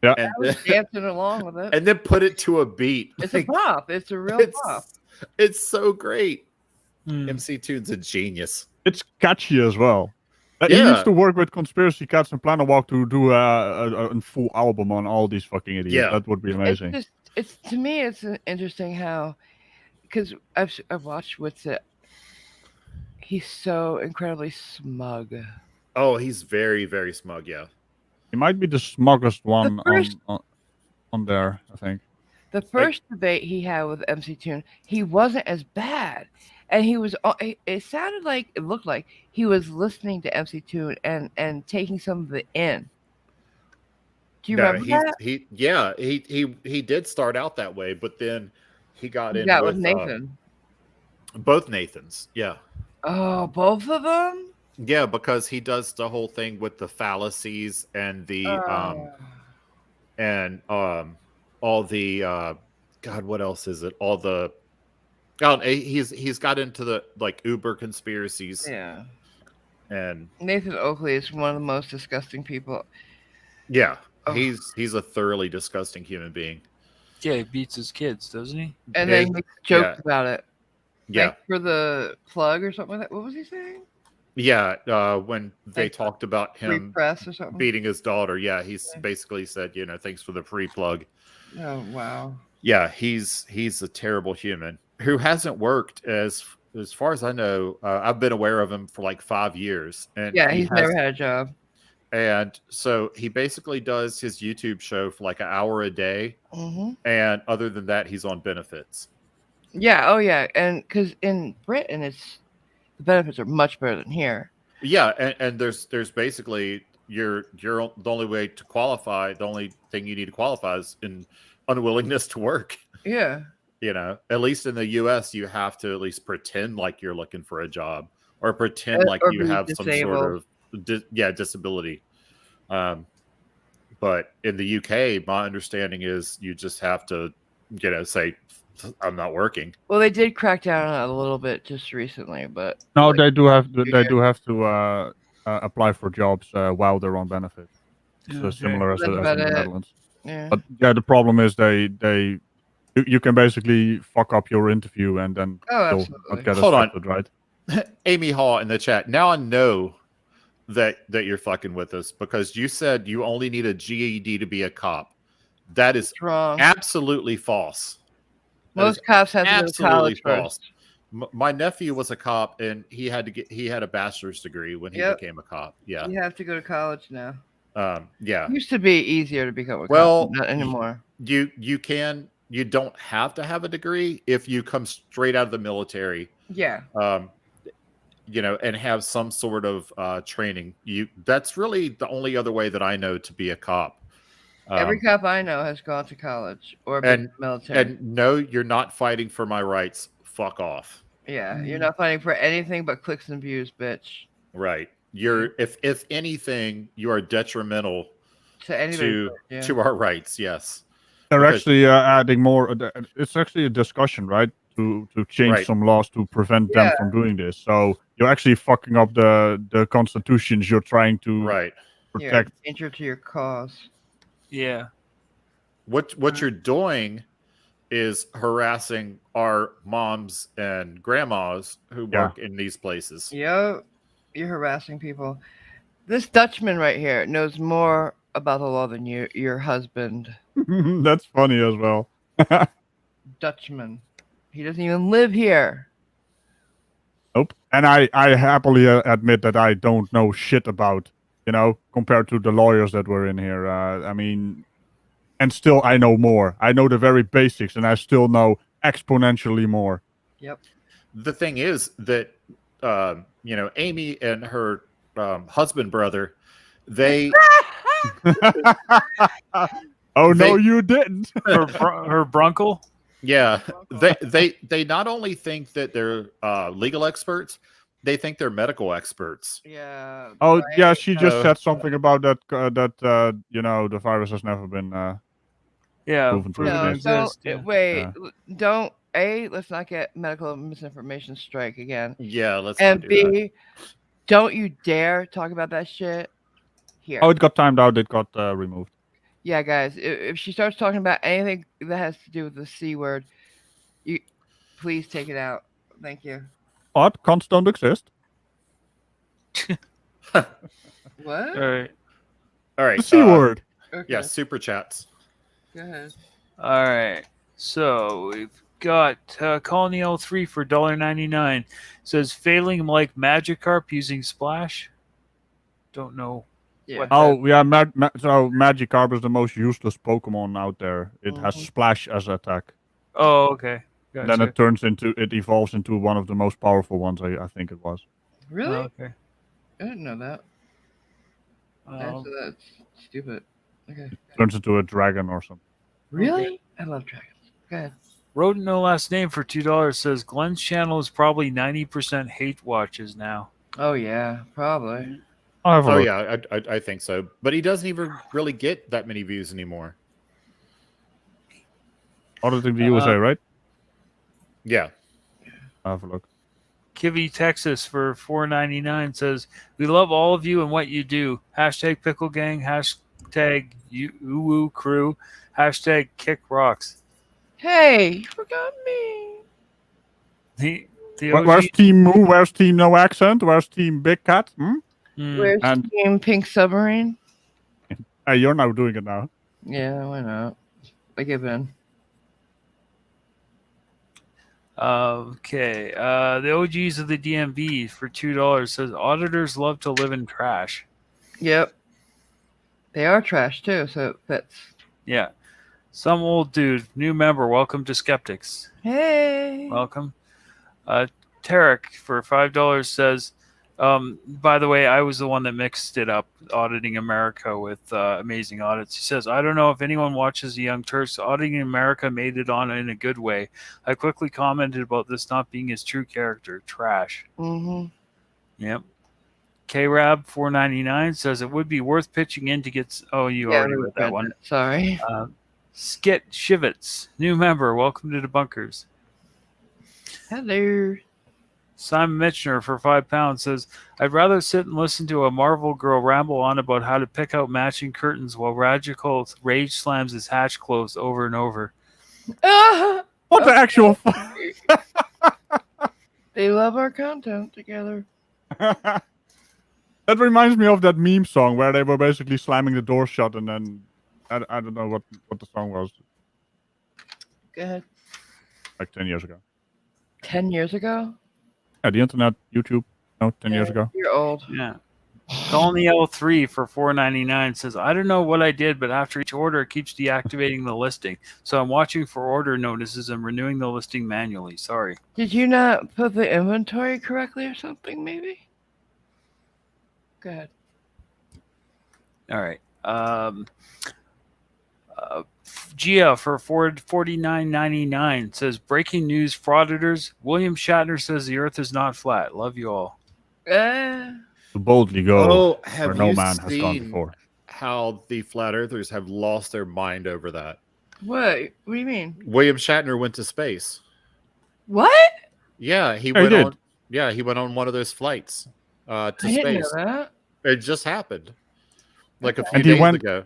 Yeah. And I was dancing along with it. and then put it to a beat. It's a bop. It's a real bop. It's so great. MC Tune's a genius. It's catchy as well. He Yeah. needs to work with Conspiracy Cats and Planet Walk to do a full album on all these fucking idiots. Yeah. That would be amazing. It's to me, it's interesting how, because I've watched What's It. He's so incredibly smug. Oh, he's very, very smug. Yeah. He might be the smuggest one first- on there, I think. The first debate he had with MC Tune, he wasn't as bad. and he was. It sounded like it looked like he was listening to MC2 and taking some of it in. Do you remember that? He did start out that way, but then he got He in got with with Nathan. both Nathans. Yeah. Oh, both of them. Yeah, because he does the whole thing with the fallacies and the all the God, what else is it? All the he's got into the like Uber conspiracies. Yeah. And Nathan Oakley is one of the most disgusting people. Yeah, he's a thoroughly disgusting human being. Yeah, he beats his kids, doesn't he? And then he makes jokes about it. Thanks for the plug or something like that. What was he saying? Yeah, when they talked about him press or something? beating his daughter, he's basically said, thanks for the free plug. Oh wow. Yeah, he's a terrible human who hasn't worked as far as I know. I've been aware of him for like 5 years, and he's never had a job. And so he basically does his YouTube show for like an hour a day, and other than that, he's on benefits. Yeah. Oh yeah. And because in Britain, the benefits are much better than here. Yeah, and there's basically the only way to qualify. The only thing you need to qualify is in unwillingness to work. Yeah. At least in the U.S., you have to at least pretend like you're looking for a job or pretend like you have some sort of disability. But in the UK, my understanding is you just have to, say, I'm not working. Well, they did crack down on it a little bit just recently, but no, they do have to apply for jobs while they're on benefits. It's similar as in the Netherlands. Yeah. But the problem is you can basically fuck up your interview and then still not get accepted, right? Amy Hall in the chat. Now I know that you're fucking with us because you said you only need a GED to be a cop. That is wrong. Absolutely false. Most cops have to go to college first. My nephew was a cop, and he had a bachelor's degree when he became a cop. Yeah, you have to go to college now. Yeah, it used to be easier to become a cop, not anymore. You don't have to have a degree if you come straight out of the military. Yeah. And have some sort of training. That's really the only other way that I know to be a cop. Every cop I know has gone to college or been in the military. And no, you're not fighting for my rights. Fuck off. Yeah, you're not fighting for anything but clicks and views, bitch. Right. You're if anything, you are detrimental to our rights. Yes. They're actually adding more. It's actually a discussion, right? To change some laws to prevent them from doing this. So you're actually fucking up the constitutions you're trying to protect. Danger to your cause. Yeah. What you're doing is harassing our moms and grandmas who work in these places. Yep. You're harassing people. This Dutchman right here knows more about the law than your husband. That's funny as well. Dutchman. He doesn't even live here. Nope. And I happily admit that I don't know shit about, compared to the lawyers that were in here. And still I know more. I know the very basics, and I still know exponentially more. Yep. The thing is that, Amy and her husband brother, they... Oh, no, you didn't. Her brunkle? Yeah, they not only think that they're legal experts, they think they're medical experts. Yeah. Oh, right? Yeah, she just said something about that. The virus has never been. Proven to exist. Don't let's not get medical misinformation strike again. Yeah, let's. And not do that. Don't you dare talk about that shit here. Oh, it got timed out. It got removed. Yeah, guys, if she starts talking about anything that has to do with the C word, please take it out. Thank you. What? Cons don't exist. What? All right. The C word. Okay. Yeah, super chats. Go ahead. All right. So we've got Colony L3 for $1.99. Says failing like Magikarp using Splash. Don't know. Yeah. So Magikarp is the most useless Pokemon out there. It has Splash as attack. Oh, okay. And then it evolves into one of the most powerful ones. I think it was. Really? Oh, okay. I didn't know that. That's stupid. Okay. It turns into a dragon or something. Really? I love dragons. Go ahead. Rodent No Last Name for $2 says Glenn's channel is probably 90% hate watches now. Oh yeah, probably. Oh yeah, I think so. But he doesn't even really get that many views anymore. Auditing the USA, right? Yeah. Have a look. Kivy, Texas for $4.99 says, we love all of you and what you do. Hashtag Pickle Gang, hashtag Uwu Crew, hashtag Kick Rocks. Hey, you forgot me. Where's Team Moo? Where's Team No Accent? Where's Team Big Cat? Where's Team Pink Submarine? Hey, you're now doing it now. Yeah, why not? I give in. Okay. The OGs of the DMV for $2 says auditors love to live in trash. Yep. They are trash too, so it fits. Yeah. Some old dude, new member, welcome to Skeptics. Hey. Welcome. Tarek for $5 says, by the way, I was the one that mixed it up, Auditing America with Amazing Audits. He says, I don't know if anyone watches The Young Turks. Auditing America made it on in a good way. I quickly commented about this not being his true character. Trash. Mm-hmm. Yep. K-Rab $4.99 says it would be worth pitching in to get... Oh, you already read that one. Sorry. Skit Shivets, new member. Welcome to the bunkers. Hello. Simon Mitchner for £5 says, I'd rather sit and listen to a Marvel girl ramble on about how to pick out matching curtains while Radical Rage slams his hatch closed over and over. What the actual They love our content together. That reminds me of that meme song where they were basically slamming the door shut and then I don't know what the song was. Go ahead. Like 10 years ago. 10 years ago? Yeah, the internet, YouTube, 10 years ago. You're old. Yeah. Colony L3 for $4.99 says, I don't know what I did, but after each order, it keeps deactivating the listing. So I'm watching for order notices and renewing the listing manually. Sorry. Did you not put the inventory correctly or something, maybe? Go ahead. All right. Gia for $49.99 says, breaking news, frauditors. William Shatner says the earth is not flat. Love you all. To boldly go have where no you man has gone seen before. how the flat earthers have lost their mind over that? What do you mean? William Shatner went to space. What? Yeah, he Oh, he went did? on. Yeah, he went on one of those flights to I space. didn't know that. It just happened, like a few And he days went- ago.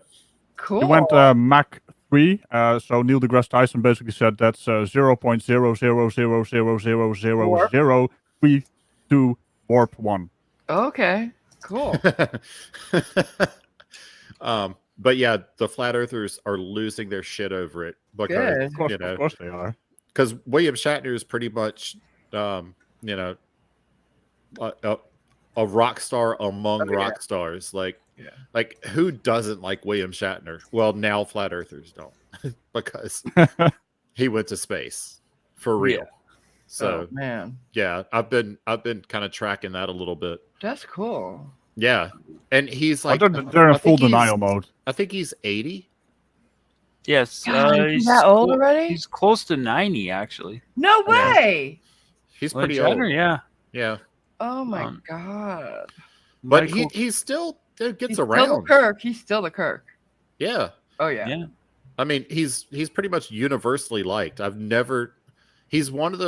Cool. He went Mach 3, so Neil deGrasse Tyson basically said that's 0.000000032 warp 1. Okay. Cool. But yeah, the flat earthers are losing their shit over it because Good. Of course they are. because William Shatner is pretty much a rock star among rock stars. Like who doesn't like William Shatner? Well, now flat earthers don't because he went to space for real. Yeah. So Oh, man. yeah, I've been kind of tracking that a little bit. That's cool. Yeah, and he's like They're in full denial mode. I think he's 80. Yes. God, he's that old already? He's close to 90, actually. No way. He's William pretty Shatner, old. yeah. Yeah, Oh my God. but Michael- he's still gets He's around. still the Kirk. He's still the Kirk. Yeah. Oh yeah. Yeah. I mean, he's pretty much universally liked. He's one of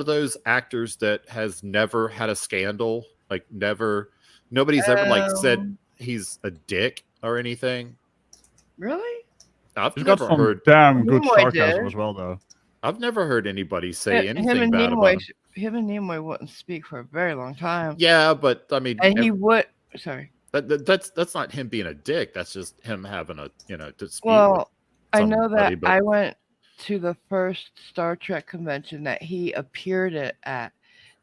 those actors that has never had a scandal. Like nobody's ever like said he's a dick or anything. Really? I've He's got never some heard. damn good Nimoy sarcasm did. as well, though. I've never heard anybody say Him anything and bad about Nimoy, him. Nimoy wouldn't speak for a very long time. Yeah, but I mean, And he would. Sorry. that's not him being a dick. That's just him having a dispute. Well, I with know that somebody, but- I went to the first Star Trek convention that he appeared at,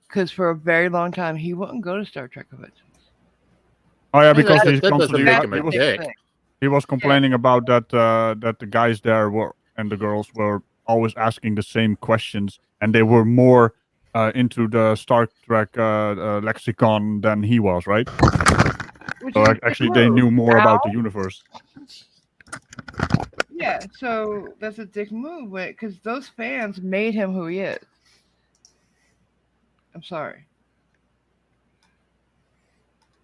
because for a very long time he wouldn't go to Star Trek conventions. Oh yeah, because that he's doesn't constantly make him a he was- dick. he was complaining about that the guys there were and the girls were always asking the same questions, and they were more into the Star Trek lexicon than he was, right? Which So is a actually, dick they move. knew more Now? about the universe. Yeah, so that's a dick move because those fans made him who he is. I'm sorry.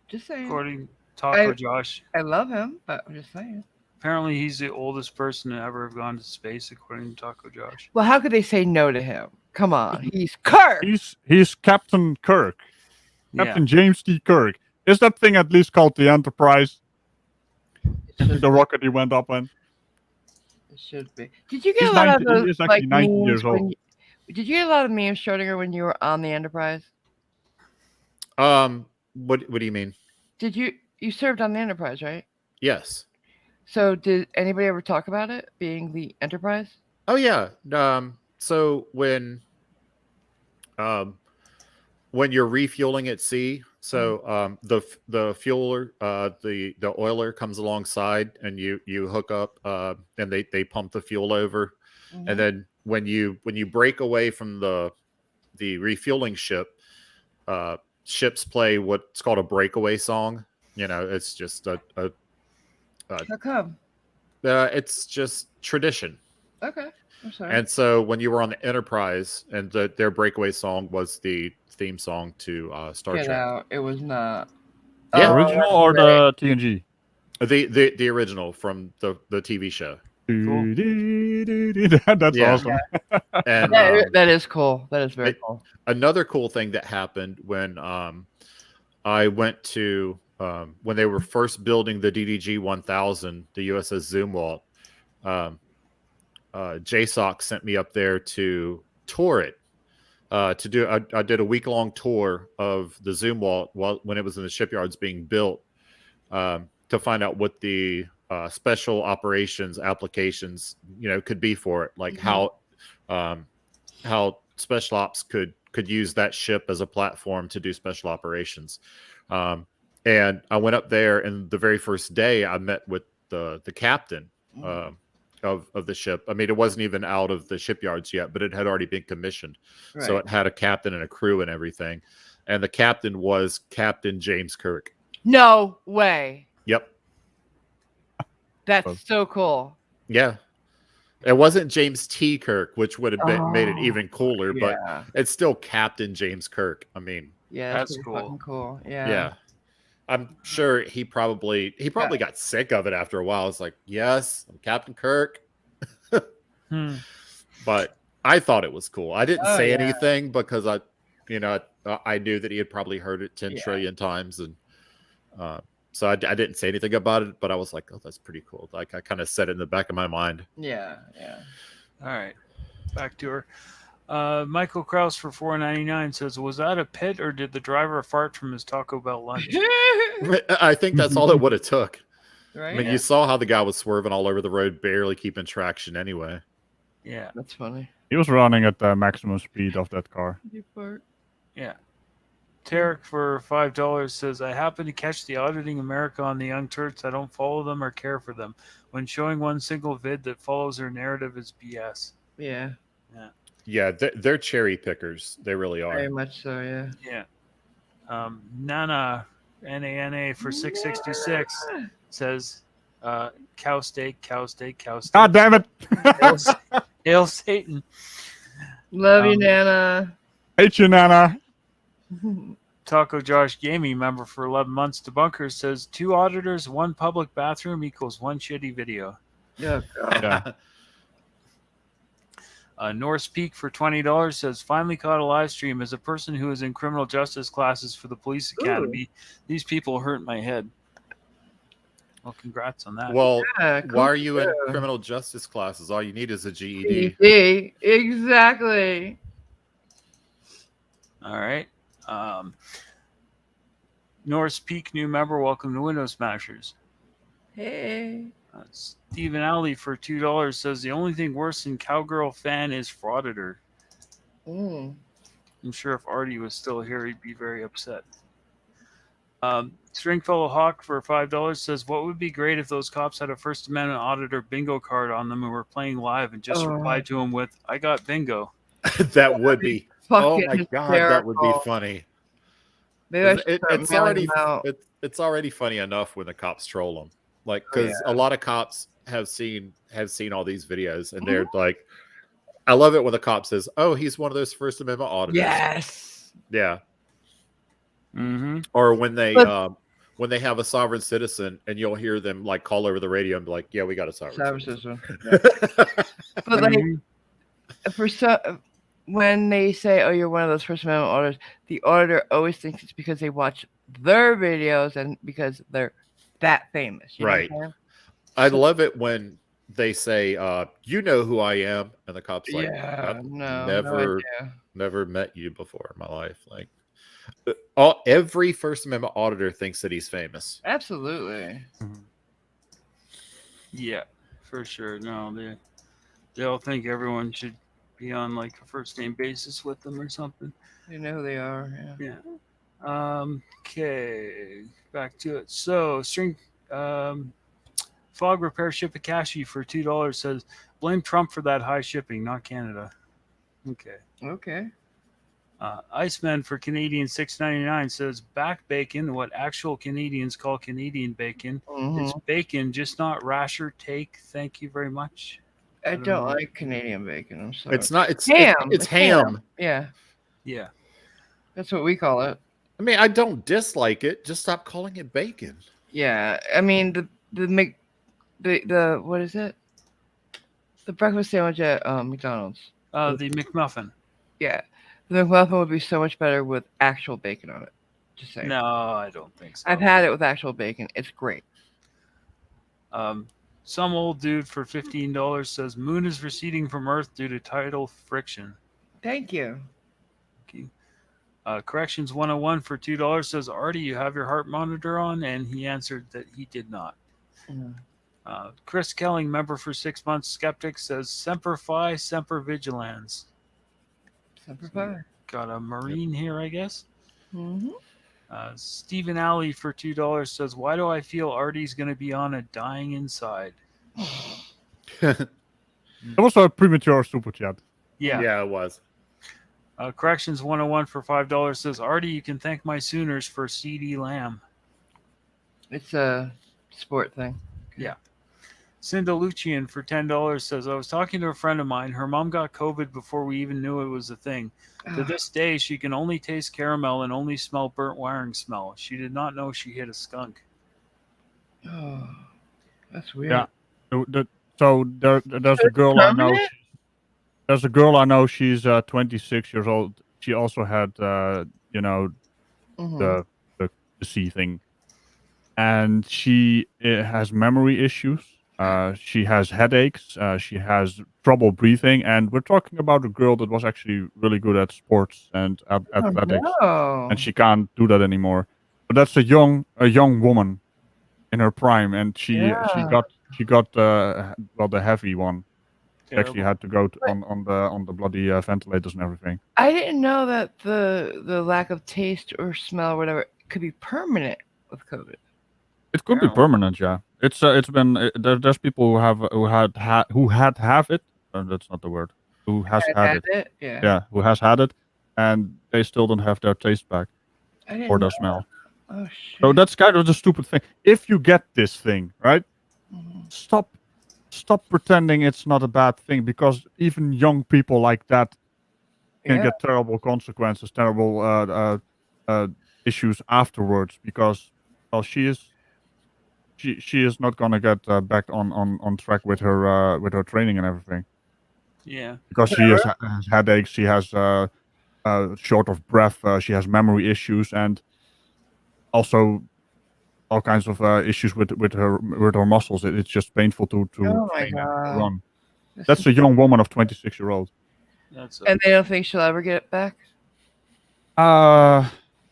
Just saying. According Taco Josh, I love him, but I'm just saying. apparently he's the oldest person to ever have gone to space, according to Taco Josh. Well, how could they say no to him? Come on, he's Kirk. He's Captain Kirk, Captain James T. Kirk. Is that thing at least called the Enterprise? The rocket he went up in. It should be. Did you get He's a lot 90 of those he is actually 90 memes years old. when? Did you get a lot of memes, Schrodinger, when you were on the Enterprise? What do you mean? Did you served on the Enterprise, right? Yes. So did anybody ever talk about it being the Enterprise? Oh yeah. So when you're refueling at sea, so the fueler, the oiler comes alongside, and you hook up, and they pump the fuel over, and then when you break away from the refueling ship, ships play what's called a breakaway song. It's just a How come? it's just tradition. Okay, I'm sorry. And so when you were on the Enterprise, and their breakaway song was the theme song to Star Get Trek. out! It was not. Yeah. Original or the TNG? The original from the TV show. That's Yeah. awesome. And that is cool. That is very cool. Another cool thing that happened when I went to when they were first building the DDG 1000, the USS Zumwalt, JSOC sent me up there to tour it. I did a week-long tour of the Zumwalt when it was in the shipyards being built, to find out what the special operations applications could be for it, like how special ops could use that ship as a platform to do special operations. And I went up there, and the very first day I met with the captain of the ship. I mean, it wasn't even out of the shipyards yet, but it had already been commissioned. Right. So it had a captain and a crew and everything. And the captain was Captain James Kirk. No way. Yep. That's so cool. Yeah. It wasn't James T. Kirk, which would have made it even cooler, yeah. but it's still Captain James Kirk. I mean, Yeah, that's cool. Fucking cool. Yeah. Yeah. I'm sure he probably got sick of it after a while. It's like, yes, I'm Captain Kirk. But I thought it was cool. I didn't say anything because I knew that he had probably heard it 10 trillion times, and so I didn't say anything about it. But I was like, oh, that's pretty cool. Like, I kind of said it in the back of my mind. Yeah. All right, back to her. Michael Krause for $4.99 says, "Was that a pit, or did the driver fart from his Taco Bell lunch?" I think that's all it would have took. Right? I mean, you saw how the guy was swerving all over the road, barely keeping traction anyway. Yeah, that's funny. He was running at the maximum speed of that car. You fart. Yeah. Tarek for $5 says, "I happen to catch the Auditing America on the Young Turks. I don't follow them or care for them. When showing one single vid that follows their narrative is BS." Yeah. Yeah, they're cherry pickers. They really are. Very much so, yeah. Yeah. Nana for 666 says, cow steak, cow steak, cow steak. God damn it. Hail Satan. Love you, Nana. Hate you, Nana. Taco Josh Gaming member for 11 months. Debunkers says 2 auditors, 1 public bathroom equals 1 shitty video. Yeah. Yeah. Norse Peak for $20 says, "Finally caught a live stream. As a person who is in criminal justice classes for the police academy, these people hurt my head." Well, congrats on that. Well, cool why are you too. in criminal justice classes? All you need is a GED. GED. Exactly. All right. Norse Peak new member, welcome to Windows Smashers. Hey. Stephen Alley for $2 says, "The only thing worse than Cowgirl fan is Frauditor." I'm sure if Artie was still here, he'd be very upset. Stringfellow Hawk for $5 says, "What would be great if those cops had a First Amendment auditor bingo card on them and were playing live and just replied to him with, 'I got bingo.'" That would be. Oh Fucking my god, that would be hysterical. funny. Maybe I should start It's mailing already them out. it's already funny enough when the cops troll them, like Oh, because yeah. a lot of cops have seen all these videos and they're like, I love it when the cop says, "Oh, he's one of those First Amendment auditors." Yes. Yeah. Mm-hmm. Or when they have a sovereign citizen and you'll hear them like call over the radio and be like, "Yeah, we got a sovereign citizen." Yeah. But like, when they say, "Oh, you're one of those First Amendment auditors," the auditor always thinks it's because they watch their videos and because they're that famous. You know what I'm Right. saying? I love it when they say, "You know who I am," and the cop's like, Yeah, "I've no never met you before in my life." Like, every First Amendment auditor thinks that he's famous. Absolutely. Yeah, for sure. No, they all think everyone should be on like a first name basis with them or something. They know who they are. Yeah. Okay, back to it. So Fog Repair Shipakashi for $2 says, "Blame Trump for that high shipping, not Canada." Okay. Okay. Iceman for Canadian $6.99 says, "Back bacon, what actual Canadians call Canadian bacon, is bacon, just not rasher take. Thank you very much." I don't don't know. like Canadian bacon. I'm sorry. It's not. It's ham. It's ham. Yeah. Yeah. That's what we call it. I mean, I don't dislike it. Just stop calling it bacon. Yeah. I mean the what is it? The breakfast sandwich at McDonald's. The McMuffin. Yeah. The McMuffin would be so much better with actual bacon on it. Just saying. No, I don't think so. I've had it with actual bacon. It's great. Some old dude for $15 says, "Moon is receding from Earth due to tidal friction." Thank you. Corrections 101 for $2 says, "Artie, you have your heart monitor on?" And he answered that he did not. Chris Kelling, member for 6 months, Skeptic, says, "Semper Fi, Semper Vigilans." Semper Fi. Got a Marine here, I guess. Mm-hmm. Stephen Alley for $2 says, "Why do I feel Artie's going to be on a dying inside?" That was a premature super chat. Yeah. It was. Corrections 101 for $5 says, "Artie, you can thank my Sooners for CD Lamb." It's a sport thing. Yeah. Cinda Lucian for $10 says, "I was talking to a friend of mine. Her mom got COVID before we even knew it was a thing. To this day, she can only taste caramel and only smell burnt wiring smell. She did not know she hit a skunk." Oh, that's weird. Yeah. So there's a girl I know. There's a girl I know. She's 26 years old. She also had, the C thing, and she has memory issues. She has headaches. She has trouble breathing, and we're talking about a girl that was actually really good at sports and athletics, and she can't do that anymore. But that's a young woman in her prime, and she got the heavy one. She actually had to go on the bloody ventilators and everything. I didn't know that the lack of taste or smell or whatever could be permanent with COVID. It could be permanent, yeah. It's been there's people who had it. That's not the word. Who has had it? Yeah. Who has had it, and they still don't have their taste back or their smell. Oh shit. So that's kind of the stupid thing. If you get this thing, right? Stop pretending it's not a bad thing, because even young people like that can get terrible consequences, terrible issues afterwards, because she is not gonna get back on track with her training and everything. Yeah. Because she has headaches, she has short of breath, she has memory issues, and also all kinds of issues with her muscles. It's just painful to run. That's a young woman of 26-year-old. And they don't think she'll ever get it back?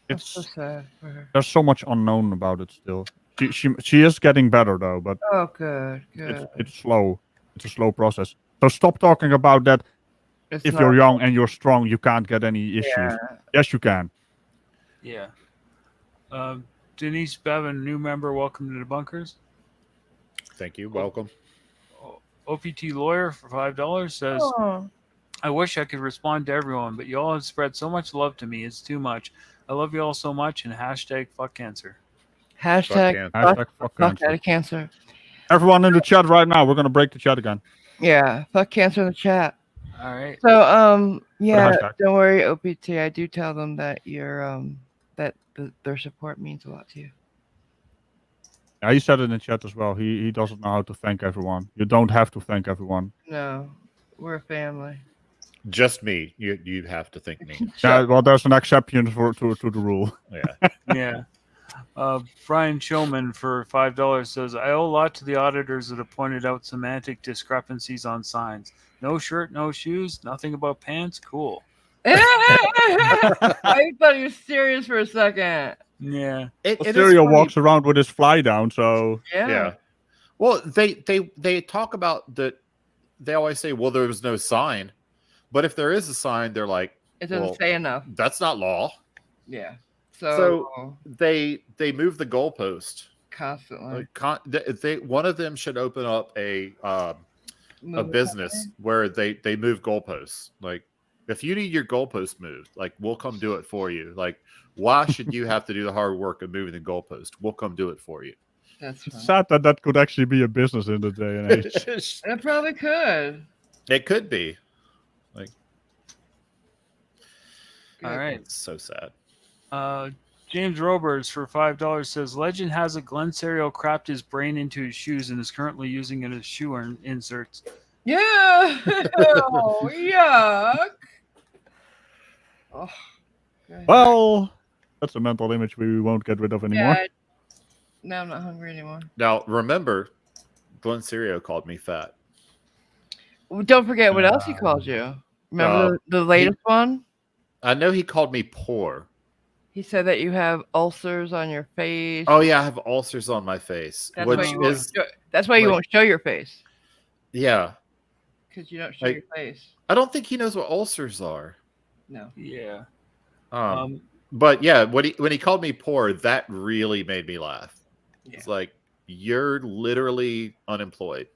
It's so sad for her. There's so much unknown about it still. She is getting better though, but good. It's slow. It's a slow process. So stop talking about that. If you're young and you're strong, you can't get any issues. Yes, you can. Yeah. Denise Bevan, new member, welcome to the bunkers. Thank you. Welcome. OPT Lawyer for $5 says, Oh. I wish I could respond to everyone, but y'all have spread so much love to me. It's too much. I love you all so much, and hashtag fuck cancer. Hashtag fuck cancer. Cancer. Everyone in the chat right now, we're gonna break the chat again. Yeah, fuck cancer in the chat. All right. So yeah, hashtag. don't worry, OPT. I do tell them that you're their support means a lot to you. Yeah, he said it in the chat as well. He doesn't know how to thank everyone. You don't have to thank everyone. No, we're a family. Just me. You have to thank me. Yeah, well, there's an exception to the rule. Yeah. Yeah. Brian Showman for $5 says, I owe a lot to the auditors that have pointed out semantic discrepancies on signs. No shirt, no shoes, nothing about pants. Cool. I thought he was serious for a second. Yeah. Stereo walks around with his fly down, so Yeah. Well, they talk about that. They always say, "Well, there was no sign," but if there is a sign, they're like, It doesn't say enough. That's not law. Yeah. So they move the goalpost constantly. One of them should open up a business where they move goalposts. Like, if you need your goalpost moved, like, we'll come do it for you. Like, why should you have to do the hard work of moving the goalpost? We'll come do it for you. That's it's sad that could actually be a business in the day and age. It probably could. It could be. Like, all right. It's so sad. James Roberts for $5 says, Legend has a Glenn Serio crapped his brain into his shoes and is currently using it as shoe inserts. Yeah. Oh, yuck. Oh, well, that's a mental image we won't get rid of anymore. Yeah. Now I'm not hungry anymore. Now, remember, Glenn Serio called me fat. Well, don't forget what else he called you. Remember the latest one? I know he called me poor. He said that you have ulcers on your face. Oh yeah, I have ulcers on my face. That's why you won't show your face. Yeah. Because you don't show your face. I don't think he knows what ulcers are. No. Yeah. But yeah, when he called me poor, that really made me laugh. Yeah. It's like, you're literally unemployed,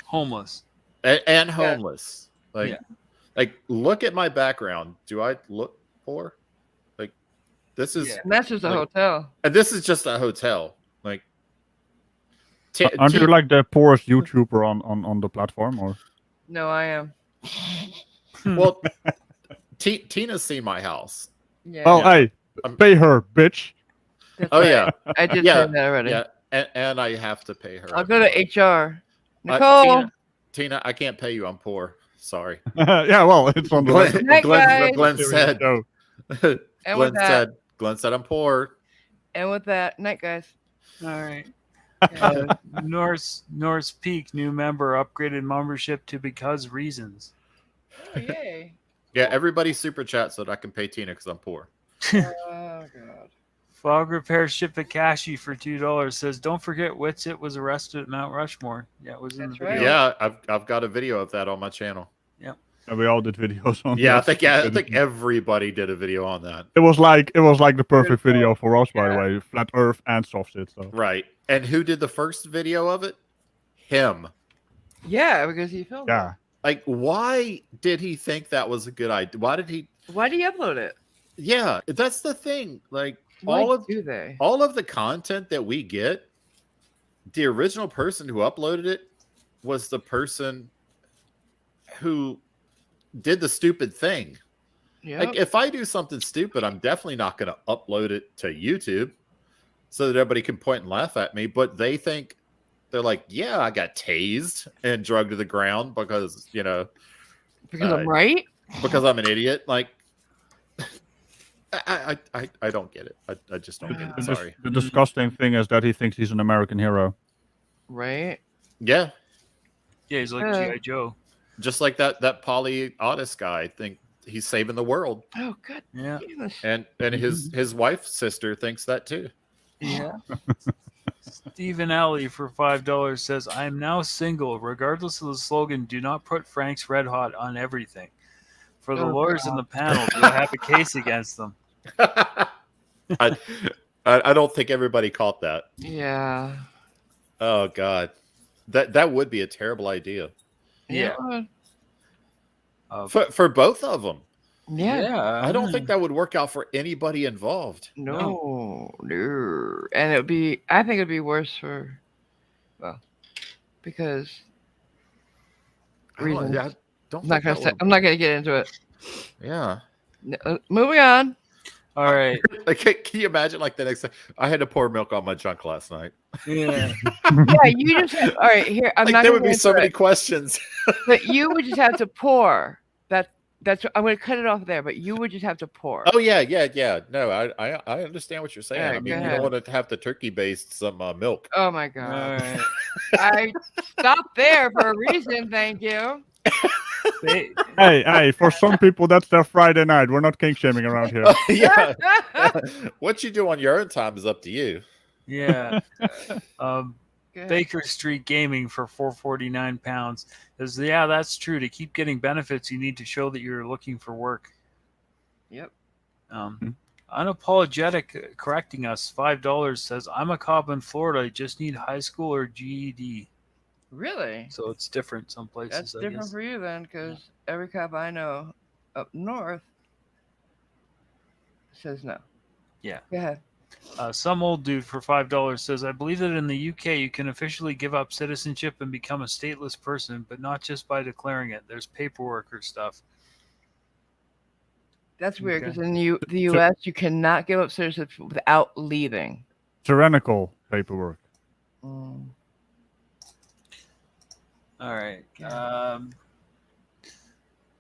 homeless, and homeless. Like, look at my background. Do I look poor? Like, this is. And that's just a hotel. And this is just a hotel. Like, aren't you like the poorest YouTuber on the platform, or? No, I am. Well, Tina's seen my house. Yeah. Well, hey, pay her, bitch. That's oh right. yeah, I did say that already. Yeah, and I have to pay her. I'll go to HR. Nicole, Tina, I can't pay you. I'm poor. Sorry. Yeah, well, it's on the Glenn said. And Glenn said I'm poor. And with that, night, guys. All right. Norse Peak, new member, upgraded membership to because reasons. Oh, yay. Yeah, everybody super chat so that I can pay Tina because I'm poor. Oh god. Fog Repair Ship Akashi for $2 says, don't forget Witsit was arrested at Mount Rushmore. Yeah, it was in the video. Right. Yeah, I've got a video of that on my channel. Yep. And we all did videos on that. I think everybody did a video on that. It was like the perfect video for us, by the way. Flat Earth and soft sit. So. Right. And who did the first video of it? Him. Yeah, because he filmed it. Like, why did he think that was a good idea? Why did he upload it? Yeah, that's the thing. Like, Why all of the content that we get, the original person who uploaded it was the person who did the stupid thing. Yep. Like, if I do something stupid, I'm definitely not going to upload it to YouTube so that everybody can point and laugh at me. But they think, they're like, yeah, I got tased and drugged to the ground because, because I'm right? Because I'm an idiot. Like, I don't get it. I just don't get it. Sorry. The disgusting thing is that he thinks he's an American hero. Right? Yeah. Yeah, he's like G.I. Joe. Just like that Polly Otis guy. I think he's saving the world. Oh, good. Yeah. And his wife's sister thinks that too. Yeah. Stephen Alley for $5 says, I am now single. Regardless of the slogan, do not put Frank's Red Hot on everything. For the lawyers in the panel, do I have a case against them? I I don't think everybody caught that. Yeah. Oh God, that would be a terrible idea. Yeah. For both of them. Yeah. I don't think that would work out for anybody involved. No. And it'd be. I think it'd be worse for. Well, because reasons. I don't I'm not think gonna that say. would- I'm not gonna get into it. Yeah. Moving on. All right. Like, can you imagine like the next day? I had to pour milk on my junk last night. Yeah. Yeah, you just all right. Here, I'm Like, not. there gonna would be get so into many it, questions. but you would just have to pour. That's. I'm going to cut it off there. But you would just have to pour. Oh yeah. No, I understand what you're saying. All right, I mean, go you ahead. don't want to have the turkey baste some milk. Oh my God. right. I stopped there for a reason. Thank you. Hey, for some people, that's their Friday night. We're not kink shaming around here. Yeah. What you do on your own time is up to you. Yeah. Baker Street Gaming for £449 says, yeah, that's true. To keep getting benefits, you need to show that you're looking for work. Yep. Unapologetic correcting us, $5 says, I'm a cop in Florida. I just need high school or GED. Really? So it's different some places. That's I different guess. for you then, because every cop I know up north says no. Yeah. Go ahead. Some old dude for $5 says, I believe that in the UK you can officially give up citizenship and become a stateless person, but not just by declaring it. There's paperwork or stuff. That's weird because Okay. in the U.S. you cannot give up citizenship without leaving. Tyrannical paperwork. All right.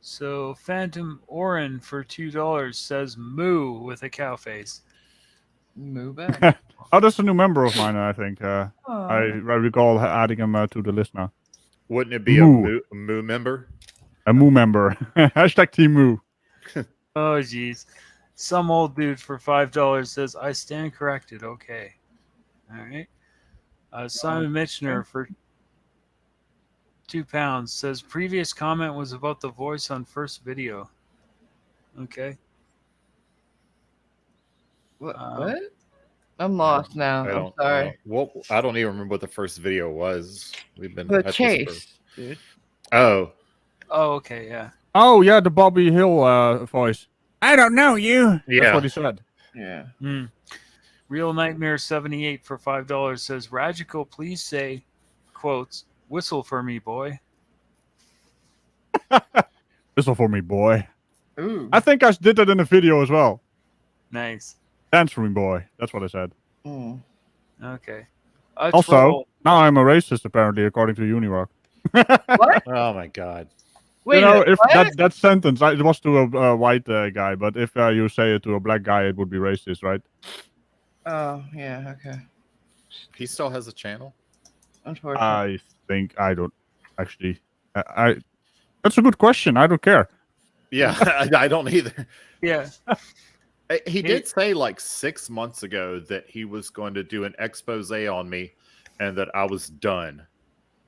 So Phantom Orin for $2 says moo with a cow face. Moo back. Oh, that's a new member of mine, I think. I recall adding him to the list now. Wouldn't it be Moo. a moo member? A moo member. Hashtag Team Moo. Oh, geez. Some old dude for $5 says, I stand corrected. Okay. All right. Simon Mitchner for £2 says, previous comment was about the voice on first video. Okay. What? I'm lost now. I'm sorry. I don't even remember what the first video was. We've been The at this chase, dude. Oh. Oh, okay, yeah. Oh, yeah, the Bobby Hill voice. I don't know you. Yeah. That's what he said. Yeah. Real Nightmare 78 for $5 says, Ragico, please say, quotes, whistle for me, boy. Whistle for me, boy. Ooh. I think I did that in the video as well. Nice. Dance for me, boy. That's what I said. Okay. Also, now I'm a racist, apparently, according to Unirock. What? Oh my God. Wait, you know, if what? that sentence, it was to a white guy, but if you say it to a black guy, it would be racist, right? Oh, yeah, okay. He still has a channel? Unfortunately. I think I don't actually. That's a good question. I don't care. Yeah, I don't either. Yeah. He did say like 6 months ago that he was going to do an expose on me and that I was done.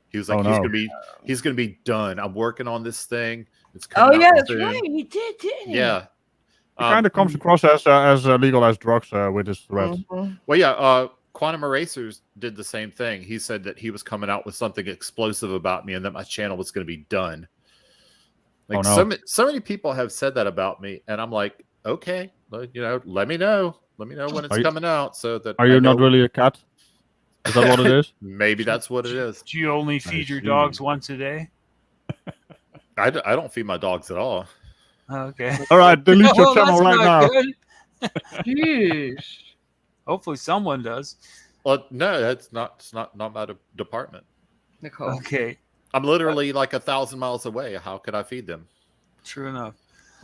He was like, he's gonna be done. I'm working on this thing. It's coming out that's soon. right. He did, didn't he? Yeah. He kind of comes across as legal as drugs with his threats. Well, yeah. Quantum Erasers did the same thing. He said that he was coming out with something explosive about me and that my channel was going to be done. Like so many people have said that about me, and I'm like, okay, you know, let me know when it's coming out, so that Are you not really a cat? Is that what it is? Maybe that's what it is. Do you only feed your dogs once a day? I don't feed my dogs at all. Okay. All right, delete your Oh, channel that's right not now. good. Jeez. Hopefully someone does. Well, no, it's not my department. Nicole. Okay. I'm literally like 1,000 miles away. How could I feed them? True enough.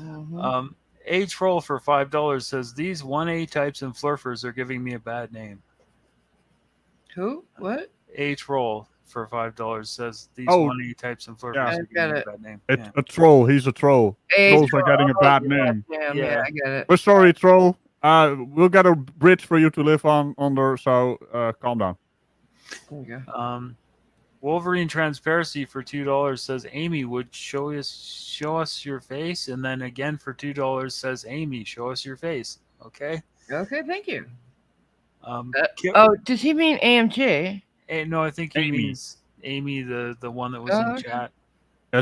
Mm-hmm. H-Roll for $5 says, these 1A types and flurfers are giving me a bad name. Who? What? H-Roll for $5 says, these Oh, 1A types and flurfers yeah. are giving me a bad name. It's a troll. He's a troll. Trolls are getting a bad name. Damn, yeah, I get it. We're sorry, troll. We'll get a bridge for you to live under. So calm down. There you go. Wolverine Transparency for $2 says, Amy would show us your face, and then again for $2 says, Amy, show us your face. Okay. Okay, thank you. Does he mean AMG? No, I think he Amy. means Amy, the one that was Oh, in okay. chat.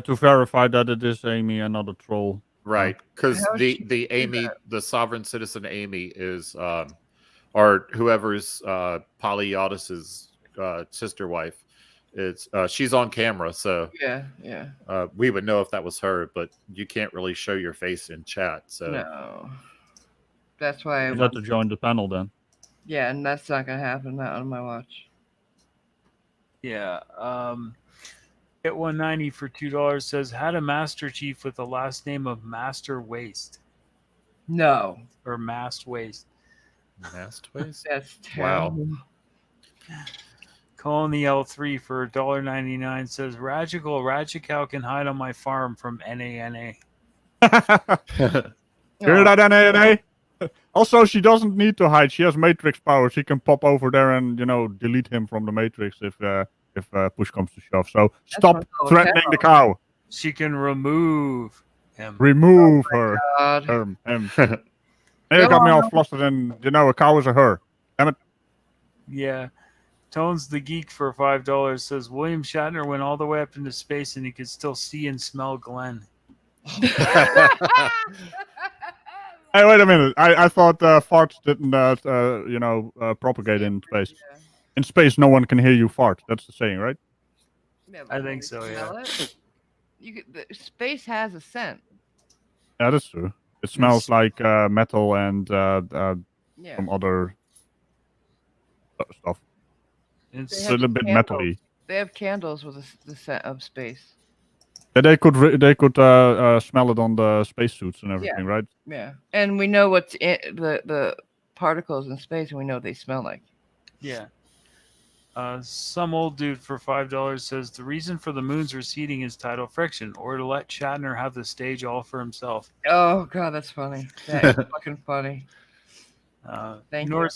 To verify that it is Amy and not a troll. Right, because How the she the do Amy, that? the sovereign citizen Amy is, or whoever's Polyaudis's sister wife. It's she's on camera, so Yeah. we would know if that was her, but you can't really show your face in chat. So No. That's why I You have to join the panel then. Yeah, and that's not gonna happen. Not on my watch. Yeah. Hit 190 for $2 says had a Master Chief with the last name of Master Waste. No. Or Mast Waste. Mast Waste? That's Wow. terrible. Calling the L3 for $1.99 says Rajical can hide on my farm from NANA. Hear that, NANA? Also, she doesn't need to hide. She has Matrix power. She can pop over there and delete him from the Matrix if push comes to shove. So stop threatening the cow. She can remove him. Remove her. God. Him. It got me all flustered, and a cow is a her. Damn it. Yeah. Tones the Geek for $5 says William Shatner went all the way up into space and he could still see and smell Glenn. Hey, wait a minute. I thought farts didn't, propagate in space. In space, no one can hear you fart. That's the saying, right? Yeah, I think so, yeah. smell it? Space has a scent. Yeah, that's true. It smells like metal and some other stuff. It's a little bit metally. They have candles with the scent of space. Yeah, they could smell it on the spacesuits and everything, right? Yeah, and we know what's in the particles in space, and we know what they smell like. Yeah. Some old dude for $5 says the reason for the moon's receding is tidal friction, or to let Shatner have the stage all for himself. Oh God, that's funny. That is fucking funny. Thank you.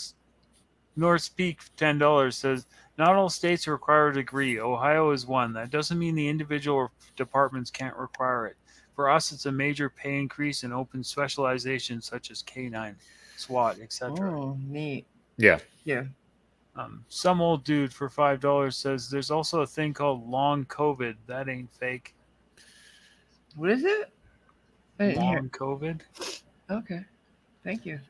North Peak $10 says not all states require a degree. Ohio is one. That doesn't mean the individual departments can't require it. For us, it's a major pay increase and open specialization such as K9, SWAT, etc. Oh, neat. Yeah. Some old dude for $5 says there's also a thing called long COVID. That ain't fake. What is it? Long COVID. Okay. Thank you.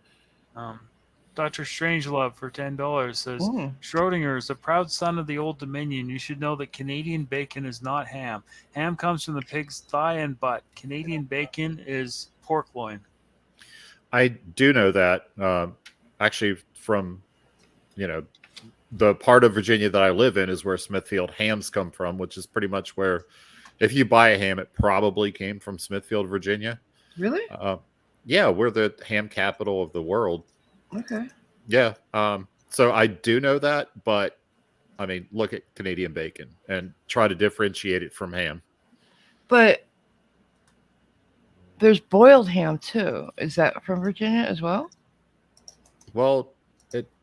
Dr. Strangelove for $10 says Schrodinger is a proud son of the Old Dominion. You should know that Canadian bacon is not ham. Ham comes from the pig's thigh and butt. Canadian bacon is pork loin. I do know that. Actually, from the part of Virginia that I live in is where Smithfield hams come from, which is pretty much where, if you buy a ham, it probably came from Smithfield, Virginia. Really? Yeah, we're the ham capital of the world. Okay. Yeah. So I do know that, but I mean, look at Canadian bacon and try to differentiate it from ham. But there's boiled ham too. Is that from Virginia as well? Well,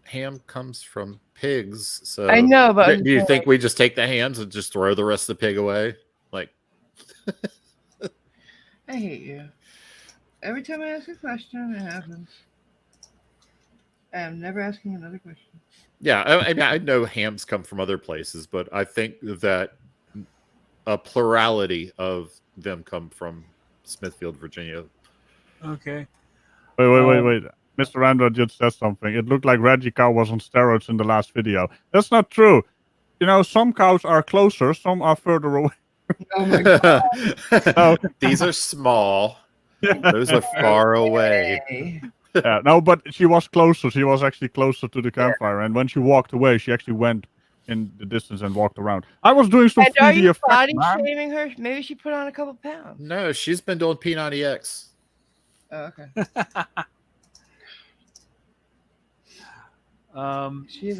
ham comes from pigs, so I know, but do you think we just take the hams and just throw the rest of the pig away? Like, I hate you. Every time I ask a question, it happens. I'm never asking another question. Yeah, I mean, I know hams come from other places, but I think that a plurality of them come from Smithfield, Virginia. Okay. Wait. Mr. Randall just said something. It looked like Reggie Cow was on steroids in the last video. That's not true. Some cows are closer, some are further away. Oh my God. So, these are small. Those are far away. Yeah, no, but she was closer. She was actually closer to the campfire. And when she walked away, she actually went in the distance and walked around. I was doing some 3D are you effects, body man. shaming her? Maybe she put on a couple pounds. No, she's been doing P90X. Oh, okay.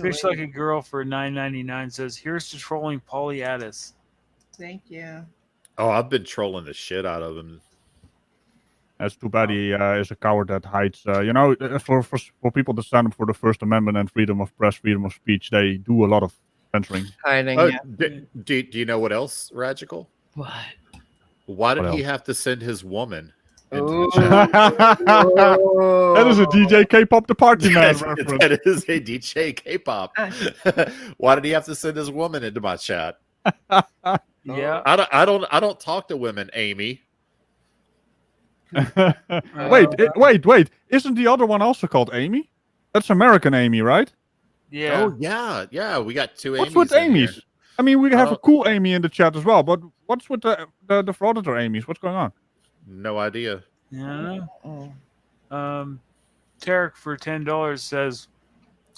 Fish Like a Girl for $9.99 says, here's to trolling Polyaudis. Thank you. Oh, I've been trolling the shit out of him. That's too bad he is a coward that hides. For people that stand up for the First Amendment and freedom of press, freedom of speech, they do a lot of censoring. Hiding, Oh, yeah. Do you know what else, Radical? What? Why did What he else? have to send his woman into the chat. That is a DJ K-pop the Party Man Yes, reference. that is a DJ K-pop. Why did he have to send his woman into my chat? Yeah. I don't talk to women, Amy. Wait. Isn't the other one also called Amy? That's American Amy, right? Yeah. Oh yeah. We got two What's Amy's with in here. Amy's? I mean, we have a cool Amy in the chat as well, but what's with the Auditor Amy's? What's going on? No idea. Yeah. Tarek for $10 says,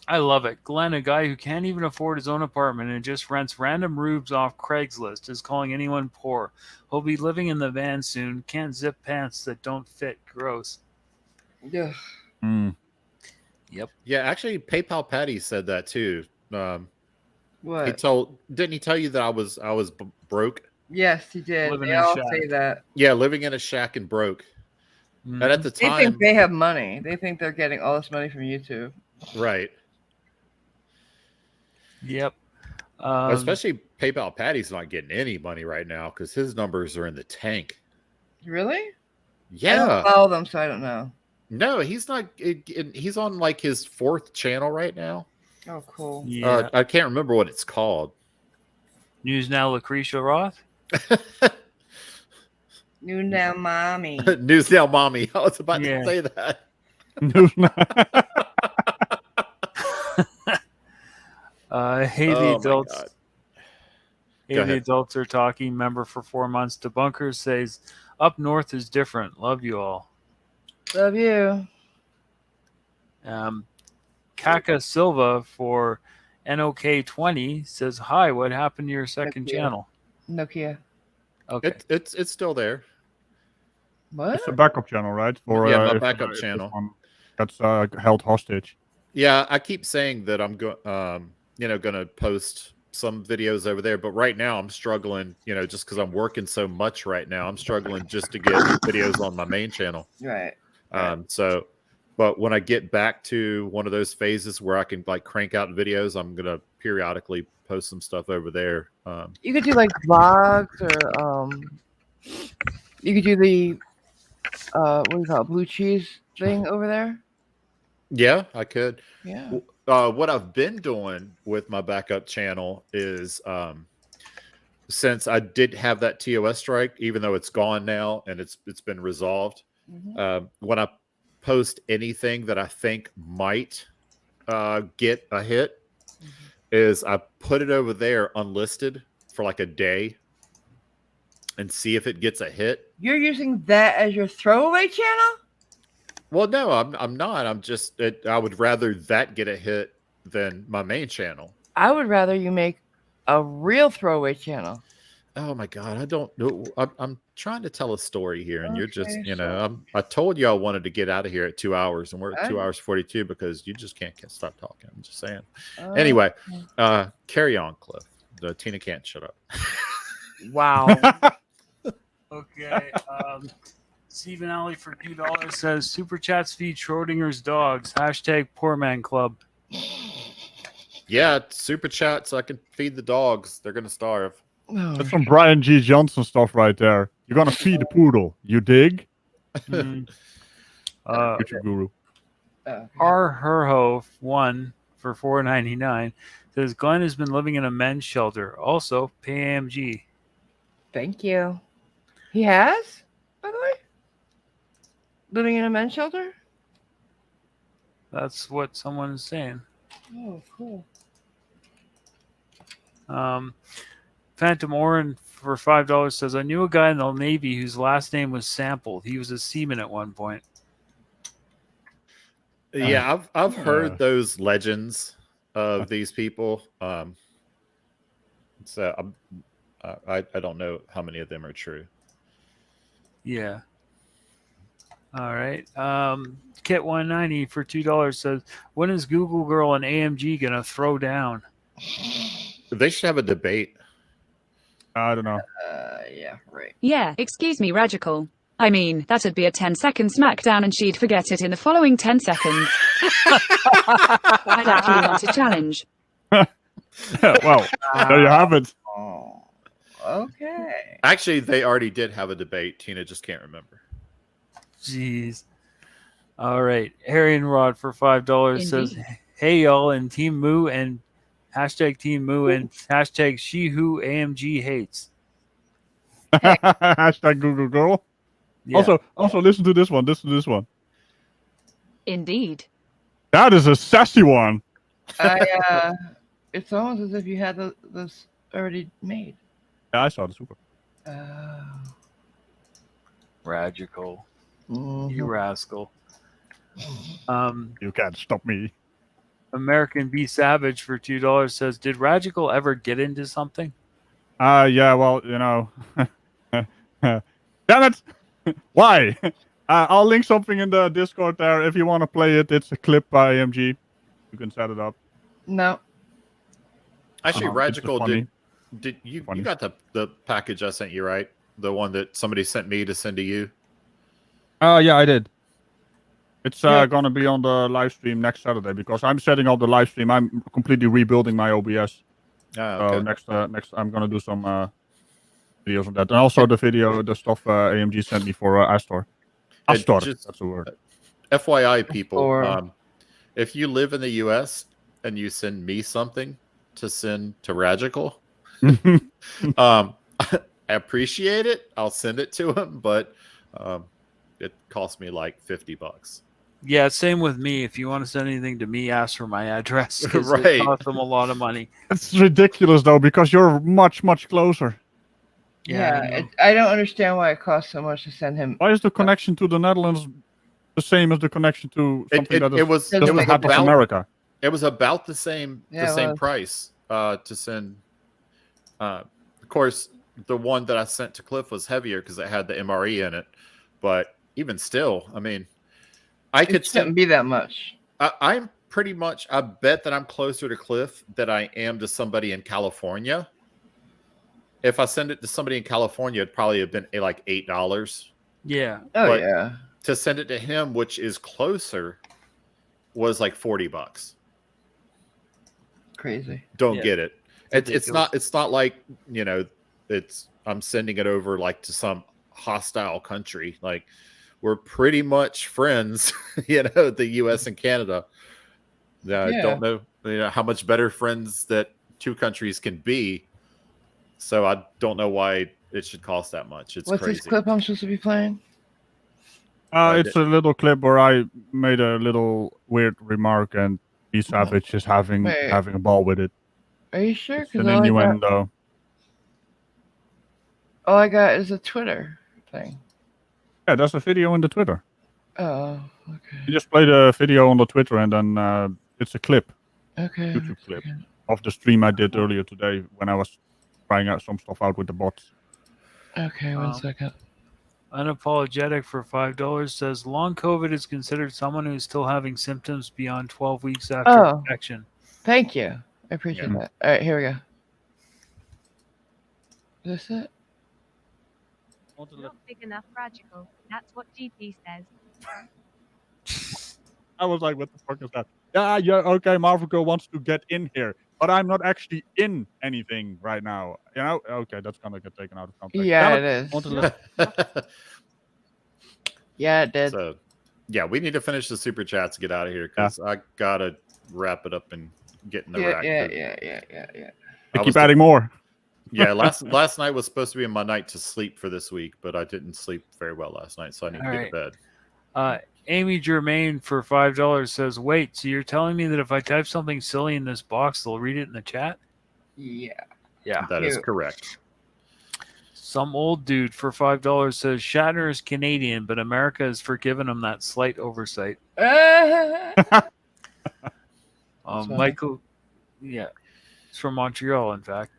I love it. Glenn, a guy who can't even afford his own apartment and just rents random rubes off Craigslist, is calling anyone poor. He'll be living in the van soon. Can't zip pants that don't fit. Gross. Yeah. Yep. Yeah, actually, PayPal Patty said that too. What? Didn't he tell you that I was broke? Yes, he did. Living They in a all shack. say that. Yeah, living in a shack and broke. And at the They time, think they have money. They think they're getting all this money from YouTube. right? Yep. Especially PayPal Patty's not getting any money right now because his numbers are in the tank. Really? Yeah. I don't follow them, so I don't know. No, he's not. He's on like his 4th channel right now. Oh, cool. Yeah. I can't remember what it's called. News Now Lucretia Roth. New Now Mommy. News Now Mommy. I was about Yeah. to say that. News Now. Hey, the Oh, my adults. God. Hey, Go the ahead. adults are talking. Member for 4 months. Debunkers says, up north is different. Love you all. Love you. Kaka Silva for NOK20 says, hi, what happened to your second Nokia. channel? Nokia. Okay. It's still there. What? It's a backup channel, right? For Yeah, my if- backup if this channel. one That's held hostage. Yeah, I keep saying that I'm gonna post some videos over there, but right now I'm struggling, just because I'm working so much right now. I'm struggling just to get videos on my main channel. Right. But when I get back to one of those phases where I can like crank out videos, I'm gonna periodically post some stuff over there. You could do like vlogs, or you could do the what do you call it, blue cheese thing over there. Yeah, I could. Yeah. What I've been doing with my backup channel is, since I did have that TOS strike, even though it's gone now and it's been resolved, when I post anything that I think might get a hit, is I put it over there unlisted for like a day and see if it gets a hit. You're using that as your throwaway channel? Well, no, I'm not. I'm just, I would rather that get a hit than my main channel. I would rather you make a real throwaway channel. Oh my God, I don't know. I'm trying to tell a story here, and you're just, sure. I told you I wanted to get out of here at 2 hours, and we're at I- 2 hours 42 because you just can't stop talking. I'm just saying. Anyway, carry on, Cliff. The Tina can't shut up. Wow. Okay. Stephen Alley for $2 says, Super Chats feed Schrodinger's dogs. # Poor Man Club. Yeah, super chat so I can feed the dogs. They're gonna starve. That's some Brian G. Johnson stuff right there. You're gonna feed the poodle. You dig? Mhm. YouTube guru. R. Herho 1 for $4.99 says, Glenn has been living in a men's shelter. Also, pay AMG. Thank you. He has, by the way? Living in a men's shelter? That's what someone is saying. Oh, cool. Phantom Orin for $5 says, I knew a guy in the Navy whose last name was Sample. He was a seaman at one point. Yeah, I've heard those legends of these people. So I don't know how many of them are true. Yeah. All right. Kit 190 for $2 says, when is Google Girl and AMG gonna throw down? They should have a debate. I don't know. Yeah, right. Yeah, excuse me, Radical. I mean, that'd be a 10-second smackdown and she'd forget it in the following 10 seconds. I'd actually want a challenge. Well, there you have it. Okay. Actually, they already did have a debate. Tina just can't remember. Jeez. All right. Harry and Rod for $5 says, Indeed. "Hey y'all and Team Moo and hashtag Team Moo and hashtag She Who AMG hates." Hashtag Google Girl. Yeah. Also, listen to this one. Listen to this one. Indeed. That is a sassy one. It's almost as if you had this already made. Yeah, I saw the super. Radical. Mhm. You rascal. You can't stop me. American B Savage for $2 says, "Did Radical ever get into something?" Yeah, well, you know. Damn it! Why? I'll link something in the Discord there if you want to play it. It's a clip by AMG. You can set it up. No. Actually, It's Radical funny. did you Funny. you got the package I sent you, right? The one that somebody sent me to send to you. Yeah, I did. It's Yeah. gonna be on the live stream next Saturday because I'm setting up the live stream. I'm completely rebuilding my OBS. Ah, So okay. next I'm gonna do some videos on that, and also the stuff AMG sent me for Astor. Astor, Just, that's the word. FYI, people, Or- if you live in the U.S. and you send me something to send to Radical, I appreciate it. I'll send it to him, but it cost me like $50. Yeah, same with me. If you want to send anything to me, ask for my address. 'Cause Right. It costs them a lot of money. It's ridiculous though because you're much closer. Yeah, I don't understand why it costs so much to send him. Why is the connection to the Netherlands the same as the connection to something that is It was just a half of America? It was about the same Yeah, it was. price to send. Of course, the one that I sent to Cliff was heavier because it had the MRE in it. But even still, I mean, I could It shouldn't be that much. I'm pretty much. I bet that I'm closer to Cliff than I am to somebody in California. If I send it to somebody in California, it'd probably have been like $8. Yeah. Oh But yeah. to send it to him, which is closer, was like $40. Crazy. Don't Yeah. get it. It's ridiculous. not like, you know, I'm sending it over like to some hostile country. Like, we're pretty much friends, you know, the US and Canada. I Yeah. don't know, you know, how much better friends that two countries can be. So I don't know why it should cost that much. It's What's crazy. this clip I'm supposed to be playing? It's a little clip where I made a little weird remark, and B Savage is having Wait. a ball with it. Are you sure? It's an Because innuendo. all I got is a Twitter thing. Yeah, there's a video in the Twitter. Oh, okay. You just play the video on the Twitter, and then it's a clip, Okay. YouTube clip of the stream I did earlier today when I was trying out some stuff out with the bots. Okay, one second. Unapologetic for $5 says, "Long COVID is considered someone who's still having symptoms beyond 12 weeks after Oh. infection." Thank you. I appreciate that. All right, here we go. Is this it? Not big enough Radical. That's what GP says. I was like, what the fuck is that? Yeah, okay, Marvel Girl wants to get in here, but I'm not actually in anything right now. You know? Okay, that's gonna get taken out of context. Yeah, Damn it is. Want to listen- Yeah, it did. So, yeah, we need to finish the super chats to get out of here because I gotta wrap it up and get in the rack. Yeah. They keep adding more. Yeah, last night was supposed to be my night to sleep for this week, but I didn't sleep very well last night, so I need to All get to bed. Amy Germain for $5 says, "Wait, so you're telling me that if I type something silly in this box, they'll read it in the chat?" Yeah. Yeah. That is correct. Some old dude for $5 says, "Shatner is Canadian, but America has forgiven him that slight oversight." Michael, yeah, it's from Montreal, in fact.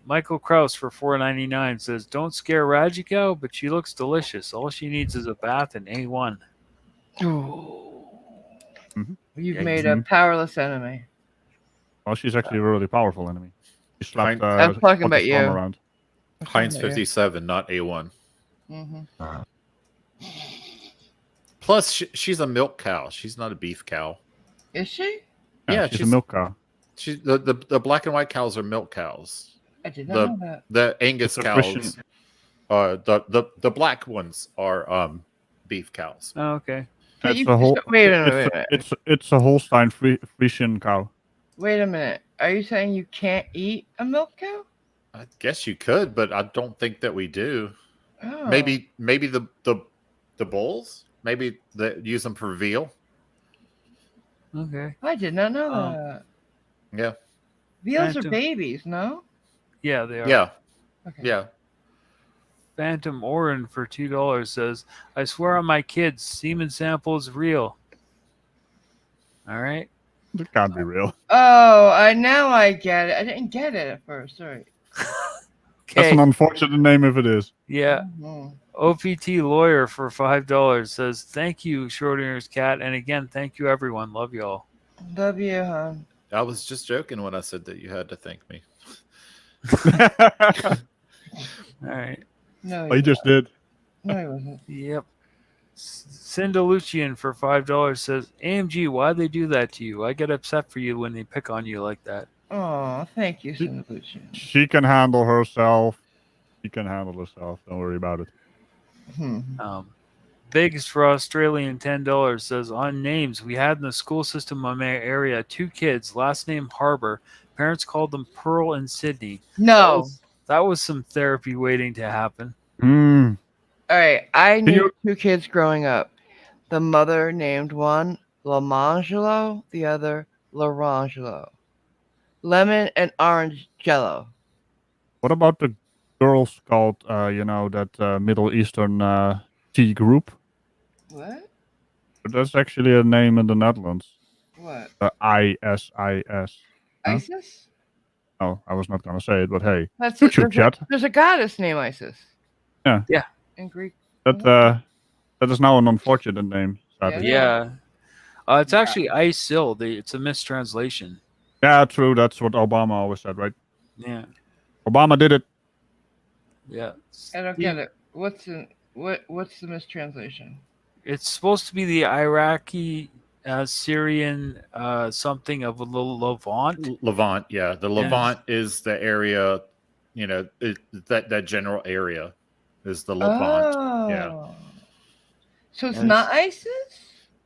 Michael Kraus for $4.99 says, "Don't scare Radical, but she looks delicious. All she needs is a bath and A1." You've Yikes. made a powerless enemy. Well, she's actually a really powerful enemy. She slapped I'm talking about Pontus arm you. around. Heinz 57, not A1. Mm-hmm. Plus, she's a milk cow. She's not a beef cow. Is she? Yeah, she's a milk cow. She's the black and white cows are milk cows. I did not know that. The Angus It's a cows, Christian- the black ones are beef cows. Oh, okay. But It's you, a whole. wait a minute. It's a Holstein Friesian cow. Wait a minute. Are you saying you can't eat a milk cow? I guess you could, but I don't think that we do. Oh. Maybe the bulls. Maybe use them for veal. Okay. I did not know that. Yeah. Veals are Phantom. babies, no? Yeah, they are. Yeah. Okay. Yeah. Phantom Orin for $2 says, I swear on my kids, semen sample is real. All right. It can't be real. Oh, now I get it. I didn't get it at first. Sorry. That's an unfortunate name if it is. Yeah. Mm-hmm. OPT Lawyer for $5 says, thank you, Schrodinger's cat. And again, thank you, everyone. Love y'all. Love you, hon. I was just joking when I said that you had to thank me. All right. No, he just did. No, he wasn't. Yep. Cinda Lucian for $5 says, AMG, why'd they do that to you? I get upset for you when they pick on you like that. Oh, thank you, Cinda Lucian. She can handle herself. She can handle herself. Don't worry about it. Biggs for Australian $10 says, on names, we had in the school system in my area 2 kids, last name Harbor. Parents called them Pearl and Sydney. No. That was some therapy waiting to happen. All right, I knew 2 kids growing up. The mother named one Lamangelo, the other Larangelo. Lemon and orange jello. What about the girls called, that Middle Eastern tea group? What? But that's actually a name in the Netherlands. What? ISIS. Huh? ISIS? Oh, I was not going to say it, but hey. That's YouTube chat. There's a goddess named Isis. Yeah. Yeah. In Greek. That is now an unfortunate name. Sadly. Yeah. It's actually ISIL. It's a mistranslation. Yeah, true. That's what Obama always said, right? Yeah. Obama did it. Yeah. I don't get it. What's the mistranslation? It's supposed to be the Iraqi, Syrian, something of a little Levant. Levant, yeah. The Levant is the area, that general area is the Levant. Yeah. Oh. So it's not ISIS?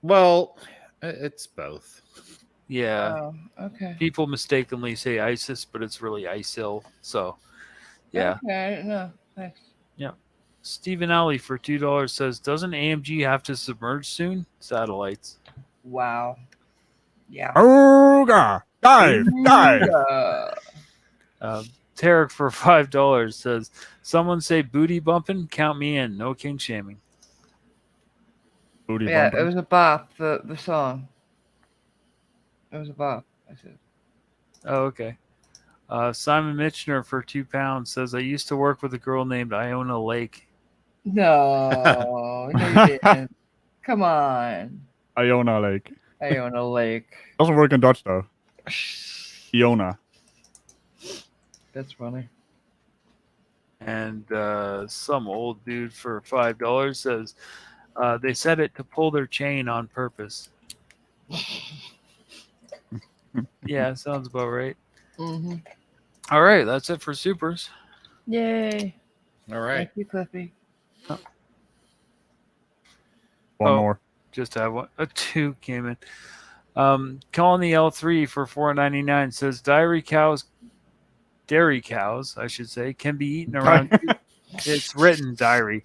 Well, it's both. Yeah. Oh, okay. People mistakenly say ISIS, but it's really ISIL. So, yeah. Okay, I didn't know. Thanks. Yeah. Stephen Alley for $2 says, doesn't AMG have to submerge soon? Satellites. Wow. Yeah. Ooga! Dive! Tarek for $5 says, someone say booty bumping? Count me in. No king shaming. Booty Yeah, bumping. it was a bop, the song. It was a bop, I said. Oh, okay. Simon Mitchner for £2 says, I used to work with a girl named Iona Lake. No, no, you didn't. Come on. Iona Lake. Iona Lake. Doesn't work in Dutch though. Iona. That's funny. And some old dude for $5 says, they said it to pull their chain on purpose. Yeah, sounds about right. Mm-hmm. All right, that's it for supers. Yay. All right. Thank you, Cliffy. One more. Just have one. 2 came in. Colony L3 for $4.99 says dairy cows, I should say, can be eaten around. It's written diary.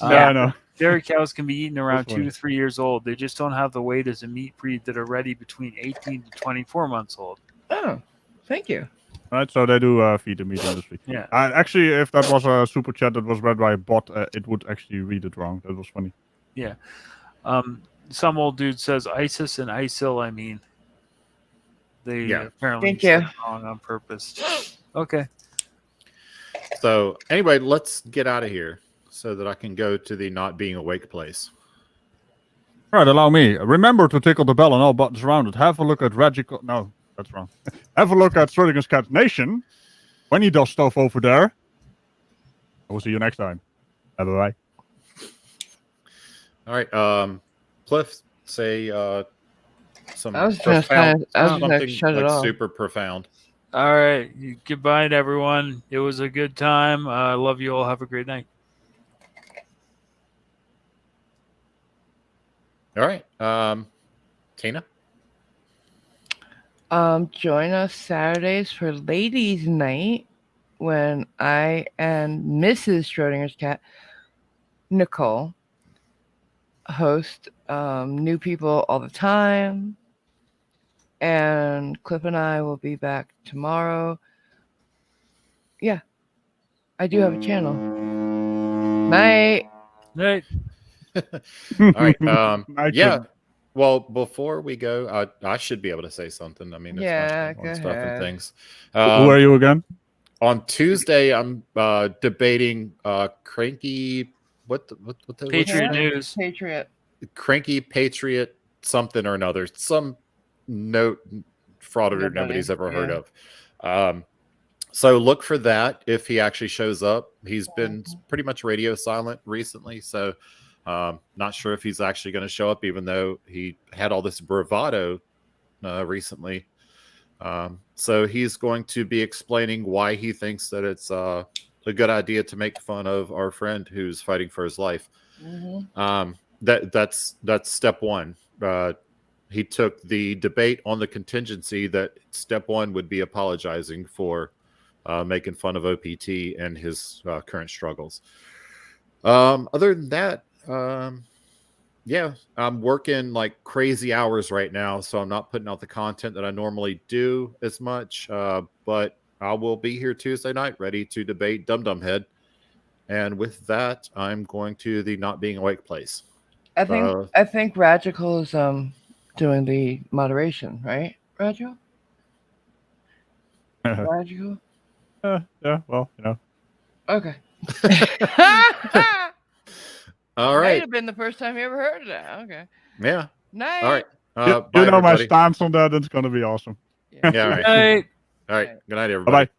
Yeah, I know. Dairy cows can be eaten around That's 2 to 3 years old. They just don't have the weight as a meat breed that are ready between 18 to 24 months old. Oh, thank you. Right, so they do feed the meat industry. Yeah. Actually, if that was a super chat that was read by a bot, it would actually read it wrong. That was funny. Yeah. Some old dude says ISIS and ISIL. I mean, they apparently Thank said you. it wrong on purpose. Okay. So anyway, let's get out of here so that I can go to the not being awake place. Right, allow me. Remember to tickle the bell on all buttons around it. Have a look at No, that's wrong. Have a look at Schrodinger's Cat Nation when he does stuff over there. I will see you next time. Bye-bye. All right. Cliff, say some I was just profound, gonna shut it like off. super profound. All right. Goodbye to everyone. It was a good time. I love you all. Have a great night. All right. Tina? Join us Saturdays for Ladies' Night when I and Mrs. Schrodinger's cat, Nicole, host new people all the time. And Cliff and I will be back tomorrow. Yeah, I do have a channel. Night. Night. All right. I Yeah. couldn't. Well, before we go, I should be able to say something. I mean, it's Yeah, my go stuff and ahead. things. Who are you again? On Tuesday, I'm debating Cranky. What's Patriot his name? News. Patriot. Cranky Patriot something or another. Some note frauditor nobody's ever heard of. So look for that if he actually shows up. He's been pretty much radio silent recently, so not sure if he's actually going to show up, even though he had all this bravado recently. So he's going to be explaining why he thinks that it's a good idea to make fun of our friend who's fighting for his life. That's step one. He took the debate on the contingency that step one would be apologizing for making fun of OPT and his current struggles. Other than that, yeah, I'm working like crazy hours right now, so I'm not putting out the content that I normally do as much. But I will be here Tuesday night ready to debate Dum Dum Head. And with that, I'm going to the Not Being Awake place. I think Radical is doing the moderation, right? Radical? Radical? Yeah, well, Okay. All Might right. have been the first time you ever heard of that. Okay. Yeah. Night. All right. You Bye, know my everybody. stance on that. It's going to be awesome. Yeah. All right. Night. All right. Good night, everybody. Bye-bye.